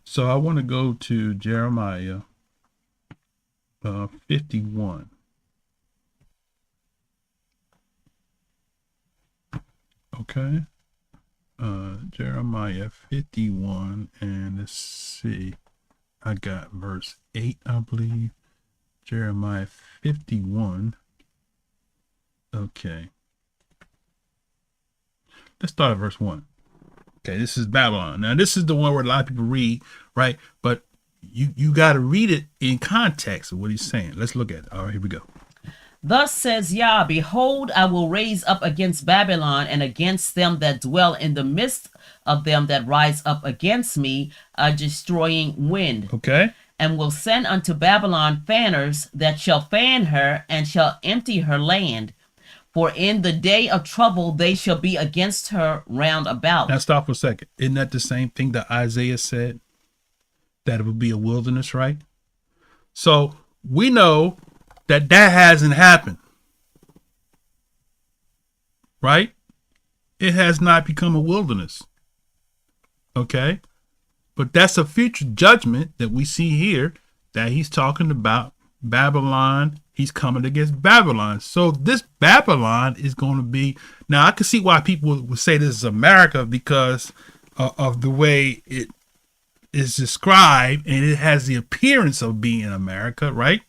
So I want to go to Jeremiah 51. Okay. Jeremiah 51, and let's see. I got verse 8, I believe. Jeremiah 51. Okay. Let's start at verse 1. Okay, this is Babylon. Now, this is the one where a lot of people read, right? But you got to read it in context of what he's saying. Let's look at it. All right, here we go. Thus says Yah, behold, I will raise up against Babylon and against them that dwell in the midst of them that rise up against me a destroying wind. Okay. And will send unto Babylon fanners that shall fan her and shall empty her land. For in the day of trouble they shall be against her round about. Now stop for a second. Isn't that the same thing that Isaiah said? That it would be a wilderness, right? So we know that hasn't happened. Right? It has not become a wilderness. Okay? But that's a future judgment that we see here that he's talking about Babylon. He's coming against Babylon. So this Babylon is going to be, now I can see why people would say this is America because of the way it is described and it has the appearance of being America, right?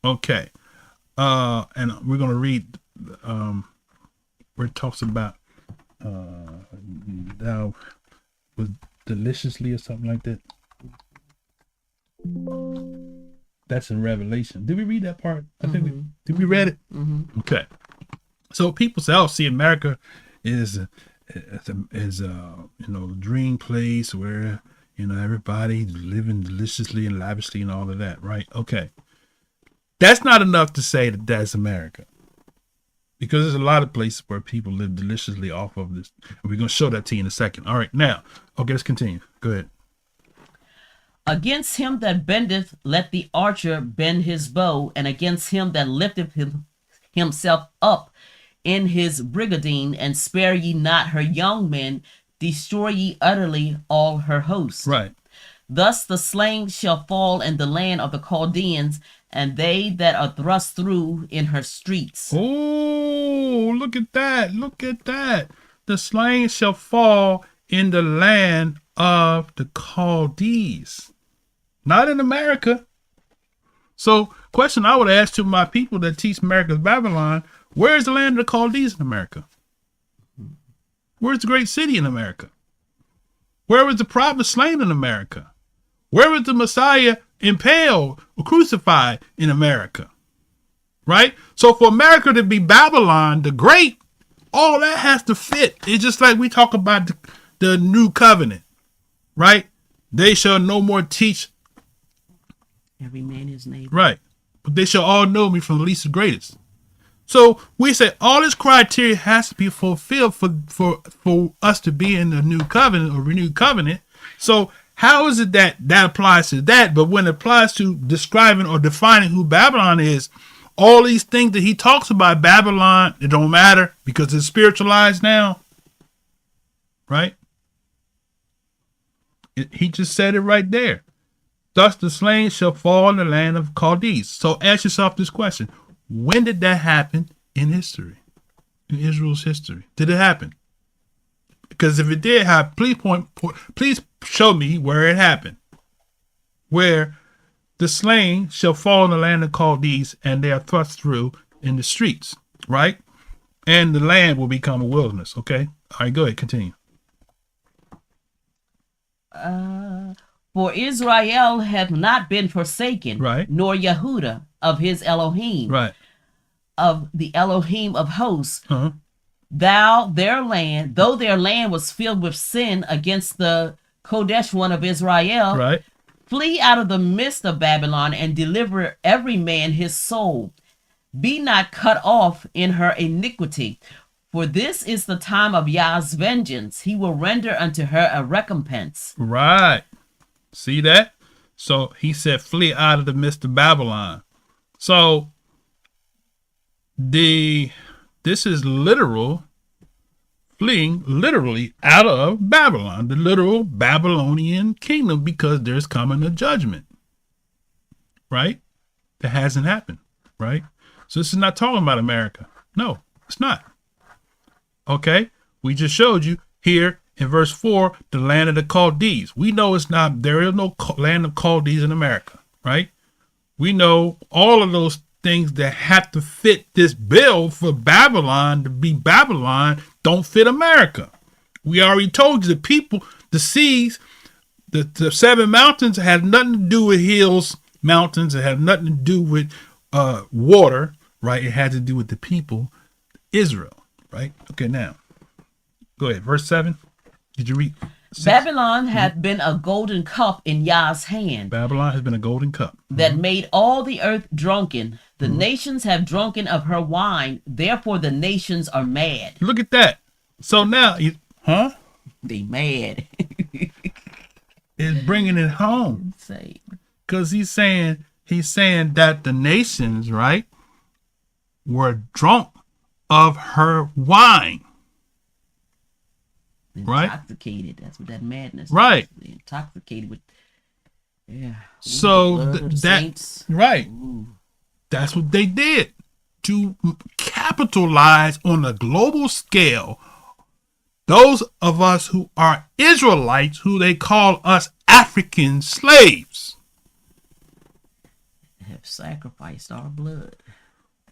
Okay. And we're going to read where it talks about thou was deliciously or something like that. That's in Revelation. Did we read that part? I think we read it. Okay. So people say, "Oh, see, America is dream place where everybody's living deliciously and lavishly and all of that, right?" Okay. That's not enough to say that that's America, because there's a lot of places where people live deliciously off of this. And we're going to show that to you in a second. All right, now, okay, let's continue. Go ahead. Against him that bendeth, let the archer bend his bow, and against him that lifteth himself up in his brigadine, and spare ye not her young men, destroy ye utterly all her hosts. Right. Thus the slain shall fall in the land of the Chaldeans, and they that are thrust through in her streets. Oh, look at that. Look at that. The slain shall fall in the land of the Chaldees. Not in America. So, question I would ask to my people that teach America's Babylon, where is the land of the Chaldees in America? Where's the great city in America? Where was the prophet slain in America? Where was the Messiah impaled or crucified in America? Right? So for America to be Babylon the Great, all that has to fit. It's just like we talk about the new covenant, right? They shall no more teach. Every man his neighbor. Right. But they shall all know me from the least to greatest. So we say all this criteria has to be fulfilled for us to be in the new covenant or renewed covenant. So how is it that applies to that? But when it applies to describing or defining who Babylon is, all these things that he talks about Babylon, it don't matter because it's spiritualized now. Right? He just said it right there. Thus the slain shall fall in the land of Chaldees. So ask yourself this question. When did that happen in history? In Israel's history? Did it happen? Because if it did happen, please show me where it happened. Where the slain shall fall in the land of Chaldees and they are thrust through in the streets, right? And the land will become a wilderness, okay? All right, go ahead, continue. For Israel hath not been forsaken, right, nor Yehuda of his Elohim, right, of the Elohim of hosts. Though their land was filled with sin against the Kodesh one of Israel, right, flee out of the midst of Babylon and deliver every man his soul. Be not cut off in her iniquity, for this is the time of Yah's vengeance. He will render unto her a recompense. Right. See that? So he said, flee out of the midst of Babylon. So this is literal, fleeing literally out of Babylon, the literal Babylonian kingdom, because there's coming a judgment. Right? That hasn't happened. Right? So this is not talking about America. No, it's not. Okay? We just showed you here in verse 4, the land of the Chaldees. We know there is no land of Chaldees in America, right? We know all of those things that have to fit this bill for Babylon to be Babylon don't fit America. We already told you the people, the seas, the 7 mountains had nothing to do with hills, mountains. It had nothing to do with water, right? It had to do with the people, Israel, right? Okay, now go ahead. Verse 7. Did you read? 6? Babylon hath been a golden cup in Yah's hand, Babylon has been a golden cup that made all the earth drunken. The nations have drunken of her wine, therefore the nations are mad. Look at that. So now, They mad. It's bringing it home. Say, Because he's saying that the nations, right, were drunk of her wine. Right? Intoxicated. That's what that madness Right. is. They're intoxicated with, yeah. So blood of the that, saints. right. Ooh. That's what they did to capitalize on a global scale. Those of us who are Israelites, who they call us African slaves. Have sacrificed our blood.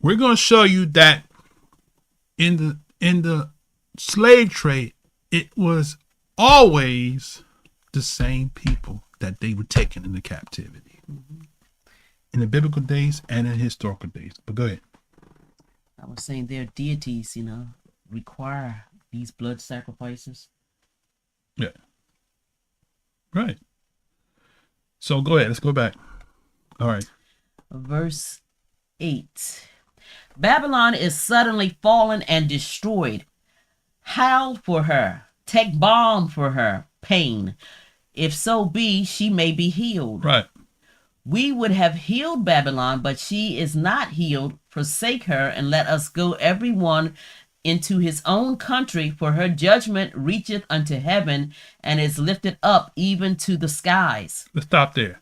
We're going to show you that in the slave trade, it was always the same people that they were taken into captivity. In the biblical days and in historical days. But go ahead. I was saying their deities, require these blood sacrifices. Yeah. Right. So go ahead. Let's go back. All right. Verse 8. Babylon is suddenly fallen and destroyed. Howl for her. Take balm for her pain. If so be, she may be healed. Right. We would have healed Babylon, but she is not healed. Forsake her and let us go every one into his own country, for her judgment reacheth unto heaven and is lifted up even to the skies. Let's stop there.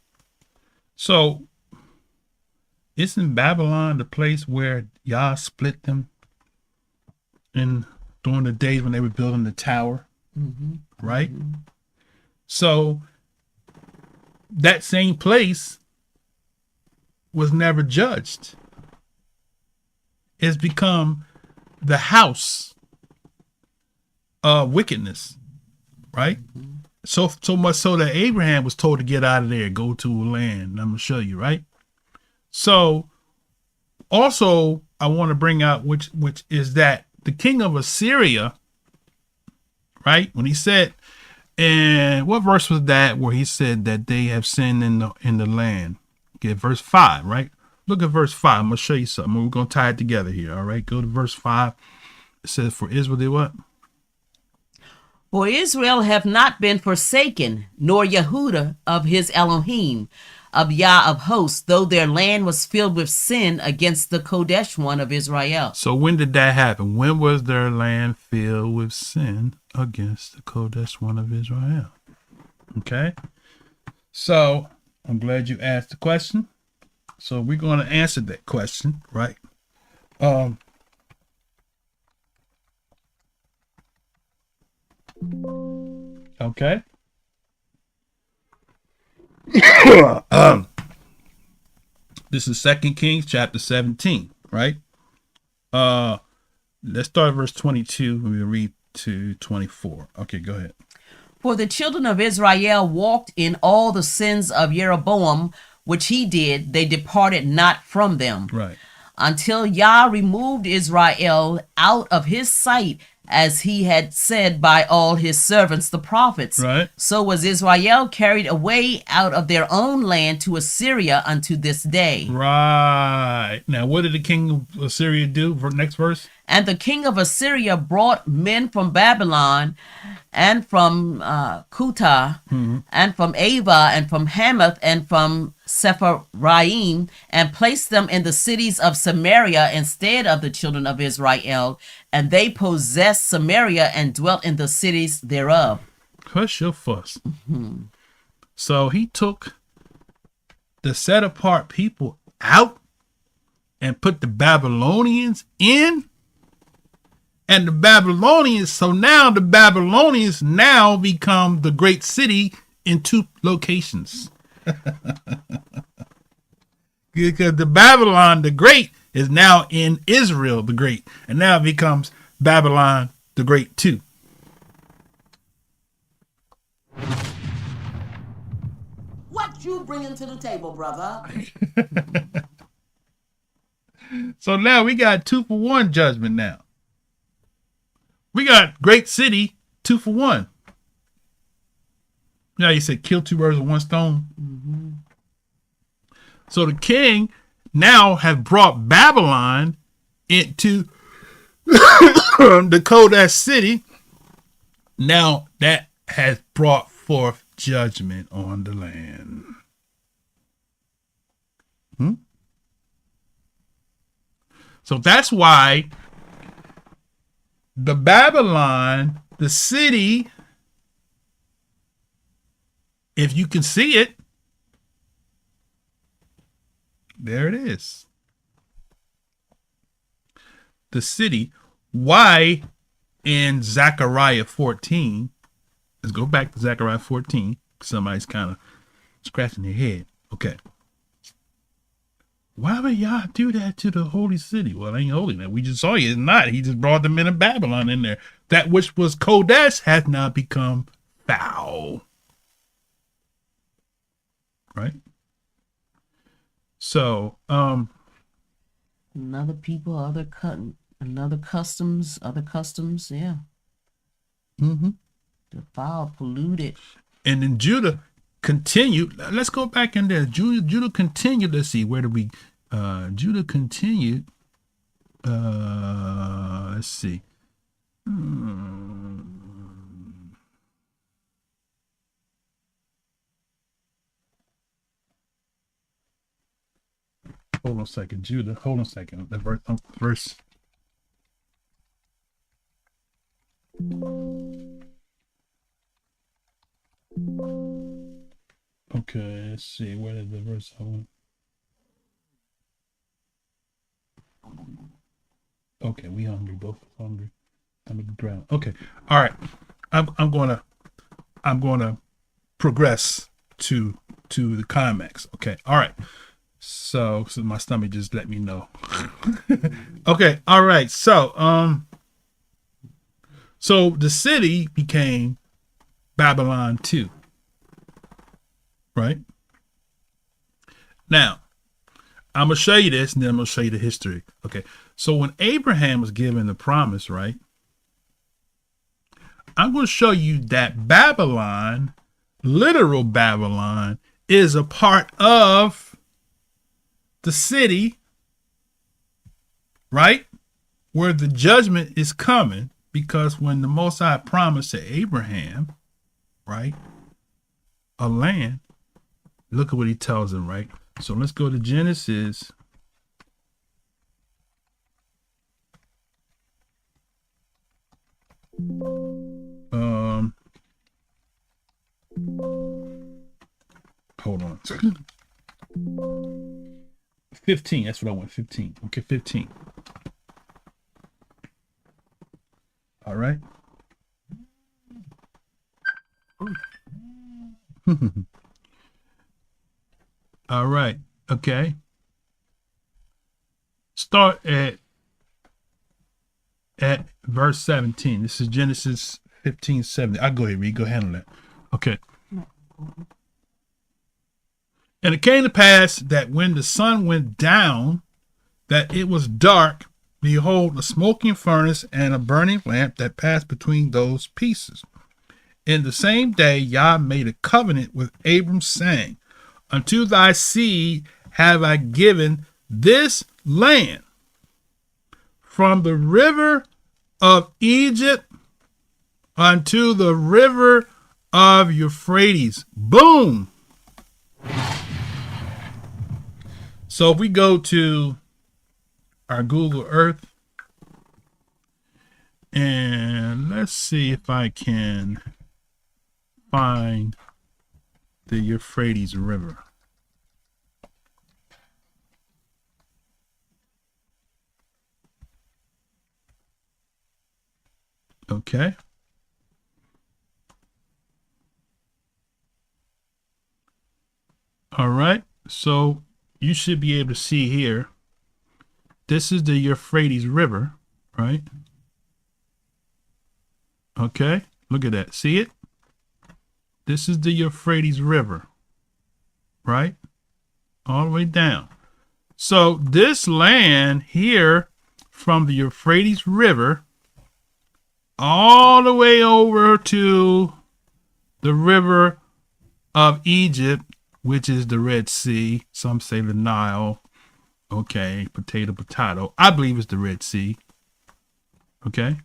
So, isn't Babylon the place where Yah split them during the days when they were building the tower? Right? So, that same place was never judged. It's become the house of wickedness, right? So much so that Abraham was told to get out of there, go to a land. I'm gonna show you, right? So, also, I want to bring out which is that the king of Assyria, right? When he said, and what verse was that where he said that they have sinned in the land? Okay, verse 5, right? Look at verse 5. I'm gonna show you something. We're gonna tie it together here. All right, go to verse 5. It says, "For Israel did what? For Israel have not been forsaken, nor Yehuda of his Elohim, of Yah of hosts, though their land was filled with sin against the Kodesh one of Israel." So when did that happen? When was their land filled with sin against the Kodesh one of Israel? Okay. So I'm glad you asked the question. So we're going to answer that question, right? Okay. This is 2 Kings chapter 17, right? Let's start at verse 22 and we'll read to 24. Okay, go ahead. For the children of Israel walked in all the sins of Jeroboam, which he did, they departed not from them. Right. Until Yah removed Israel out of his sight, as he had said by all his servants the prophets. Right. So was Israel carried away out of their own land to Assyria unto this day. Right. Now, what did the king of Assyria do? For next verse. And the king of Assyria brought men from Babylon and from Kutah and from Ava and from Hamath and from Sepharvaim and placed them in the cities of Samaria instead of the children of Israel. And they possessed Samaria and dwelt in the cities thereof. Hush your fuss. So he took the set apart people out and put the Babylonians in. And the Babylonians, so now the Babylonians now become the great city in 2 locations. Because the Babylon the Great is now in Israel the Great. And now it becomes Babylon the Great too. bringing to the table, brother? So now we got 2-for-1 judgment now. We got great city, 2-for-1. You know, you said kill two birds with one stone. Mm-hmm. So the king now have brought Babylon into the Chaldees city. Now that has brought forth judgment on the land. So that's why the Babylon, the city, if you can see it, there it is. The city. Why in Zechariah 14, let's go back to Zechariah 14. Somebody's kind of scratching their head. Okay. Why would y'all do that to the holy city? Well, it ain't holy now. We just saw you. It's not. He just brought the men of Babylon in there. That which was Chaldees has now become foul. Right? So, Another people, other customs, yeah. Mm-hmm. Defiled, polluted. And then Judah continued. Let's go back in there. Judah continued. Let's see. Where do we? Judah continued. Let's see. Hold on a second, Judah. Hold on a second. The verse. Okay, let's see. Where did the verse I want? Okay, we hungry. Both hungry. I'm gonna drown. Okay, all right. I'm gonna progress to the climax. Okay, all right. So my stomach just let me know. Okay, all right. So the city became Babylon 2. Right? Now, I'm going to show you this, and then I'm going to show you the history. Okay. So when Abraham was given the promise, right? I'm going to show you that Babylon, literal Babylon, is a part of the city, right? Where the judgment is coming, because when the Most High promised to Abraham, right, a land, look at what he tells him, right? So let's go to Genesis. Hold on. 15. That's what I want. 15. Okay, 15. All right. All right. Okay. Start at verse 17. This is Genesis 15:70. I'll go ahead, read. Go handle that. Okay. And it came to pass that when the sun went down, that it was dark, behold, a smoking furnace and a burning lamp that passed between those pieces. In the same day, Yah made a covenant with Abram, saying, unto thy seed have I given this land, from the river of Egypt unto the river of Euphrates. Boom. So if we go to our Google Earth, and let's see if I can find the Euphrates River. Okay. All right. So you should be able to see here. This is the Euphrates River, right? Okay. Look at that. See it? This is the Euphrates River. right? All the way down. So this land here from the Euphrates River all the way over to the river of Egypt, which is the Red Sea. Some say the Nile. Okay, potato, potato. I believe it's the Red Sea. Okay.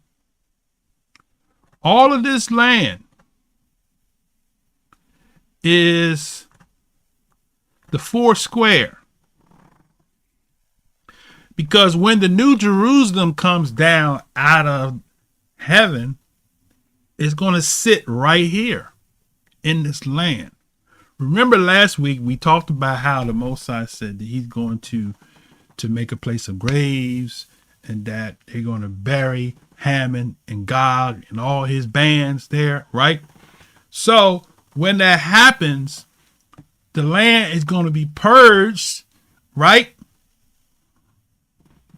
All of this land is the four square. Because when the New Jerusalem comes down out of heaven, it's going to sit right here in this land. Remember last week we talked about how the Most High said that he's going to make a place of graves, and that they're going to bury Haman and Gog and all his bands there, right? So when that happens, the land is going to be purged, right?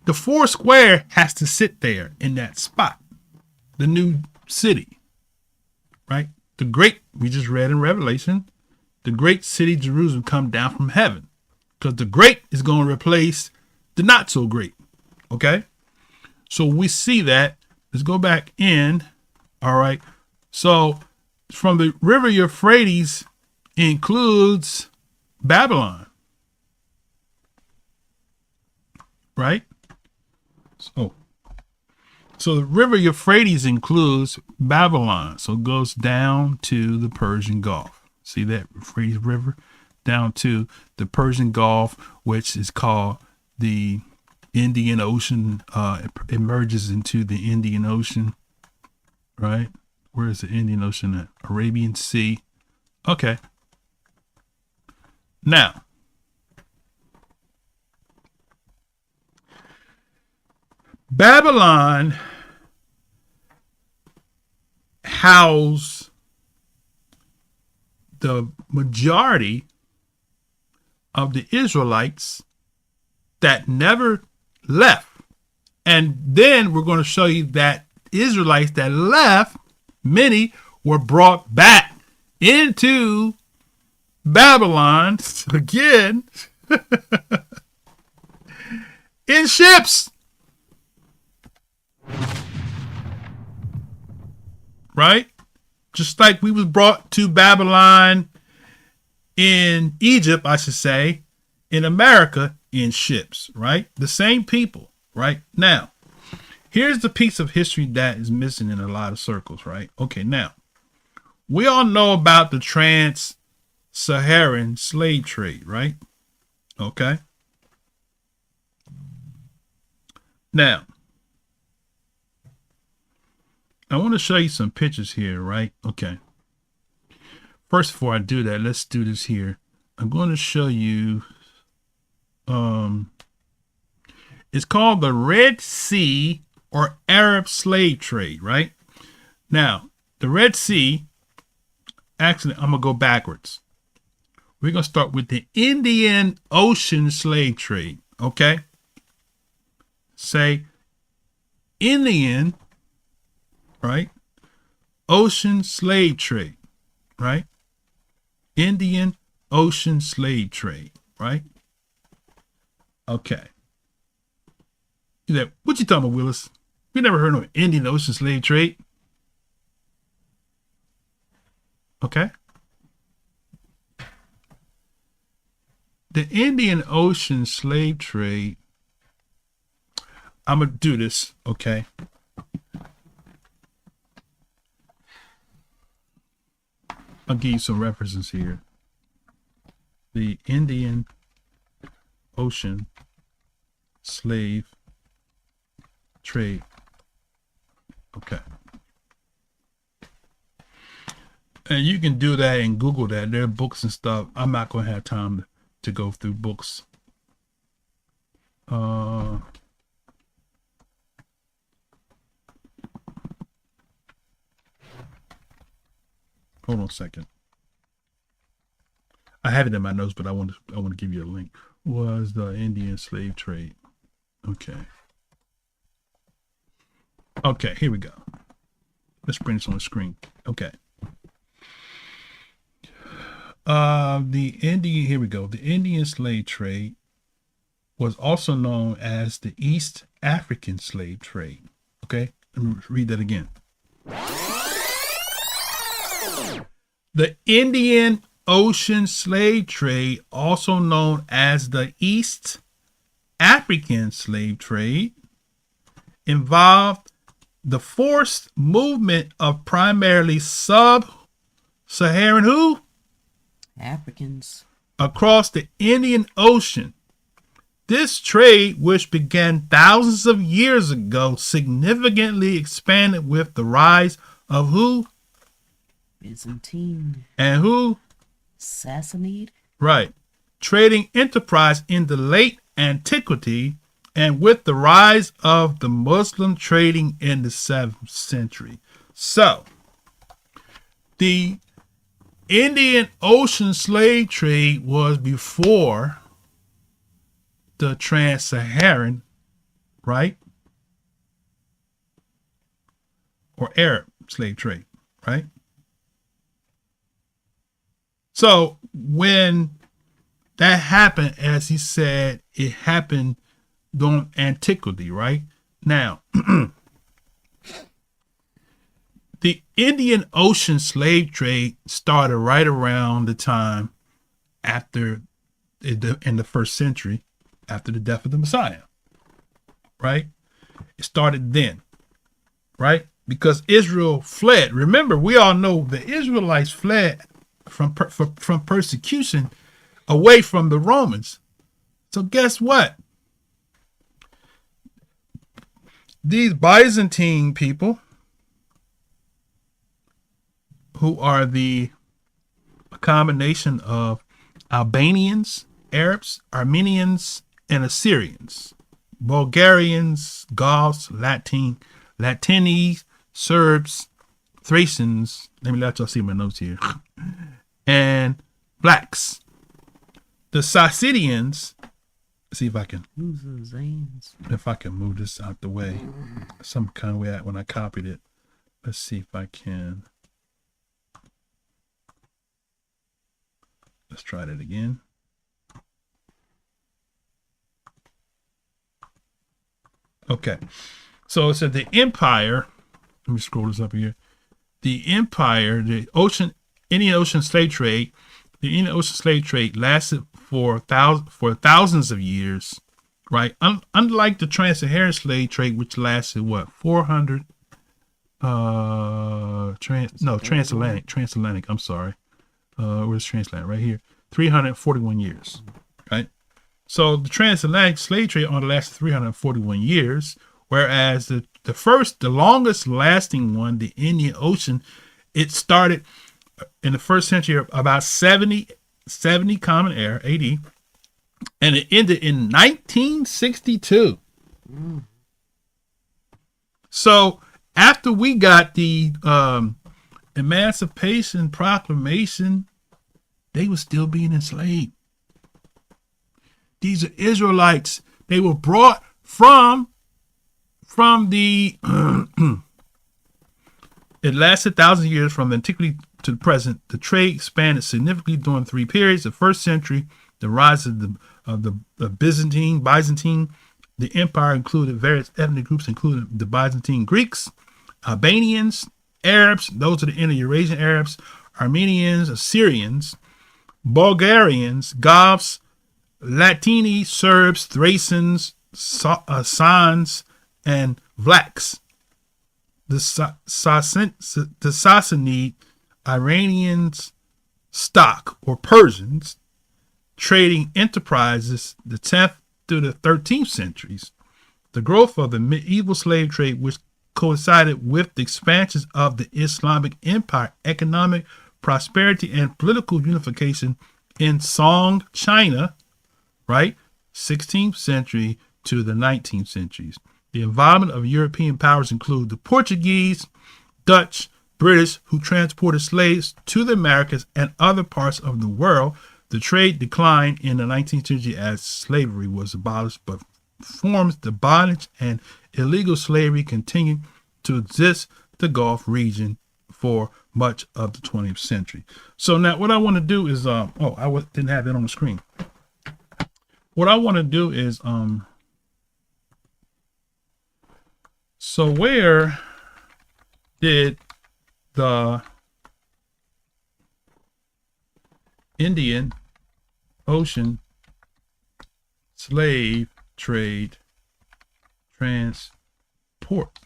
The four square has to sit there in that spot, the new city, right? The great, we just read in Revelation, the great city Jerusalem come down from heaven, because the great is going to replace the not so great. Okay. So we see that. Let's go back in. All right. So from the river Euphrates includes Babylon. Right. So the river Euphrates includes Babylon. So it goes down to the Persian Gulf. See that Euphrates River down to the Persian Gulf, which is called the Indian Ocean. It merges into the Indian Ocean, right? Where is the Indian Ocean at? Arabian Sea. Okay. Now, Babylon housed the majority of the Israelites that never left. And then we're going to show you that Israelites that left, many were brought back into Babylon again in ships. Right? Just like we was brought to Babylon in Egypt, I should say, in America in ships, right? The same people, right? Now, here's the piece of history that is missing in a lot of circles, right? Okay, now, we all know about the trans-Saharan slave trade, right? Okay. Now, I want to show you some pictures here, right? Okay. First, before I do that, let's do this here. I'm going to show you, it's called the Red Sea or Arab slave trade, right? Now, the Red Sea, actually, I'm going to go backwards. We're going to start with the Indian Ocean slave trade, okay? Say Indian, right? Ocean slave trade, right? Indian Ocean slave trade, right? Okay. What you talking about, Willis? We never heard of Indian Ocean slave trade. Okay. The Indian Ocean slave trade, I'm going to do this, okay? I'll give you some references here. The Indian Ocean slave trade. Okay. And you can do that and Google that. There are books and stuff. I'm not going to have time to go through books. Hold on a second. I have it in my notes, but I want to give you a link. Was the Indian slave trade? Okay. Okay, here we go. Let's bring this on the screen. Okay. The Indian, here we go. The Indian slave trade was also known as the East African slave trade. Okay, let me read that again. The Indian Ocean slave trade, also known as the East African slave trade, involved the forced movement of primarily sub-Saharan who? Africans. Across the Indian Ocean. This trade, which began thousands of years ago, significantly expanded with the rise of who? Byzantine. And who? Sassanid. Right. Trading enterprise in the late antiquity and with the rise of the Muslim trading in the 7th century. So, the Indian Ocean slave trade was before the trans-Saharan, right? Or Arab slave trade, right? So when that happened, as he said, it happened during antiquity, right? Now, the Indian Ocean slave trade started right around the time after, in the 1st century, after the death of the Messiah, right? It started then, right? Because Israel fled. Remember, we all know the Israelites fled from persecution away from the Romans. So guess what? These Byzantine people, who are a combination of Albanians, Arabs, Armenians, and Assyrians, Bulgarians, Gauls, Latini, Serbs, Thracians, let me let y'all see my notes here, and blacks. The Sacydians, see if I can move this out the way, some kind of way when I copied it. Let's see if I can. Let's try that again. Okay, so it said the empire. Let me scroll this up here. The empire, the Indian Ocean slave trade. The Indian Ocean slave trade lasted for thousands of years, right? Unlike the trans-Saharan slave trade, which lasted what, 400? Transatlantic. I'm sorry. Where's transatlantic? Right here, 341 years, right? So the transatlantic slave trade only lasted 341 years, whereas the longest lasting one, the Indian Ocean, it started in the 1st century, about 70 Common Era AD, and it ended in 1962. So after we got the Emancipation Proclamation, they were still being enslaved. These are Israelites. They were brought from the it lasted thousands of years from antiquity to the present. The trade expanded significantly during 3 periods. The 1st century, the rise of the Byzantine. The empire included various ethnic groups, including the Byzantine Greeks, Albanians, Arabs, those are the Indo-Eurasian Arabs, Armenians, Assyrians, Bulgarians, Goths, Latini, Serbs, Thracians, Sans, and Vlachs. The Sassanid, Iranians, stock or Persians, trading enterprises, the 10th through the 13th centuries. The growth of the medieval slave trade, which coincided with the expansions of the Islamic Empire, economic prosperity, and political unification in Song, China, right? 16th century to the 19th centuries. The involvement of European powers include the Portuguese, Dutch, British, who transported slaves to the Americas and other parts of the world. The trade declined in the 19th century as slavery was abolished, but forms of bondage and illegal slavery continued to exist in the Gulf region for much of the 20th century. So now what I want to do is, didn't have it on the screen. What I want to do is, so where did the Indian Ocean slave trade transport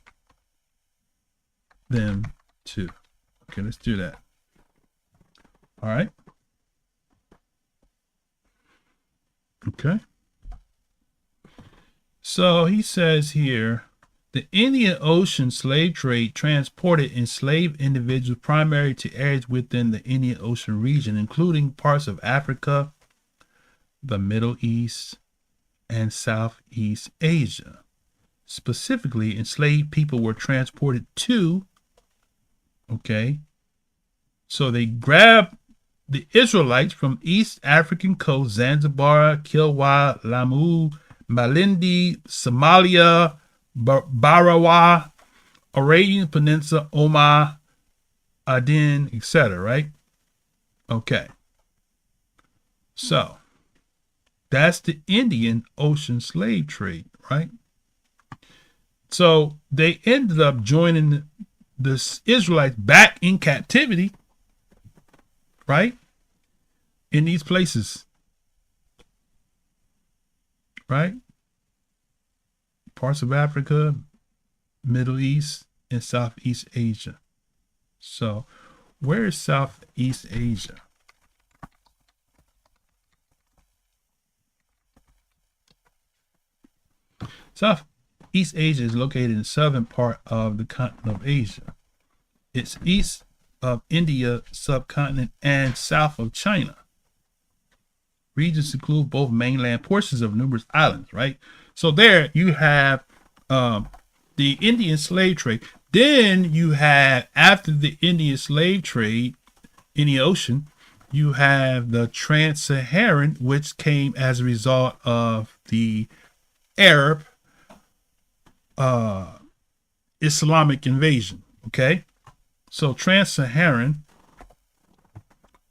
them to? Okay, let's do that. All right. Okay. So he says here, the Indian Ocean slave trade transported enslaved individuals primarily to areas within the Indian Ocean region, including parts of Africa, the Middle East, and Southeast Asia. Specifically, enslaved people were transported to, okay, so they grabbed the Israelites from East African coast, Zanzibar, Kilwa, Lamu, Malindi, Somalia, Barawa, Arabian Peninsula, Oman, Aden, etc., right? Okay. So, that's the Indian Ocean slave trade, right? So, they ended up joining the Israelites back in captivity, right? In these places, right? Parts of Africa, Middle East, and Southeast Asia. So, where is Southeast Asia? Southeast Asia is located in the southern part of the continent of Asia. It's east of India subcontinent and south of China. Regions include both mainland portions of numerous islands, right? So there you have the Indian slave trade. Then you have, after the Indian slave trade in the ocean, you have the trans-Saharan, which came as a result of the Arab Islamic invasion, okay? So trans-Saharan,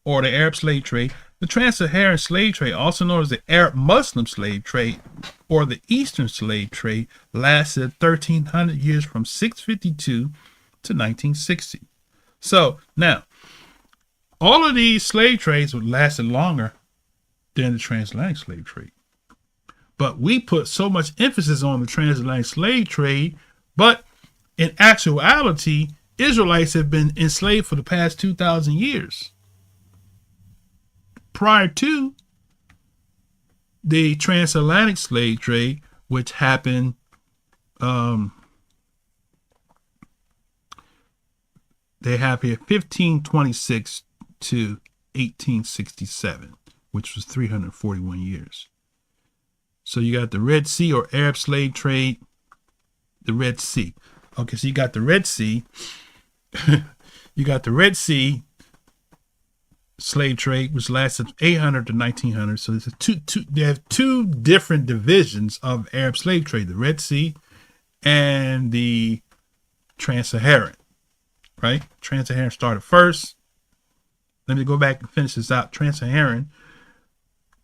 or the Arab slave trade. The trans-Saharan slave trade, also known as the Arab Muslim slave trade or the Eastern slave trade, lasted 1,300 years from 652 to 1960. So now, all of these slave trades would lasted longer than the transatlantic slave trade. But we put so much emphasis on the transatlantic slave trade, but in actuality, Israelites have been enslaved for the past 2,000 years. Prior to the transatlantic slave trade, which happened they have here 1526 to 1867, which was 341 years. So you got the Red Sea or Arab slave trade, the Red Sea. Okay, so you got the Red Sea. You got the Red Sea slave trade, which lasted 800 to 1900. So they have two different divisions of Arab slave trade: the Red Sea and the Trans-Saharan. Right? Trans-Saharan started first. Let me go back and finish this out. Trans-Saharan,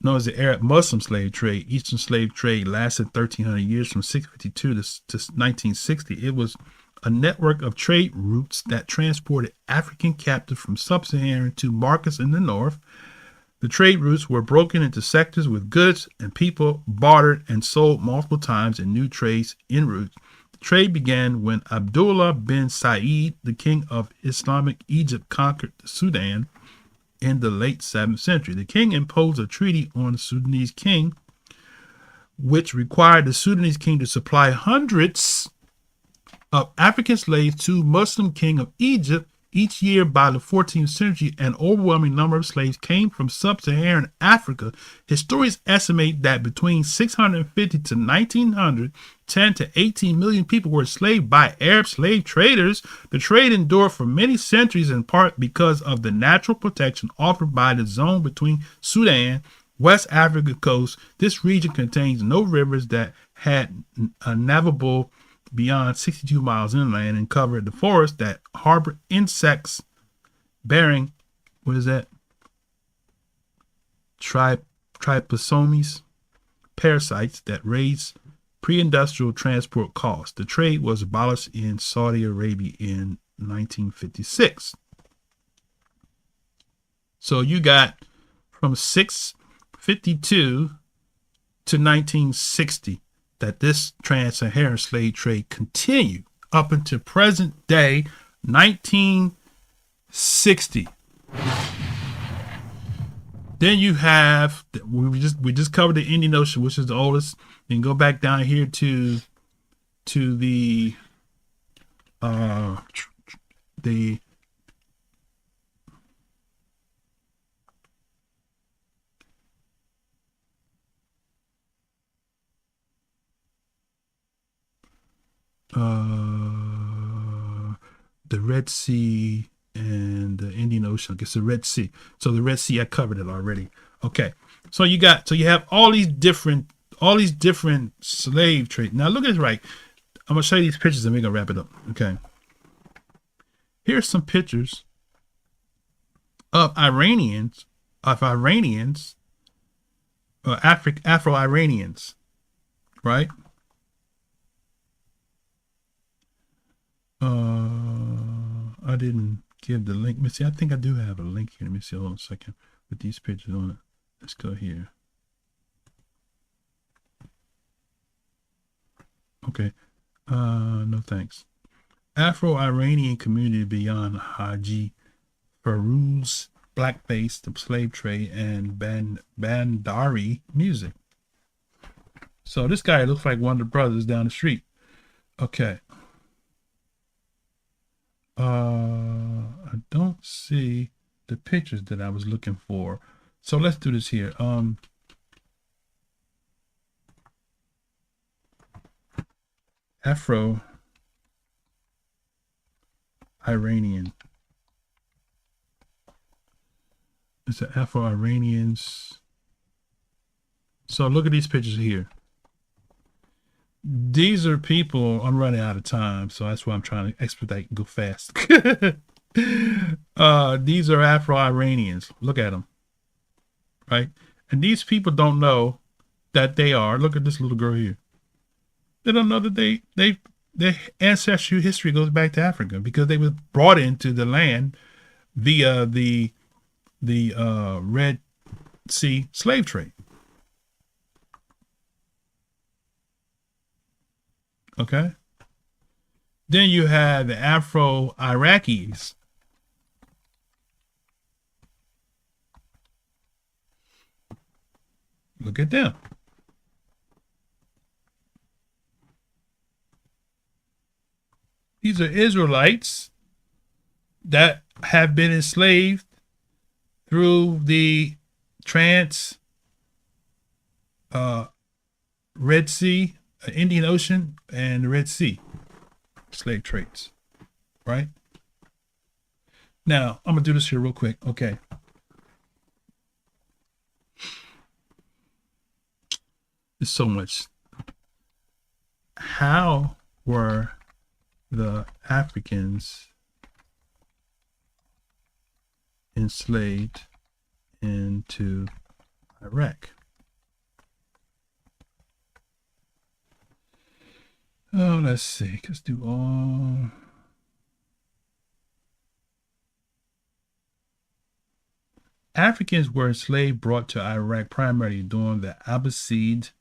known as the Arab Muslim slave trade, Eastern slave trade, lasted 1,300 years from 652 to 1960. It was a network of trade routes that transported African captives from sub-Saharan to markets in the north. The trade routes were broken into sectors with goods and people bartered and sold multiple times in new trades en route. The trade began when Abdullah bin Said, the king of Islamic Egypt, conquered the Sudan in the late 7th century. The king imposed a treaty on the Sudanese king, which required the Sudanese king to supply hundreds of African slaves to Muslim king of Egypt. Each year by the 14th century, an overwhelming number of slaves came from sub-Saharan Africa. Historians estimate that between 650 to 1900, 10 to 18 million people were enslaved by Arab slave traders. The trade endured for many centuries, in part because of the natural protection offered by the zone between Sudan, West Africa coast. This region contains no rivers that had navigable beyond 62 miles inland and covered the forest that harbored insects bearing, what is that? Trypanosomes, parasites that raise pre-industrial transport costs. The trade was abolished in Saudi Arabia in 1956. So you got from 652 to 1960 that this trans-Saharan slave trade continued up until present day 1960. Then you have, we just covered the Indian Ocean, which is the oldest. And go back down here to the Red Sea and the Indian Ocean. I guess the Red Sea. So the Red Sea, I covered it already. Okay. So you have all these different slave trade. Now look at this, right? I'm gonna show you these pictures and we're gonna wrap it up. Okay. Here's some pictures of Iranians, Afro-Iranians, right? I didn't give the link. Let me see. I think I do have a link here. Let me see. Hold on a second with these pictures on it. Let's go here. Okay. No thanks. Afro-Iranian community beyond Haji Farouz, blackface, the slave trade, and Bandari music. So this guy looks like one of the brothers down the street. Okay. I don't see the pictures that I was looking for. So let's do this here. Afro-Iranian. It's the Afro-Iranians. So look at these pictures here. These are people, I'm running out of time, so that's why I'm trying to expedite and go fast. These are Afro-Iranians. Look at them. Right? And these people don't know that they are. Look at this little girl here. They don't know that their ancestral history goes back to Africa because they were brought into the land via the Red Sea slave trade. Okay. Then you have the Afro-Iraqis. Look at them. These are Israelites that have been enslaved through the Red Sea, Indian Ocean, and the Red Sea slave trades, right? Now, I'm going to do this here real quick. Okay. There's so much. How were the Africans enslaved into Iraq? Oh, let's see. Let's do all. Africans were enslaved brought to Iraq primarily during the Abbasid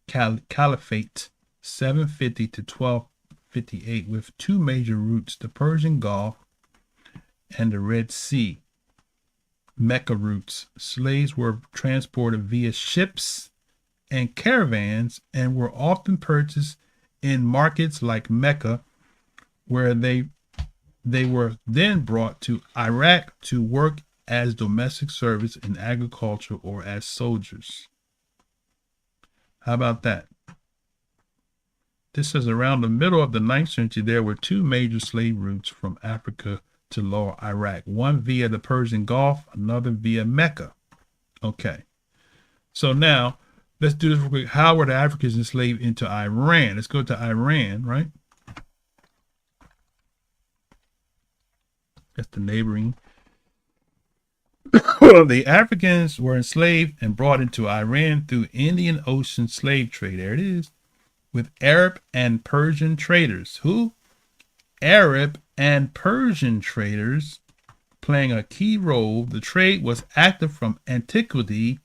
Caliphate 750 to 1258 with two major routes, the Persian Gulf and the Red Sea Mecca routes. Slaves were transported via ships and caravans and were often purchased in markets like Mecca, where they were then brought to Iraq to work as domestic service in agriculture or as soldiers. How about that? This says around the middle of the 9th century, there were two major slave routes from Africa to Lower Iraq, one via the Persian Gulf, another via Mecca. Okay. So now let's do this real quick. How were the Africans enslaved into Iran? Let's go to Iran, right? That's the neighboring. The Africans were enslaved and brought into Iran through Indian Ocean slave trade. There it is. With Arab and Persian traders. Who? Arab and Persian traders playing a key role. The trade was active from antiquity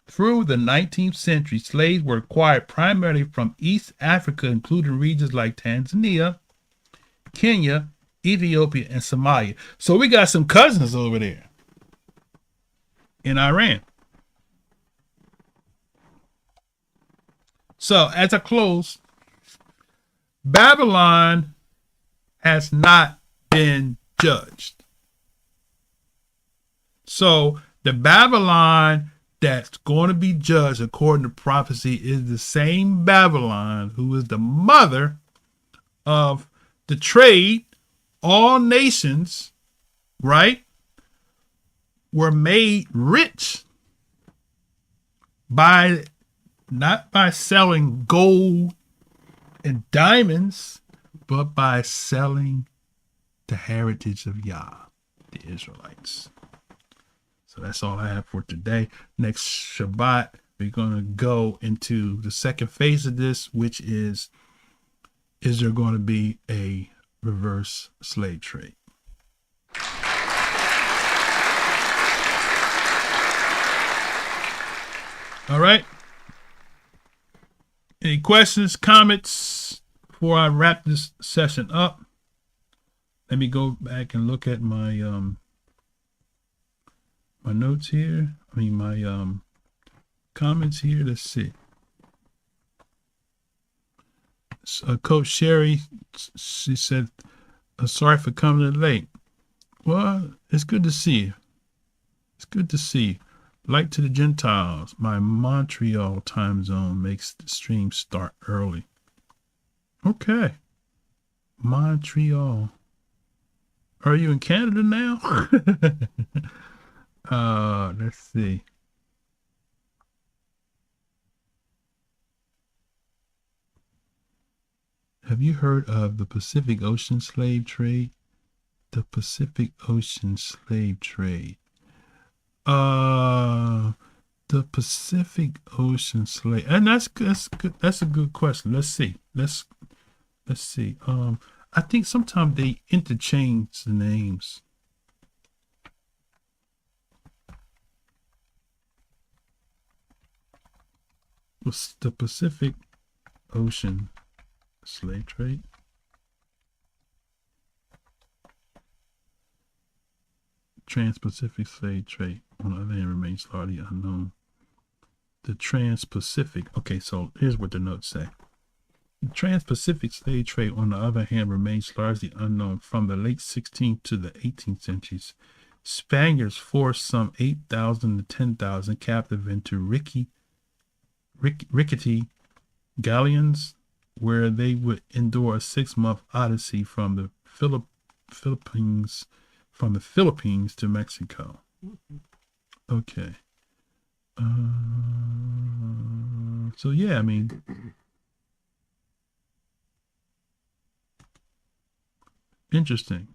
through the 19th century. Slaves were acquired primarily from East Africa, including regions like Tanzania, Kenya, Ethiopia, and Somalia. So we got some cousins over there in Iran. So as I close, Babylon has not been judged. So the Babylon that's going to be judged according to prophecy is the same Babylon who is the mother of the trade. All nations, right, were made rich by not by selling gold and diamonds, but by selling the heritage of Yah, the Israelites. So that's all I have for today. Next Shabbat, we're going to go into the second phase of this, which is there going to be a reverse slave trade? All right. Any questions, comments before I wrap this session up? Let me go back and look at my my notes here. I mean my comments here. Let's see. Coach Sherry, she said, sorry for coming late. Well, it's good to see you. It's good to see you. Like to the Gentiles, my Montreal time zone makes the stream start early. Okay. Montreal. Are you in Canada now? Let's see. Have you heard of the Pacific Ocean slave trade? The Pacific Ocean slave trade. The Pacific Ocean slave, and that's good. That's a good question. Let's see. Let's see. I think sometimes they interchange the names. What's the Pacific Ocean slave trade? Trans-Pacific slave trade, on the other hand, remains largely unknown. The Trans-Pacific, okay, so here's what the notes say. The Trans-Pacific slave trade, on the other hand, remains largely unknown. From the late 16th to the 18th centuries, Spaniards forced some 8,000 to 10,000 captive into rickety galleons, where they would endure a 6-month odyssey from the Philippines to Mexico. Okay. So yeah, I mean, interesting.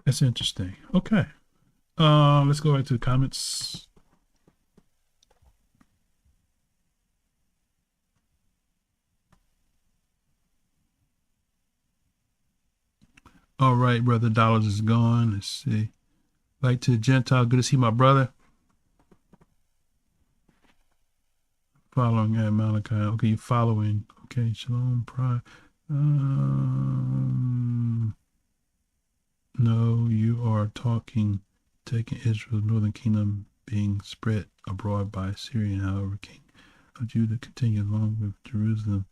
That's interesting. Okay. Let's go back to the comments. All right, Brother Dollars is gone. Let's see. Like to the Gentile, good to see my brother. Following at Malachi. Okay, you're following. Okay, Shalom, Pride. No, you are taking Israel, northern kingdom being spread abroad by Syria, however, king of Judah continue along with Jerusalem.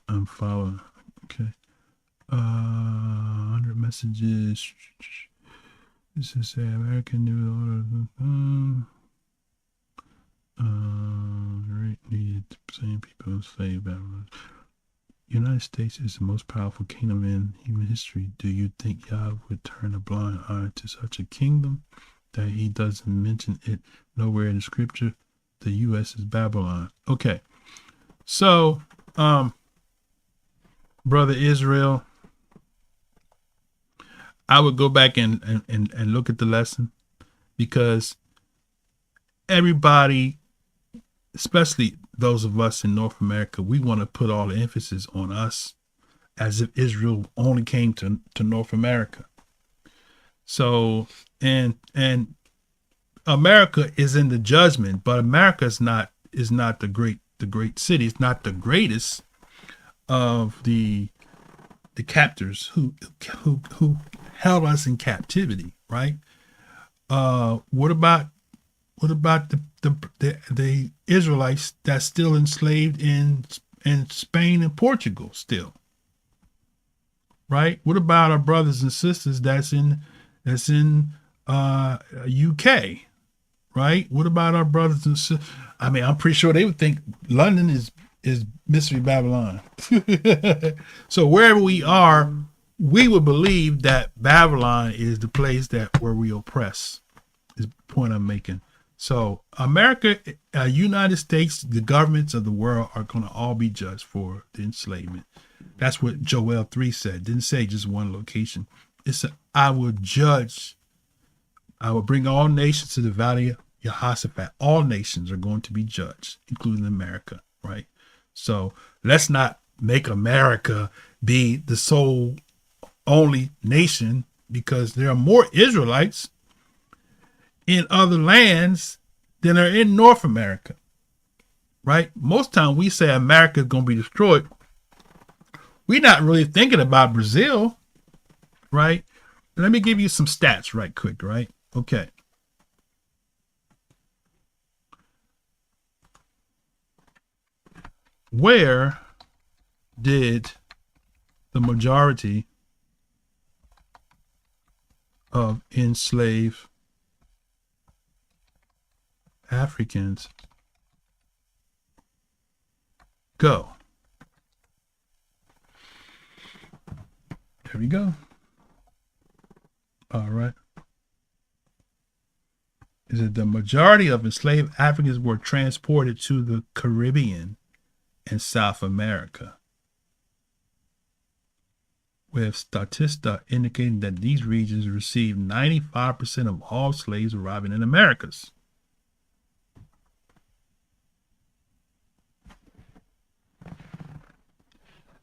I'm following. Okay. 100 messages. This is American New Order. Needed the same people enslaved Babylon. United States is the most powerful kingdom in human history. Do you think Yah would turn a blind eye to such a kingdom? that he doesn't mention it nowhere in the scripture. The U.S. is Babylon. Okay. So, brother Israel, I would go back and look at the lesson, because everybody, especially those of us in North America, we want to put all the emphasis on us, as if Israel only came to North America. So, and America is in the judgment, but America is not the great city. It's not the greatest of the captors who held us in captivity, right? What about the Israelites that's still enslaved in Spain and Portugal still, right? What about our brothers and sisters that's in UK, right? What about our brothers and sisters? I mean, I'm pretty sure they would think London is Mystery Babylon. So wherever we are, we would believe that Babylon is the place where we oppress, is the point I'm making. So America, United States, the governments of the world are going to all be judged for the enslavement. That's what Joel 3 said. It didn't say just one location. It said, I will judge. I will bring all nations to the valley of Jehoshaphat. All nations are going to be judged, including America, right? So let's not make America be the sole only nation, because there are more Israelites in other lands than are in North America, right? Most time we say America is going to be destroyed, we're not really thinking about Brazil, right? Let me give you some stats right quick, right? Okay. Where did the majority of enslaved Africans go? There we go. All right. Is it the majority of enslaved Africans were transported to the Caribbean and South America, with Statista indicating that these regions received 95% of all slaves arriving in Americas.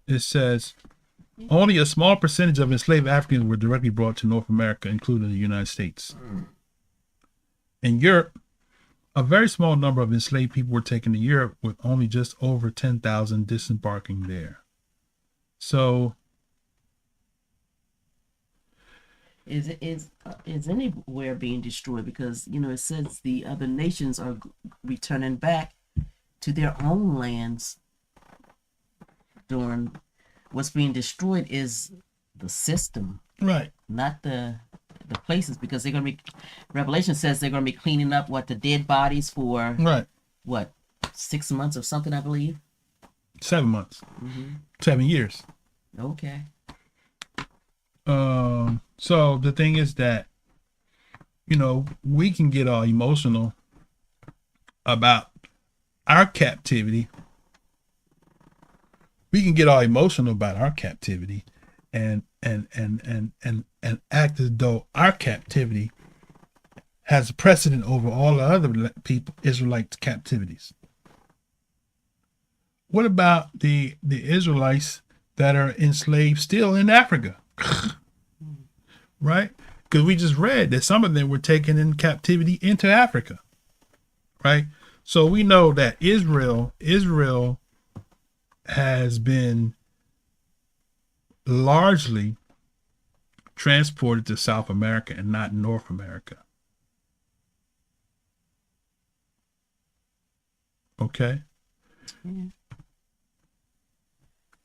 It says only a small percentage of enslaved Africans were directly brought to North America, including the United States. In Europe, a very small number of enslaved people were taken to Europe, with only just over 10,000 disembarking there. So, is anywhere being destroyed? Because it says the other nations are returning back to their own lands. During what's being destroyed is the system, right? Not the places, because they're going to be. Revelation says they're going to be cleaning up the dead bodies for right. 6 months or something, I believe. 7 months. 7 years. Okay. So the thing is that, we can get all emotional about our captivity. We can get all emotional about our captivity and act as though our captivity has a precedent over all the other people, Israelite captivities. What about the Israelites that are enslaved still in Africa? Right? Because we just read that some of them were taken in captivity into Africa. Right? So we know that Israel has been largely transported to South America and not North America. Okay? Yeah.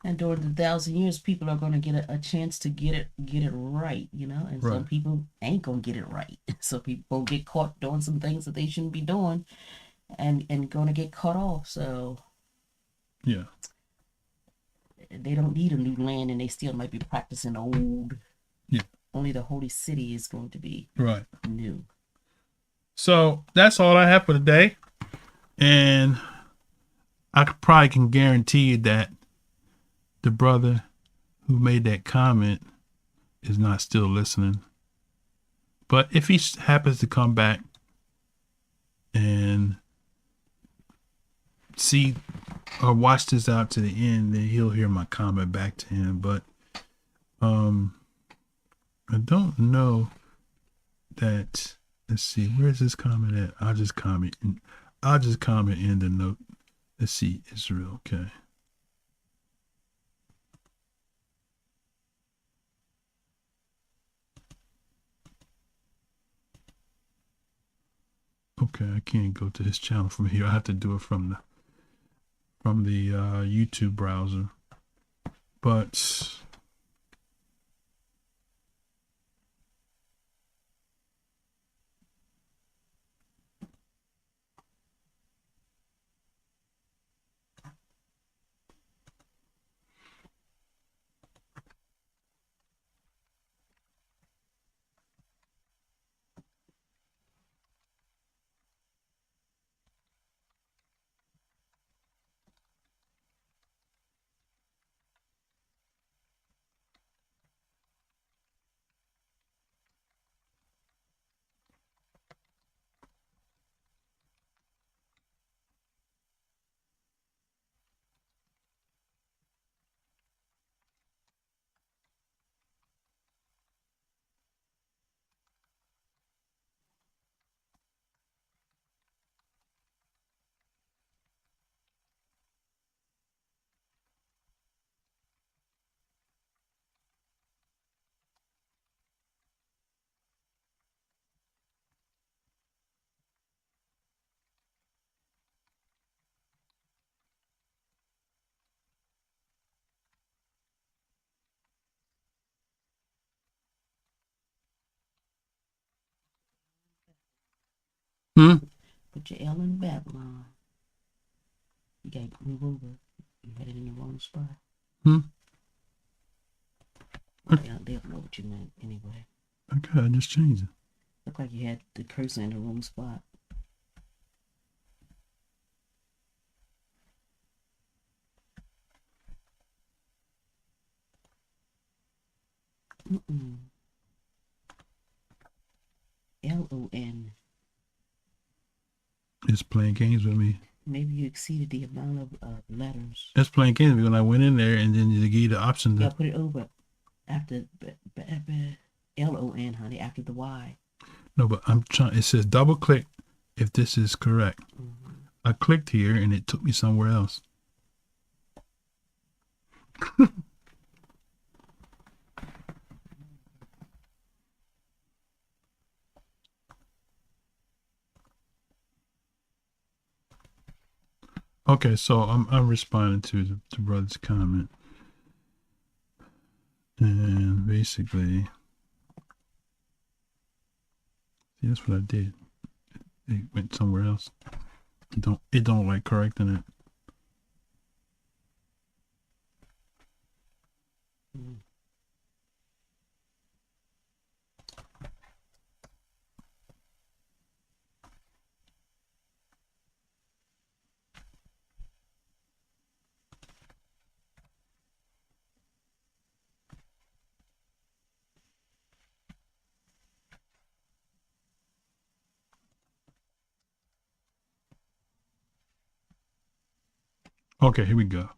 And during the 1,000 years, people are going to get a chance to get it right, and right. Some people ain't going to get it right. So people get caught doing some things that they shouldn't be doing and going to get cut off. So yeah, they don't need a new land, and they still might be practicing old. Yeah. Only the holy city is going to be right. new. So that's all I have for today. And I probably can guarantee you that the brother who made that comment is not still listening. But if he happens to come back and see or watch this out to the end, then he'll hear my comment back to him. But I don't know that. Let's see, where's this comment at? I'll just comment in the note. Let's see, Israel. Okay. Okay, I can't go to his channel from here. I have to do it from the YouTube browser. But Put your L in Babylon. You got to move over. You had it in the wrong spot. They'll know what you meant anyway. okay, I just changed it. Looked like you had the cursor in the wrong spot. L-O-N. It's playing games with me. Maybe you exceeded the amount of letters. It's playing games with me when I went in there and then you give you the option Yeah, to put it over after L-O-N, honey, after the Y. No, but I'm trying. It says double click if this is correct. I clicked here and it took me somewhere else. Okay, so I'm responding to the brother's comment, and basically, see, that's what I did. It went somewhere else. It don't like correcting it. Okay, here we go.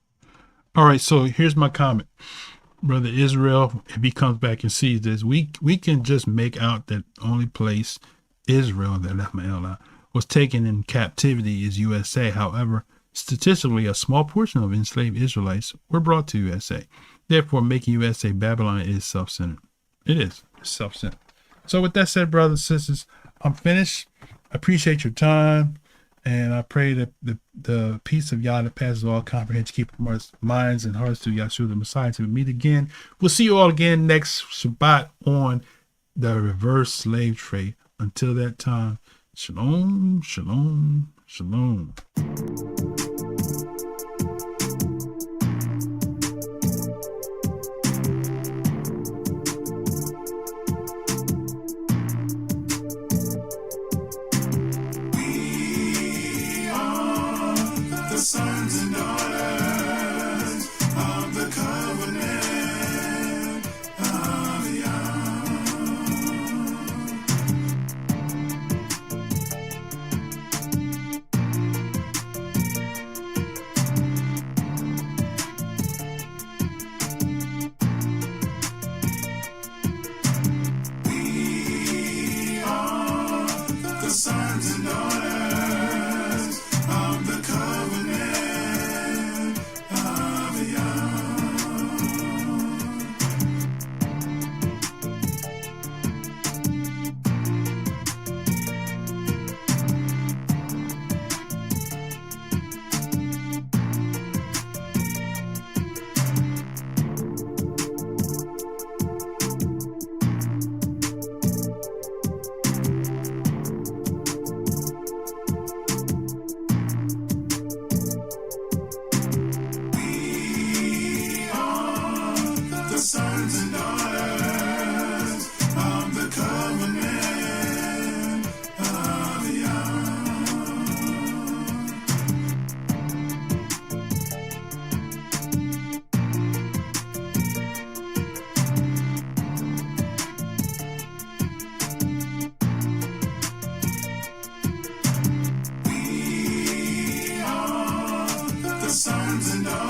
All right, so here's my comment. Brother Israel, if he comes back and sees this, we can just make out that only place Israel, that left my L out, was taken in captivity is USA. However, statistically, a small portion of enslaved Israelites were brought to USA. Therefore, making USA Babylon is self-centered. It is self-centered. So with that said, brothers and sisters, I'm finished. I appreciate your time. And I pray that the peace of Yah that passes all comprehension keep our minds and hearts through Yahshua the Messiah until we meet again. We'll see you all again next Shabbat on the reverse slave trade. Until that time, shalom, shalom, shalom. sons and daughters of the covenant of Yah. We are the sons and daughters of the covenant of Yah. The sons and daughters of the covenant of Yah. We are the sons and daughters